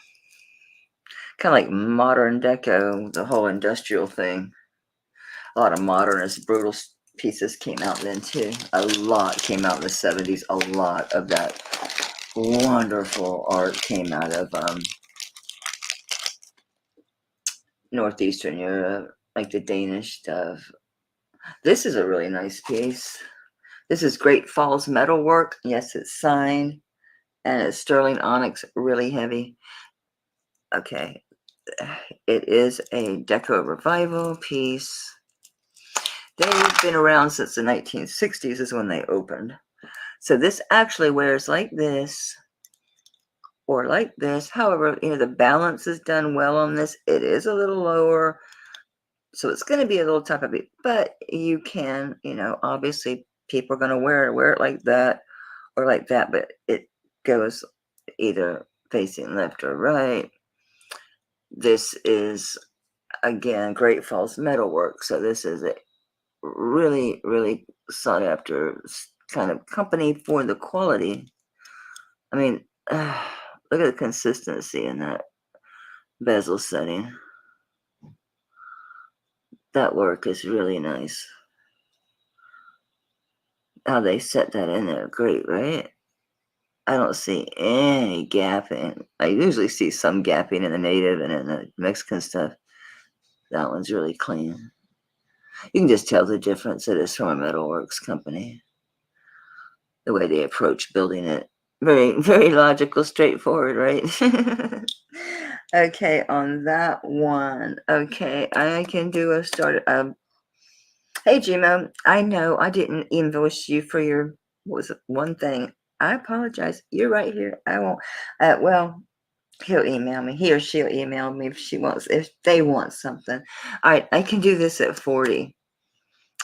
Kind of like modern deco, the whole industrial thing. A lot of modernist, brutal pieces came out then too. A lot came out in the 70s. A lot of that wonderful art came out of Northeastern Europe, like the Danish stuff. This is a really nice piece. This is Great Falls metalwork. Yes, it's signed, and it's sterling onyx, really heavy. Okay, it is a Deco Revival piece. They've been around since the 1960s is when they opened. So this actually wears like this or like this. However, the balance is done well on this. It is a little lower, so it's going to be a little tough, but you can, obviously people are going to wear it like that or like that, but it goes either facing left or right. This is, again, Great Falls metalwork. So this is a really, really sought after kind of company for the quality. I mean, look at the consistency in that bezel setting. That work is really nice. How they set that in there, great, right? I don't see any gapping. I usually see some gapping in the native and in the Mexican stuff. That one's really clean. You can just tell the difference it is from a metalworks company. The way they approach building it. Very, very logical, straightforward, right? Okay, on that one. Okay, I can do a start. Hey, Gmo, I know I didn't invoice you for your, what was it, one thing. I apologize. You're right here. I won't. Well, he'll email me. He or she'll email me if they want something. All right, I can do this at 40.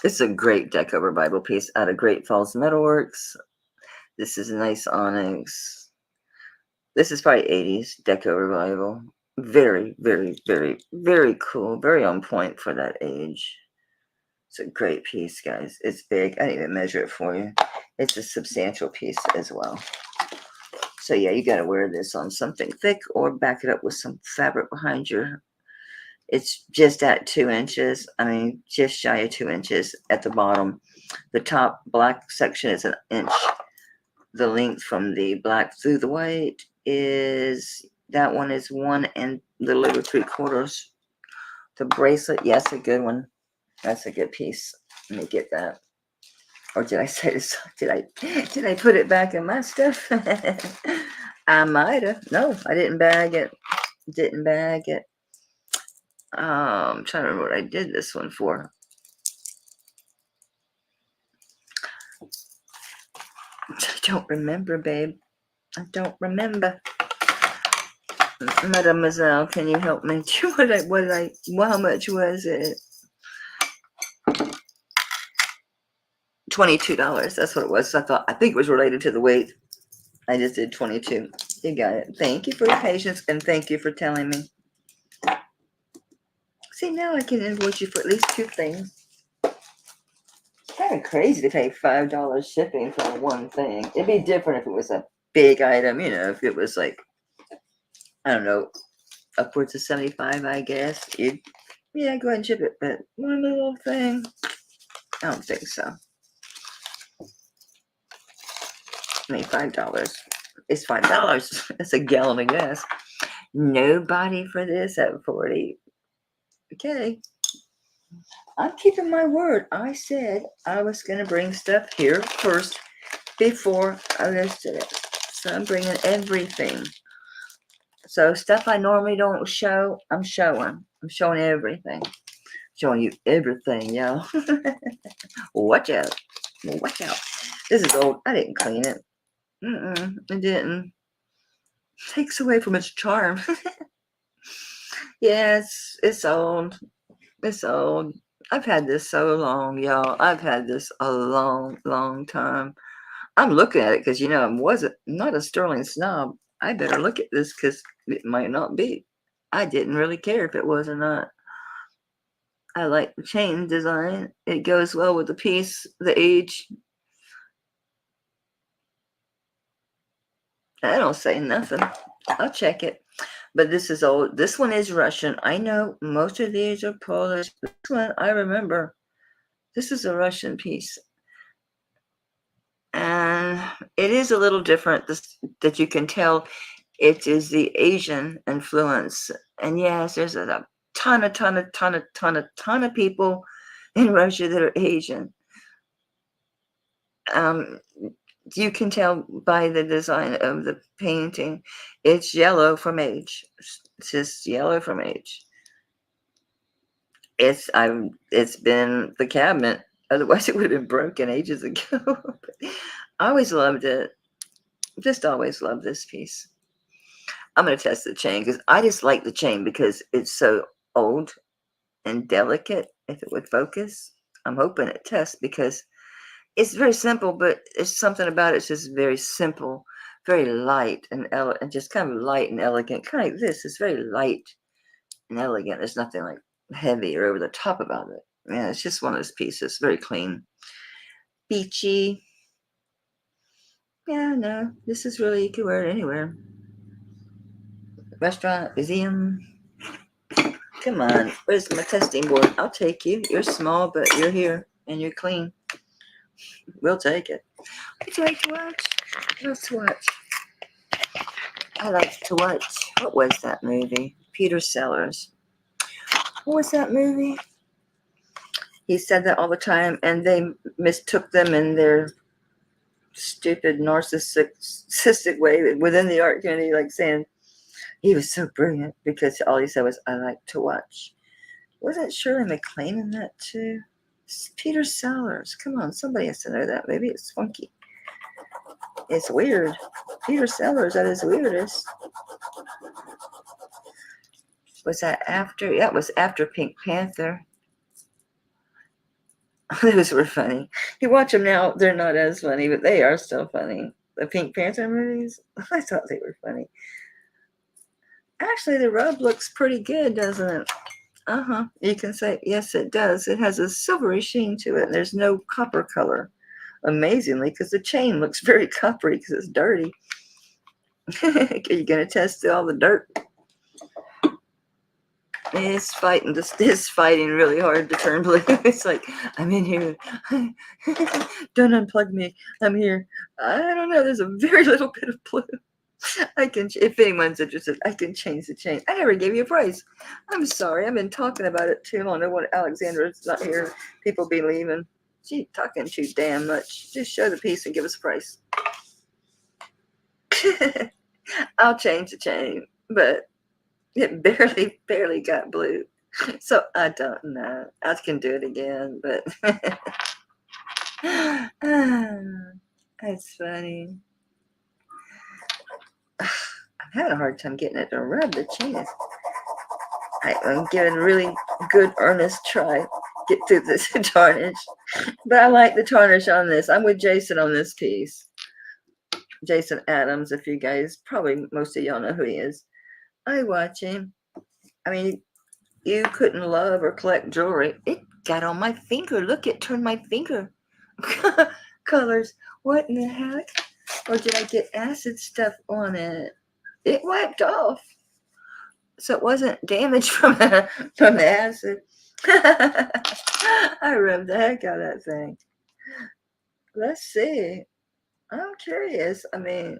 This is a great Deco Revival piece out of Great Falls Metalworks. This is a nice onyx. This is probably 80s Deco Revival. Very, very, very, very cool. Very on point for that age. It's a great piece, guys. It's big. I didn't even measure it for you. It's a substantial piece as well. So yeah, you got to wear this on something thick or back it up with some fabric behind your. It's just at 2 inches. I mean, just shy of 2 inches at the bottom. The top black section is an inch. The length from the black through the white is, that one is 1 and a little over 3/4. The bracelet, yes, a good one. That's a good piece. Let me get that. Or did I say this? Did I put it back in my stuff? I might have. No, I didn't bag it. Didn't bag it. I'm trying to remember what I did this one for. I don't remember, babe. I don't remember. Mademoiselle, can you help me? How much was it? $22. That's what it was. So I think it was related to the weight. I just did 22. You got it. Thank you for your patience and thank you for telling me. See, now I can invoice you for at least 2 things. It's kind of crazy to pay $5 shipping for one thing. It'd be different if it was a big item, if it was like, I don't know, upwards of 75, I guess. You'd Yeah, go ahead and ship it. But one little thing, I don't think so. I mean, $5. It's $5. That's a gallon of gas. Nobody for this at 40. Okay. I'm keeping my word. I said I was going to bring stuff here first before I listed it. So I'm bringing everything. So stuff I normally don't show, I'm showing. I'm showing everything. Showing you everything, y'all. Watch out. Watch out. This is old. I didn't clean it. It didn't. Takes away from its charm. Yeah, it's old. It's old. I've had this so long, y'all. I've had this a long, long time. I'm looking at it because, you know, I wasn't not a sterling snob. I better look at this because it might not be. I didn't really care if it was or not. I like the chain design. It goes well with the piece, the age. I don't say nothing. I'll check it. But this is old. This one is Russian. I know most of these are Polish. This one, I remember. This is a Russian piece. And it is a little different that you can tell it is the Asian influence. And yes, there's a ton of people in Russia that are Asian. You can tell by the design of the painting. It's yellow from age. It's just yellow from age. It's been the cabinet. Otherwise, it would have been broken ages ago. I always loved it. Just always loved this piece. I'm going to test the chain because I just like the chain because it's so old and delicate. If it would focus, I'm hoping it tests because it's very simple, but it's something about it. It's just very simple, very light and and just kind of light and elegant. Kind of like this. It's very light and elegant. There's nothing like heavy or over the top about it. Yeah, it's just one of those pieces. Very clean, beachy. Yeah, no, this is really, you could wear it anywhere. Restaurant, museum. Come on, where's my testing board? I'll take you. You're small, but you're here and you're clean. We'll take it. Would you like to watch? Let's watch. I like to watch. What was that movie? Peter Sellers. What was that movie? He said that all the time, and they mistook them in their stupid narcissistic way within the art community, like saying he was so brilliant because all he said was, I like to watch. Wasn't Shirley MacLaine in that too? It's Peter Sellers. Come on, somebody has to know that. Maybe it's funky. It's weird. Peter Sellers at his weirdest. Was that after? Yeah, it was after Pink Panther. Those were funny. You watch them now, they're not as funny, but they are still funny. The Pink Panther movies, I thought they were funny. Actually, the rub looks pretty good, doesn't it? You can say, yes, it does. It has a silvery sheen to it. There's no copper color, amazingly, because the chain looks very coppery because it's dirty. Are you going to test all the dirt? It's fighting really hard to turn blue. It's like, I'm in here. Don't unplug me. I'm here. I don't know. There's a very little bit of blue. I can, if anyone's interested, I can change the chain. I never gave you a price. I'm sorry. I've been talking about it too long. I want Alexandra's not here. People be leaving. She's talking too damn much. Just show the piece and give us a price. I'll change the chain, but it barely got blue. So I don't know. I can do it again, but that's funny. I'm having a hard time getting it to rub the chain. I'm giving a really good earnest try get through this tarnish. But I like the tarnish on this. I'm with Jason on this piece. Jason Adams, if you guys, probably most of y'all know who he is. I watch him. I mean, you couldn't love or collect jewelry. It got on my finger. Look, it turned my finger. Colors. What in the heck? Or did I get acid stuff on it? It wiped off. So it wasn't damaged from from the acid. I rubbed the heck out of that thing. Let's see. I'm curious. I mean,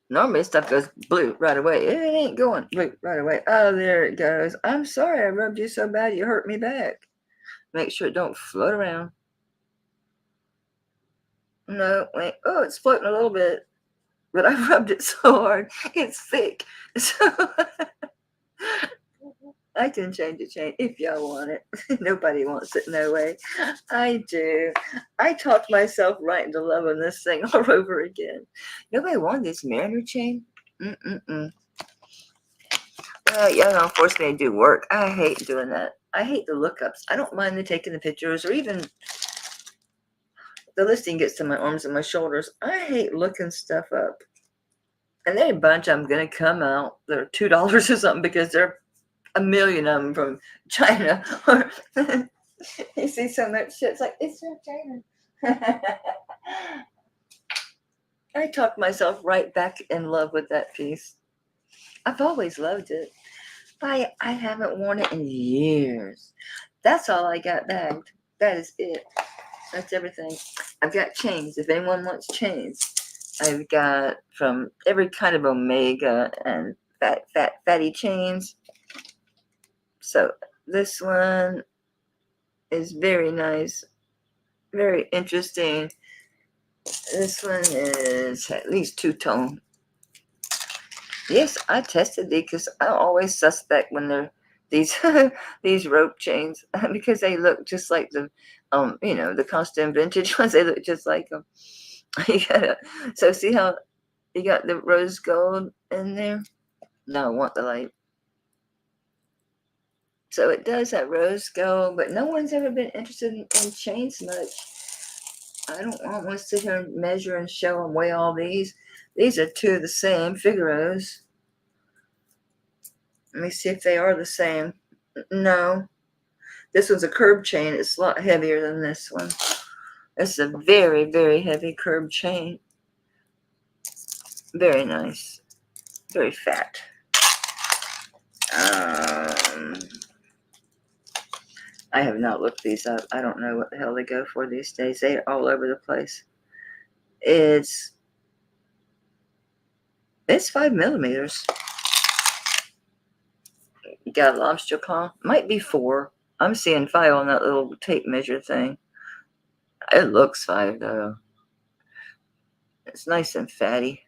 normally stuff goes blue right away. It ain't going blue right away. Oh, there it goes. I'm sorry I rubbed you so bad you hurt me back. Make sure it don't float around. No, wait. Oh, it's floating a little bit. But I rubbed it so hard. It's thick. So I can change the chain if y'all want it. Nobody wants it, no way. I do. I talked myself right into loving this thing all over again. Nobody wanted this Mariner chain. Mm-mm-mm. Y'all don't force me to do work. I hate doing that. I hate the lookups. I don't mind the taking the pictures or even the listing gets to my arms and my shoulders. I hate looking stuff up. And there are a bunch I'm going to come out. They're $2 or something because they're a million of them from China. Or you see so much shit. It's like, it's from China. I talked myself right back in love with that piece. I've always loved it. I haven't worn it in years. That's all I got bagged. That is it. That's everything. I've got chains. If anyone wants chains, I've got from every kind of omega and fatty chains. So this one is very nice, very interesting. This one is at least two-tone. Yes, I tested these because I always suspect when they're these these rope chains because they look just like the the constant vintage ones. They look just like them. So see how you got the rose gold in there? No, I want the light. So it does have rose gold, but no one's ever been interested in chains much. I don't want to sit here and measure and show and weigh all these. These are two of the same Figaros. Let me see if they are the same. No. This one's a curb chain. It's a lot heavier than this one. It's a very, very heavy curb chain. Very nice. Very fat. I have not looked these up. I don't know what the hell they go for these days. They're all over the place. It's 5 millimeters. You got a lobster claw? Might be 4. I'm seeing 5 on that little tape measure thing. It looks 5 though. It's nice and fatty.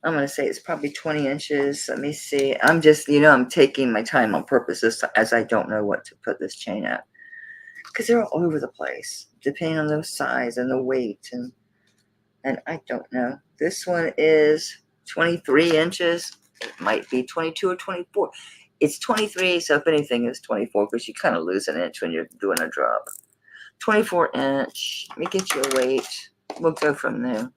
I'm going to say it's probably 20 inches. Let me see. I'm just, I'm taking my time on purpose as I don't know what to put this chain at. Because they're all over the place, depending on the size and the weight. And I don't know. This one is 23 inches. It might be 22 or 24. It's 23, so if anything, it's 24 because you kind of lose an inch when you're doing a drop. 24 inch. Let me get you a weight. We'll go from there.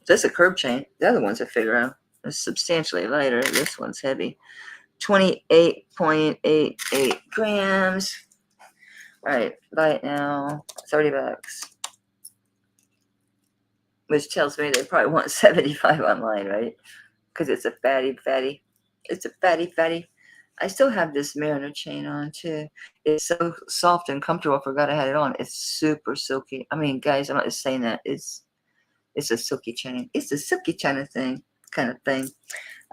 That's a curb chain. The other one's a Figaro. It's substantially lighter. This one's heavy. 28.88 grams. All right, buy it now. $30. Which tells me they probably want 75 online, right? Because it's a fatty. It's a fatty. I still have this Mariner chain on too. It's so soft and comfortable. I forgot I had it on. It's super silky. I mean, guys, I'm not just saying that. It's a silky chain. It's a silky kind of thing.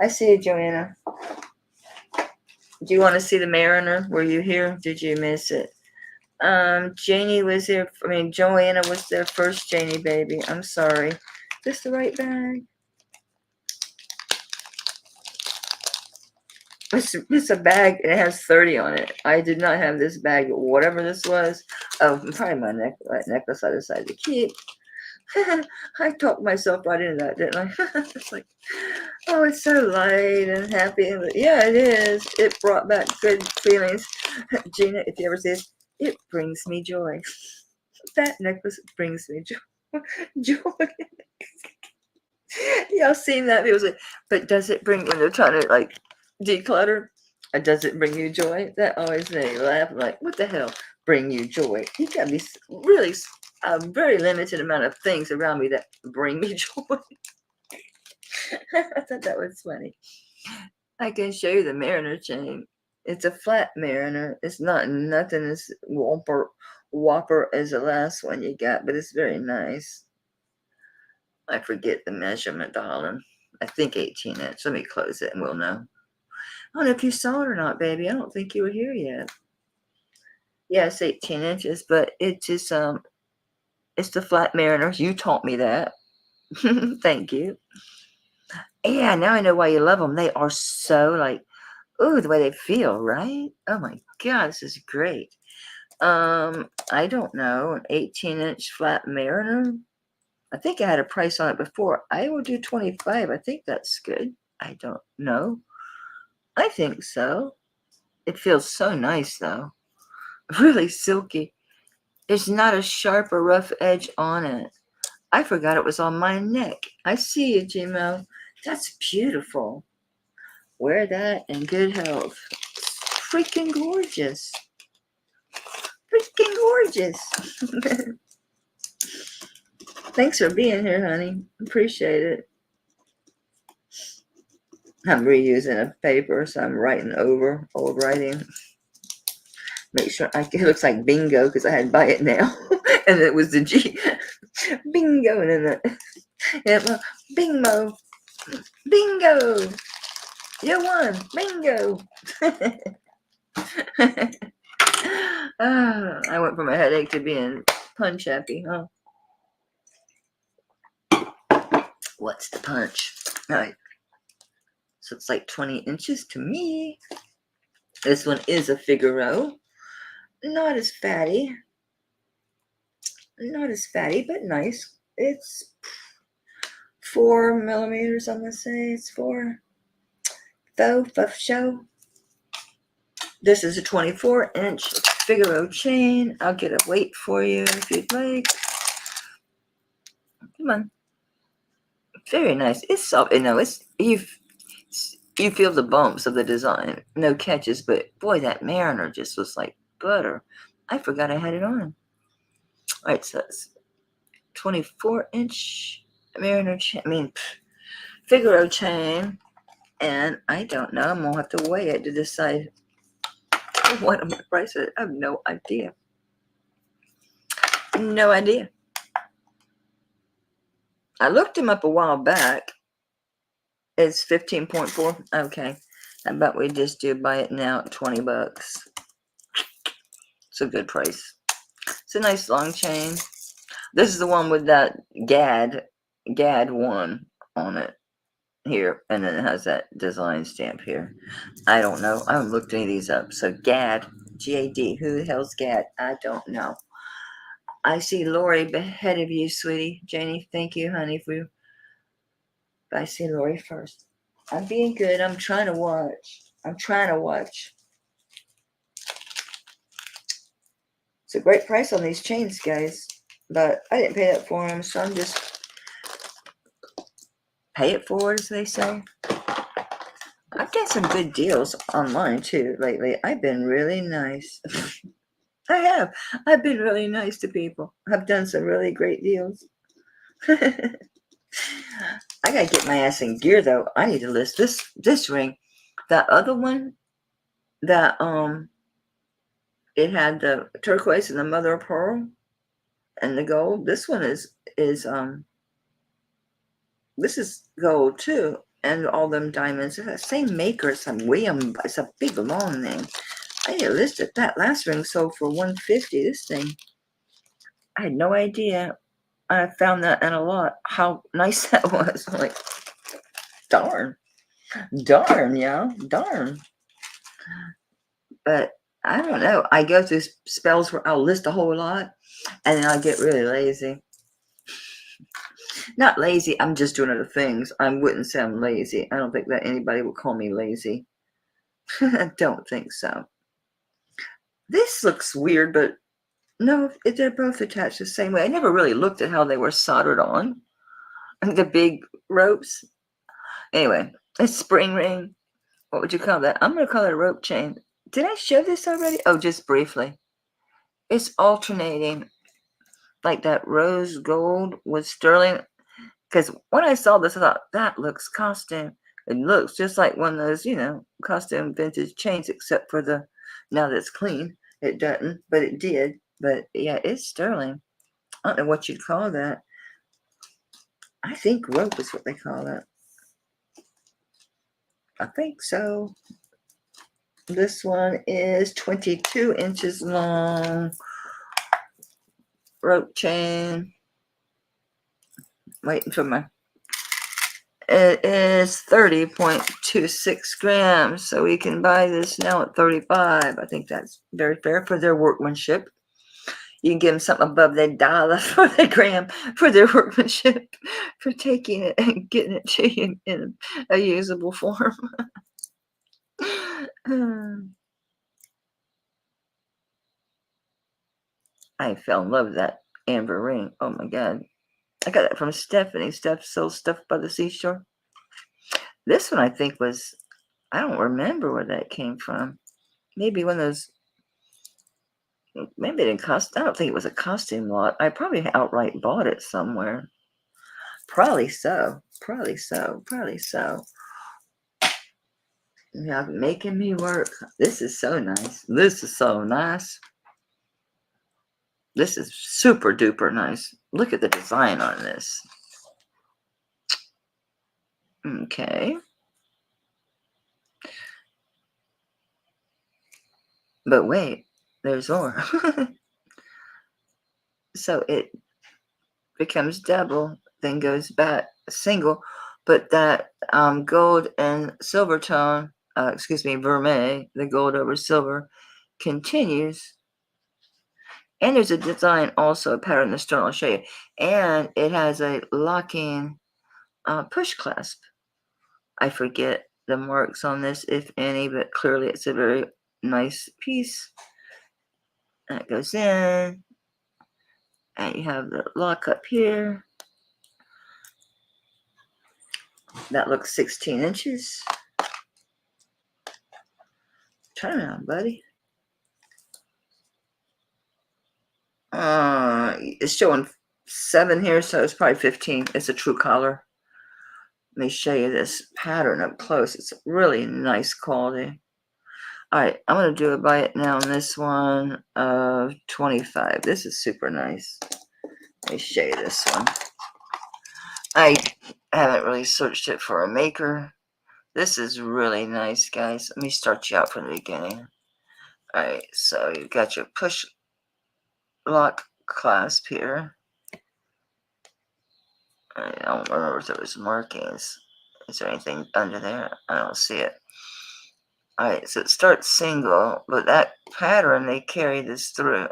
I see you, Joanna. Do you want to see the Mariner? Were you here? Did you miss it? Janie was there. Joanna was there first. Janie, baby. I'm sorry. Is this the right bag? It's a bag and it has 30 on it. I did not have this bag, whatever this was. Oh, probably my necklace I decided to keep. I talked myself right into that, didn't I? It's like, oh, it's so light and happy. Yeah, it is. It brought back good feelings. Gina, if you ever see this, it brings me joy. That necklace brings me joy. Joy. Y'all seen that? It was like, but does it bring, when they're trying to like declutter, or does it bring you joy? That always made me laugh. I'm like, what the hell? Bring you joy? You gotta be really. a very limited amount of things around me that bring me joy. I thought that was funny. I can show you the Mariner chain. It's a flat Mariner. It's not nothing as whopper as the last one you got, but it's very nice. I forget the measurement, darling. I think 18 inch. Let me close it and we'll know. I don't know if you saw it or not, baby. I don't think you were here yet. Yeah, it's 18 inches, but it's just it's the flat Mariner. You taught me that. Thank you. Yeah, now I know why you love them. They are so like, ooh, the way they feel, right? Oh my God, this is great. I don't know, an 18-inch flat Mariner. I think I had a price on it before. I will do 25. I think that's good. I don't know. I think so. It feels so nice though. Really silky. There's not a sharp or rough edge on it. I forgot it was on my neck. I see you, Gmo. That's beautiful. Wear that in good health. Freaking gorgeous. Freaking gorgeous. Thanks for being here, honey. Appreciate it. I'm reusing a paper, so I'm writing over old writing. Make sure it looks like bingo because I had to buy it now, and it was the G. Bingo, and then the bingo, bingo. You won, bingo. I went from a headache to being punch happy, huh? What's the punch? All right. So it's like 20 inches to me. This one is a Figaro. Not as fatty. Not as fatty, but nice. It's 4 millimeters, I'm going to say. It's 4. Faux show. This is a 24-inch Figaro chain. I'll get a weight for you if you'd like. Come on. Very nice. It's soft. No, you feel the bumps of the design. No catches, but boy, that Mariner just was like butter. I forgot I had it on. All right, so it's 24-inch Mariner chain. Figaro chain. And I don't know. I'm going to have to weigh it to decide what I'm going to price it. I have no idea. No idea. I looked him up a while back. It's 15.4. Okay. How about we just buy it now at $20? It's a good price. It's a nice long chain. This is the one with that GAD 1 on it here, and then it has that design stamp here. I don't know. I haven't looked any of these up. So GAD, G-A-D. Who the hell's GAD? I don't know. I see Lori ahead of you, sweetie. Janie, thank you, honey, for you. I see Lori first. I'm being good. I'm trying to watch. It's a great price on these chains, guys. But I didn't pay that for them, so I'm just pay it forward, as they say. I've got some good deals online, too, lately. I've been really nice. I have. I've been really nice to people. I've done some really great deals. I gotta get my ass in gear, though. I need to list this ring. That other one, that it had the turquoise and the mother of pearl and the gold. This one is this is gold too, and all them diamonds. It's the same maker. It's William. It's a big long name. I need to list it. That last ring sold for $150. This thing, I had no idea. I found that in a lot. How nice that was. I'm like, darn, yeah, darn. But I don't know. I go through spells where I'll list a whole lot, and then I get really lazy. Not lazy. I'm just doing other things. I wouldn't say I'm lazy. I don't think that anybody would call me lazy. I don't think so. This looks weird, but no, they're both attached the same way. I never really looked at how they were soldered on. The big ropes. Anyway, a spring ring. What would you call that? I'm going to call it a rope chain. Did I show this already? Oh, just briefly. It's alternating like that rose gold with sterling. Because when I saw this, I thought, that looks costume. It looks just like one of those, costume vintage chains, except for now that it's clean, it doesn't, but it did. But yeah, it's sterling. I don't know what you'd call that. I think rope is what they call that. I think so. This one is 22 inches long. Rope chain. Waiting for my... It is 30.26 grams, so we can buy this now at 35. I think that's very fair for their workmanship. You can give them something above their dollar for the gram for their workmanship, for taking it and getting it to you in a usable form. I fell in love with that amber ring. Oh my God. I got that from Stephanie. Steph sells stuff by the seashore. This one I think was, I don't remember where that came from. Maybe one of those, maybe it didn't cost, I don't think it was a costume lot. I probably outright bought it somewhere. Probably so. Probably so. Probably so. Yeah, making me work. This is so nice. This is so nice. This is super duper nice. Look at the design on this. Okay. But wait, there's more. So it becomes double, then goes back single, but that gold and silver tone, vermeil, the gold over silver, continues. And there's a design also, a pattern in the stone, I'll show you. And it has a locking push clasp. I forget the marks on this, if any, but clearly it's a very nice piece. That goes in. And you have the lock up here. That looks 16 inches. Turn around, buddy. It's showing 7 here, so it's probably 15. It's a true collar. Let me show you this pattern up close. It's really nice quality. All right, I'm going to do a bite now on this one of 25. This is super nice. Let me show you this one. I haven't really searched it for a maker. This is really nice, guys. Let me start you out from the beginning. All right, so you've got your push lock clasp here. I don't remember if there was markings. Is there anything under there? I don't see it. All right, so it starts single, but that pattern, they carry this through.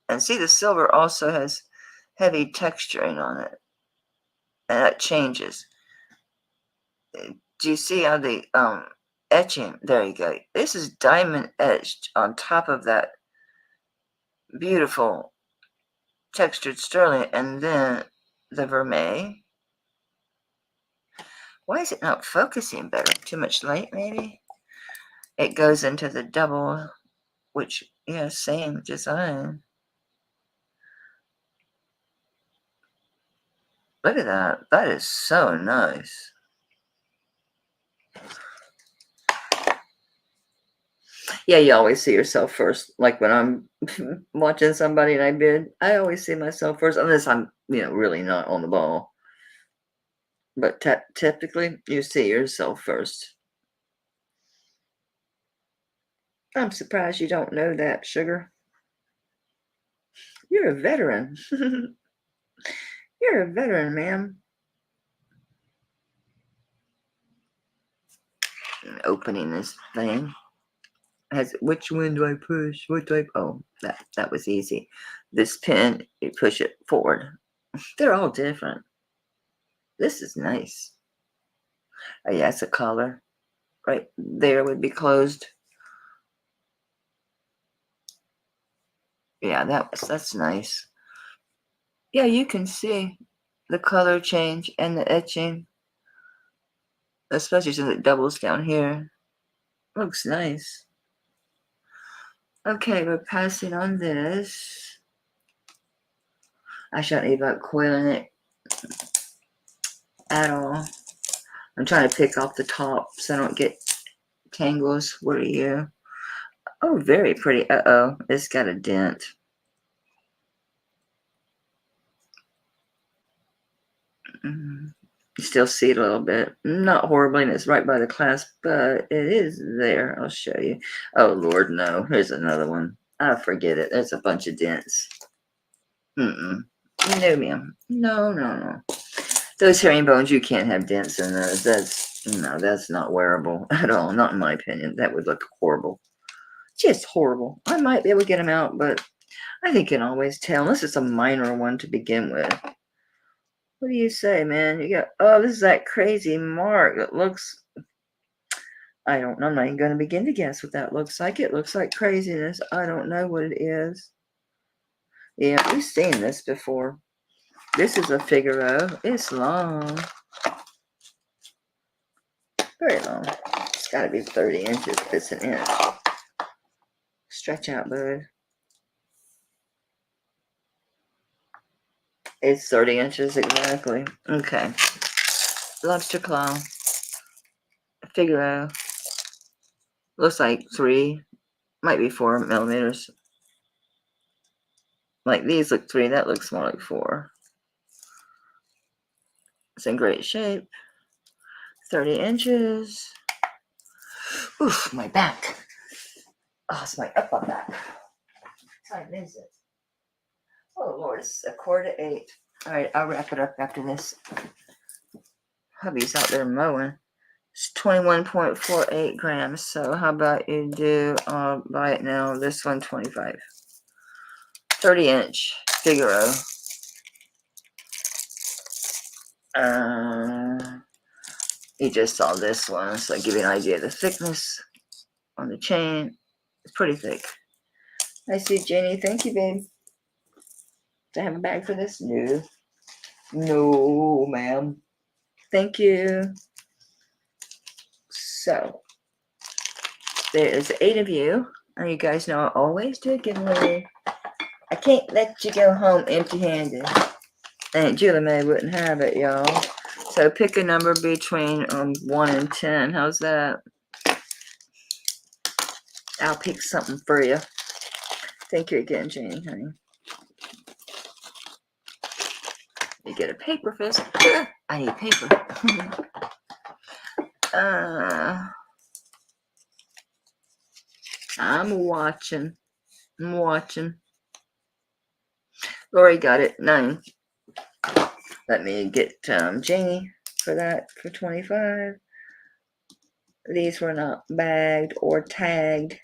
And see, the silver also has heavy texturing on it. And that changes. Do you see how the etching? There you go. This is diamond etched on top of that beautiful textured sterling, and then the vermeil. Why is it not focusing better? Too much light, maybe? It goes into the double, which, yeah, same design. Look at that. That is so nice. Yeah, you always see yourself first. Like when I'm watching somebody and I bid, I always see myself first, unless I'm, really not on the ball. But typically, you see yourself first. I'm surprised you don't know that, sugar. You're a veteran. You're a veteran, ma'am. Opening this thing. Which one do I push? What do I... Oh, that was easy. This pin, you push it forward. They're all different. This is nice. Oh, yeah, it's a collar. Right there would be closed. Yeah, that's nice. Yeah, you can see the color change and the etching, especially since it doubles down here. Looks nice. Okay, we're passing on this. I shouldn't even about coiling it at all. I'm trying to pick off the top so I don't get tangles. What are you? Oh, very pretty. Uh-oh, it's got a dent. You still see it a little bit. Not horribly, and it's right by the clasp, but it is there. I'll show you. Oh, Lord, no. Here's another one. I forget it. There's a bunch of dents. No, ma'am. No. Those herringbones, you can't have dents in those. That's not wearable at all. Not in my opinion. That would look horrible. Just horrible. I might be able to get them out, but I think you can always tell, unless it's a minor one to begin with. What do you say, man? You got, oh, this is that crazy mark that looks, I'm not even going to begin to guess what that looks like. It looks like craziness. I don't know what it is. Yeah, we've seen this before. This is a Figaro. It's long. Very long. It's got to be 30 inches if it's an inch. Stretch out, bud. It's 30 inches exactly. Okay. Lobster claw. Figaro. Looks like 3. Might be 4 millimeters. Like these look 3. That looks more like 4. It's in great shape. 30 inches. Oof, my back. Oh, it's my upper back. What time is it? Oh, Lord, it's 7:45. All right, I'll wrap it up after this. Hubby's out there mowing. It's 21.48 grams. So how about you do, buy it now. This one, 25. 30-inch Figaro. You just saw this one, so I give you an idea of the thickness on the chain. It's pretty thick. I see, Jenny. Thank you, babe. Do I have a bag for this? No. No, ma'am. Thank you. So, there is 8 of you. And you guys know I always do a giveaway. I can't let you go home empty-handed. Aunt Julie Mae wouldn't have it, y'all. So pick a number between 1 and 10. How's that? I'll pick something for you. Thank you again, Janie, honey. You get a paper fist. I need paper. I'm watching. Lori got it. 9. Let me get Janie for that for 25. These were not bagged or tagged.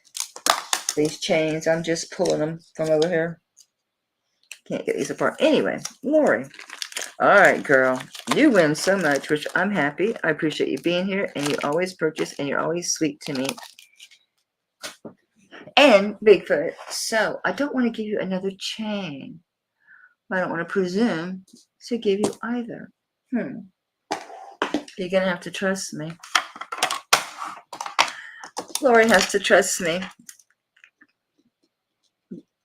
These chains, I'm just pulling them from over here. Can't get these apart. Anyway, Lori. All right, girl. You win so much, which I'm happy. I appreciate you being here, and you always purchase, and you're always sweet to me. And Bigfoot. So I don't want to give you another chain. I don't want to presume to give you either. You're going to have to trust me. Lori has to trust me.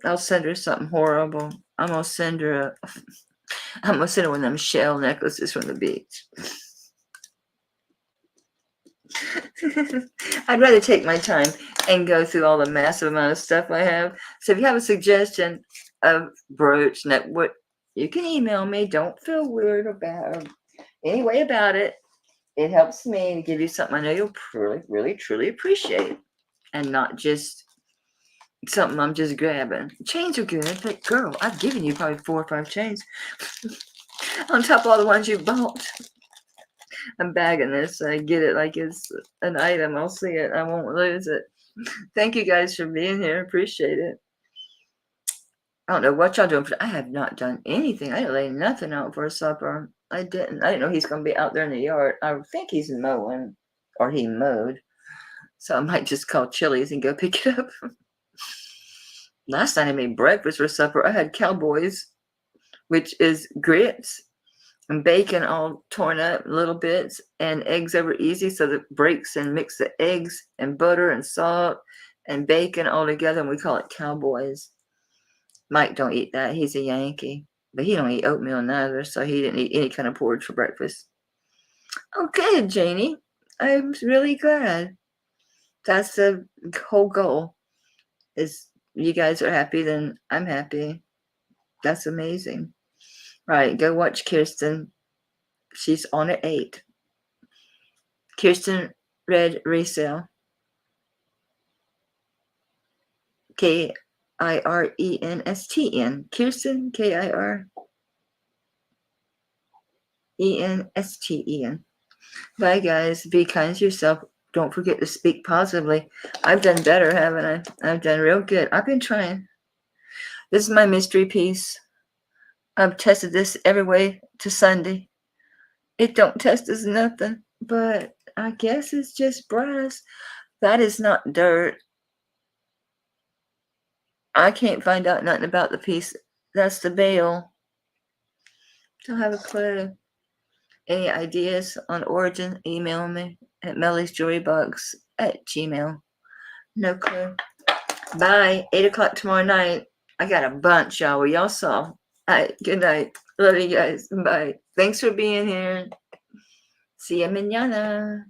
I'll send her something horrible. I'm going to send her one of them shell necklaces from the beach. I'd rather take my time and go through all the massive amount of stuff I have. So if you have a suggestion of brooch, what you can email me. Don't feel weird about any way about it. It helps me to give you something I know you'll really, truly appreciate, and not just something I'm just grabbing. Chains are good, but girl, I've given you probably 4 or 5 chains on top of all the ones you bought. I'm bagging this. I get it like it's an item. I'll see it. I won't lose it. Thank you guys for being here. Appreciate it. I don't know what y'all doing, but I have not done anything. I didn't lay nothing out for supper. I didn't know he's going to be out there in the yard. I think he's mowing, or he mowed. So I might just call Chili's and go pick it up. Last night I made breakfast for supper. I had Cowboys, which is grits and bacon all torn up little bits, and eggs over easy, so that breaks and mix the eggs and butter and salt and bacon all together, and we call it Cowboys. Mike don't eat that. He's a Yankee. But he don't eat oatmeal neither, so he didn't eat any kind of porridge for breakfast. Okay, Janie. I'm really glad. That's the whole goal. Is you guys are happy, then I'm happy. That's amazing. Right, go watch Kirsten. She's on at 8. Kirsten Red Resale. Kirenstn. Kirsten, Kirensten. Bye, guys. Be kind to yourself. Don't forget to speak positively. I've done better, haven't I? I've done real good. I've been trying. This is my mystery piece. I've tested this every way to Sunday. It don't test as nothing, but I guess it's just brass. That is not dirt. I can't find out nothing about the piece. That's the bail. Don't have a clue. Any ideas on origin? Email me at melliesjewelrybox@gmail. No clue. Bye. 8 o'clock tomorrow night. I got a bunch, y'all. Y'all saw. All right. Good night. Love you guys. Bye. Thanks for being here. See ya mañana.